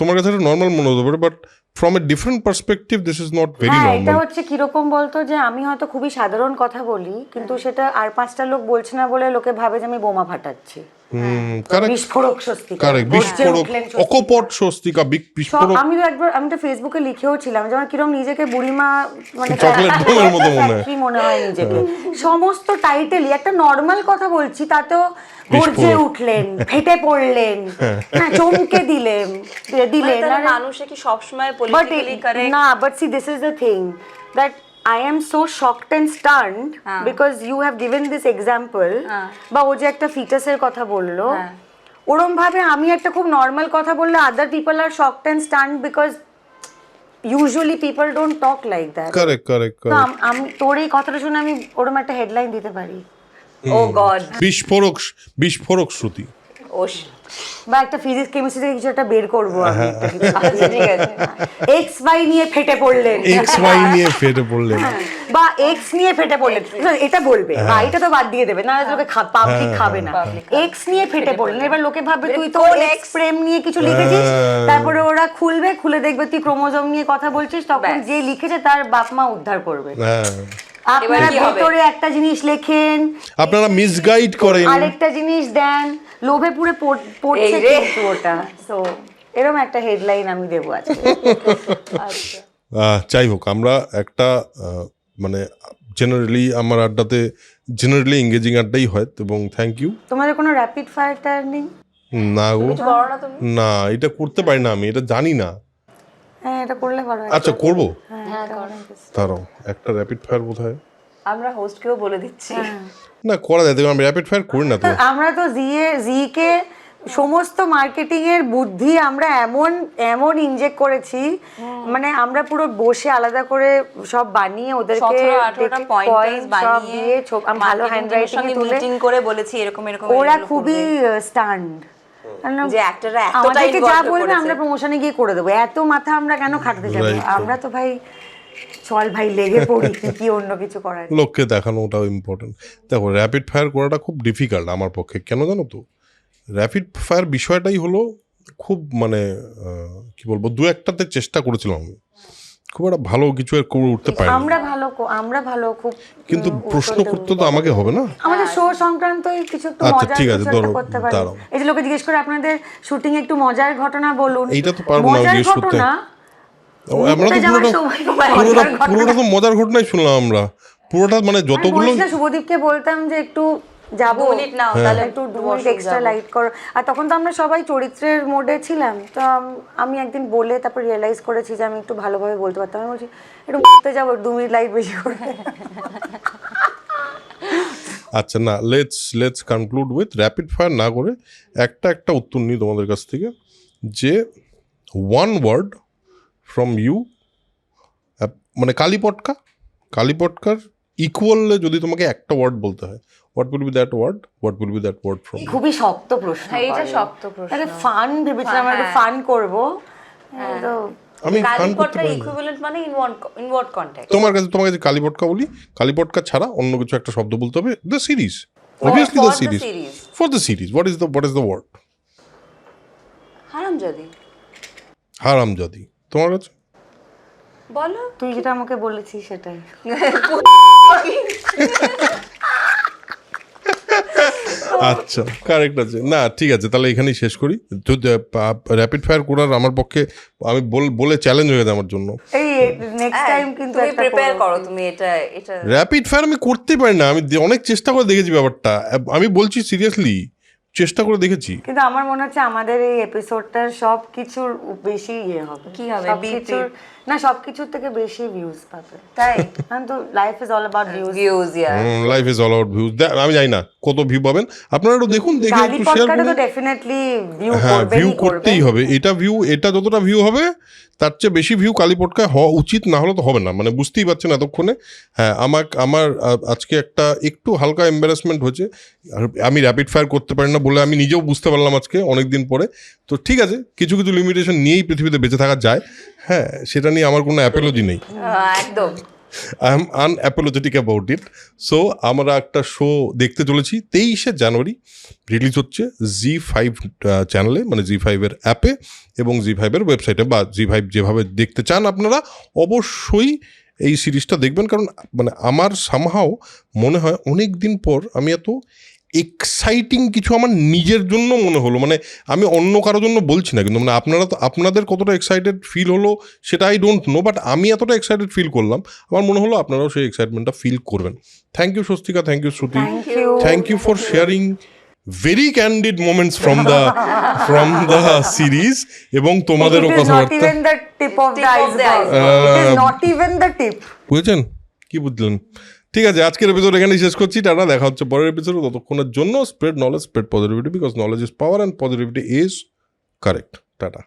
তোমার কাছে একটা নর্মাল মনে হতে পারে, but from a different perspective this is not very হ্যাঁ, এটা নর্মাল। হচ্ছে কিরকম বলতো, যে আমি হয়তো খুবই সাধারণ কথা বলি, কিন্তু সেটা আর 5টা লোক বলছে না বলে লোকে ভাবে যে আমি বোমা ফাটাচ্ছি। কারেক্ট বিস্ফোরক স্বস্তিকা, কারেক্ট গর্জে বিস্ফোরক, উঠলেন স্বস্তিকা। অকপট স্বস্তিকা, বিস্ফোরক, আমি তো একবার আমি তো ফেসবুকে লিখেও ছিলাম যেমন কিরকম নিজেকে বুড়িমা মানে চকলেট বোমের মতো মনে হয়। কি মনে হয় নিজেকে, সমস্ত টাইটেলই একটা নর্মাল কথা বলছি তাতেও গর্জে বিস্ফোরক। উঠলেন, ফেটে পড়লেন, হ্যাঁ চমকে দিলেন। মানুষে কি সবসময় But politically correct nah, but see, this is the thing that I am so shocked and stunned because you have given this example. বা ও যে একটা ফিটাসের কথা বললো, ওরম ভাবে আমি একটা খুব নর্মাল কথা বললে other people are shocked and stunned because usually people don't talk like that. Correct correct তো আমি তোর এই কথাটা শুনে আমি ওরম একটা হেডলাইন দিতে পারি, ও গড বিস্ফোরক বিস্ফোরক শ্রুতি। ওশ বা একটা ফিজিক্স কেমিস্ট্রি থেকে কিছু একটা বের করবো আমি একটা কিছু। আচ্ছা ঠিক আছে XY নিয়ে ফেটে পড়লেন, XY নিয়ে ফেটে পড়লেন, বা X নিয়ে ফেটে পড়লেন, এটা বলবে, বা এটা তো বাদ দিয়ে দেবে, না লোকে পাবলিক খাবে না। X নিয়ে ফেটে পড়লেন, এবার লোকে ভাববে তুই তো কোন X প্রেম নিয়ে কিছু লিখেছিস, তারপরে ওরা খুলে দেখবে তুই ক্রোমোজোম নিয়ে কথা বলছিস, তখন যে লিখেছে তার বাপ মা উদ্ধার করবে। হ্যাঁ আপনারা কি হবে? ভেতরে একটা জিনিস লেখেন, আপনারা মিসগাইড করেন, আরেকটা জিনিস দেন, লোভে পুরে পড়ছে এই রে। কিন্তু ওটা। সো এরকম একটা হেডলাইন আমি দেবো আজকে। যাই হোক, আমরা একটা মানে জেনারেলি আমার আড্ডাতে জেনারেলি এঙ্গেজিং আড্ডাই হয়, এবং থ্যাংক ইউ। তোমাদের কোনো র্যাপিড ফায়ার টায়ার নেই? না গো, কিছু করো না তুমি না এটা করতে পারি না, আমি এটা জানি না। হ্যাঁ, এটা করলে ভালো হয়। আচ্ছা করবো, হ্যাঁ, করো। দাঁড়াও একটা র্যাপিড ফায়ার কোথায়, আমরা হোস্টকেও বলে দিচ্ছি না করা যায়, দেখো আমি র্যাপিড ফায়ার করি না তো। আমরা তো কে সমস্ত মার্কেটিং এর বুদ্ধি আমরা এমন ইনজেক্ট করেছি, মানে আমরা পুরো বসে আলাদা করে সব বানিয়ে ওদেরকে 17-18টা পয়েন্টার্স সব বানিয়ে দিয়ে ভালো হ্যান্ডরাইটিং এ তুলে মিটিং করে বলেছি এরকম এরকম ওরা এগুলো খুবই স্টান্ড, যে অ্যাক্টররা এতটা আমাদেরকে যা ইনভলভ বলবে করেছে আমরা প্রমোশনে গিয়ে করে দেবো, এত মাথা আমরা কেন খাটতে যাবো? Right. আমরা তো ভাই চল ভাই লেগে পড়ি, কি অন্য কিছু করার। লোককে দেখানো ওটাও ইম্পর্টেন্ট। দেখো র্যাপিড ফায়ার করাটা খুব ডিফিকাল্ট আমার পক্ষে, কেন জানো তো? র্যাপিড ফায়ার বিষয়টাই হলো খুব মানে কি বলবো, দু একটাতে চেষ্টা করেছিলাম আমি, খুব একটা ভালো কিছু আর করে উঠতে পারি। আমরা ভালো খুব, কিন্তু প্রশ্ন করতে তো আমাকে হবে না। আমাদের শো সংক্রান্ত কিছু একটু আচ্ছা, মজার ঠিক আছে, কিছু একটা ধরো, করতে পারি। দাঁড়াও। এই যে লোকে জিজ্ঞেস করে আপনাদের শুটিং একটু মজার ঘটনা বলুন, এইটা তো পারবো না মজার জিজ্ঞেস করতে। ঘটনা। আমরা তো পুরোটা মজার ঘটনাই শুনলাম আমরা, পুরোটা মানে যতগুলো। শুভদীপকে বলতাম যে একটু যাবো, 2 মিনিট নাও, তাহলে একটু 2 মিনিট এক্সট্রা লাইট করো। আর তখন তো আমরা সবাই চরিত্রের মোডে ছিলাম, তো আমি একদিন বলে তারপর রিয়েলাইজ করেছি যে আমি একটু ভালোভাবে বলতে পারতাম। আমি বলছি একটু বলতে যাবো, 2 মিনিট লাইট বেশি করে। আচ্ছা, না, let's conclude with rapid fire না করে একটা উত্তর নিই তোমাদের কাছ থেকে, যে ওয়ান ওয়ার্ড ফ্রম ইউ, মানে কালীপটকার ইকুয়ালে যদি তোমাকে একটা ওয়ার্ড বলতে হয়, what will be that word from? খুবই শক্ত প্রশ্ন। এইটা শক্ত প্রশ্ন। আরে ফান ভেবেছিলাম একটু ফান করবো, তো আমি ফান করতে কালীপটকার পারি না। ইকুইভ্যালেন্ট মানে ইন হোয়াট কনটেক্সট? তোমার কাছে কালীপটকা বলি, কালীপটকা ছাড়া অন্য কিছু একটা শব্দ বলতে হবে। The series, obviously the series, for the series, what is the word? হারামজাদি। তোমার কাছে বলো। তুই যেটা আমাকে বলেছিস সেটাই। আচ্ছা, কারেক্ট আছে। না ঠিক আছে, তাহলে এখানেই শেষ করি। র্যাপিড ফায়ার করার আমার পক্ষে, আমি বলে চ্যালেঞ্জ হয়ে গেছে আমার জন্য। এই নেক্সট টাইম কিন্তু তুমি একটা প্রিপেয়ার করো, তুমি এটা র্যাপিড ফায়ার আমি করতে পারি না, আমি অনেক চেষ্টা করে দেখেছি ব্যাপারটা, আমি বলছি সিরিয়াসলি, চেষ্টা করে দেখেছি। কিন্তু আমার মনে হচ্ছে আমাদের এই এপিসোডটার সবকিছুর বেশি হবে। কি হবে? সবকিছুর না, সবকিছুর থেকে বেশি ভিউজ পাবে, তাই? তো life is all about views. Life is all out views. আমি জানি না কত ভিউ পাবেন, আপনারা একটু দেখুন, দেখে একটু শেয়ার করুন। তো ডেফিনেটলি ভিউ হ্যাঁ, করবে, ভিউ করতেই হবে। এটা যতটা ভিউ হবে তার চেয়ে বেশি ভিউ কালীপটকায় হওয়া উচিত, না হলে তো হবে না, মানে বুঝতেই পারছেন এতক্ষণে। হ্যাঁ, আমার আজকে একটু হালকা এম্বারাসমেন্ট হয়েছে, আর আমি র্যাপিড ফায়ার করতে পারি না বলে আমি নিজেও বুঝতে পারলাম আজকে অনেকদিন পরে। তো ঠিক আছে, কিছু লিমিটেশন নিয়েই পৃথিবীতে বেঁচে থাকা যায়। হ্যাঁ, সেটা নিয়ে আমার কোনো অ্যাপোলজি নেই, একদম। I am unapologetic about it. So আমরা একটা শো দেখতে চলেছি, 23শে জানুয়ারি রিলিজ হচ্ছে জি5 চ্যানেলে, মানে জি5-এর অ্যাপে এবং জি5-এর ওয়েবসাইটে, বা জি5 যেভাবে দেখতে চান আপনারা অবশ্যই এই সিরিজটা দেখবেন। কারণ মানে আমার সামহাও মনে হয় অনেক দিন পর আমি এত এক্সাইটিং কিছু আমার নিজের জন্য মনে হলো, মানে আমি অন্য কারোর জন্য বলছি না, কিন্তু মানে আপনাদের কতটা এক্সাইটেড ফিল হলো সেটা আই ডোন্ট নো, বাট আমি এতটা এক্সাইটেড ফিল করলাম, আমার মনে হলো আপনারাও সেই এক্সাইটমেন্টটা ফিল করবেন। Thank you Swastika, thank you Shruti, thank you for sharing very candid moments from the series, এবং তোমাদেরও কথাবার্তা। বুঝেছেন কি বুঝলেন? ঠিক আছে, আজকের এপিসোড এখানেই শেষ করছি। টাটা, দেখা হচ্ছে পরের এপিসোডে। ততক্ষণের জন্য spread knowledge, spread positivity, because knowledge is power and positivity is correct. Tata.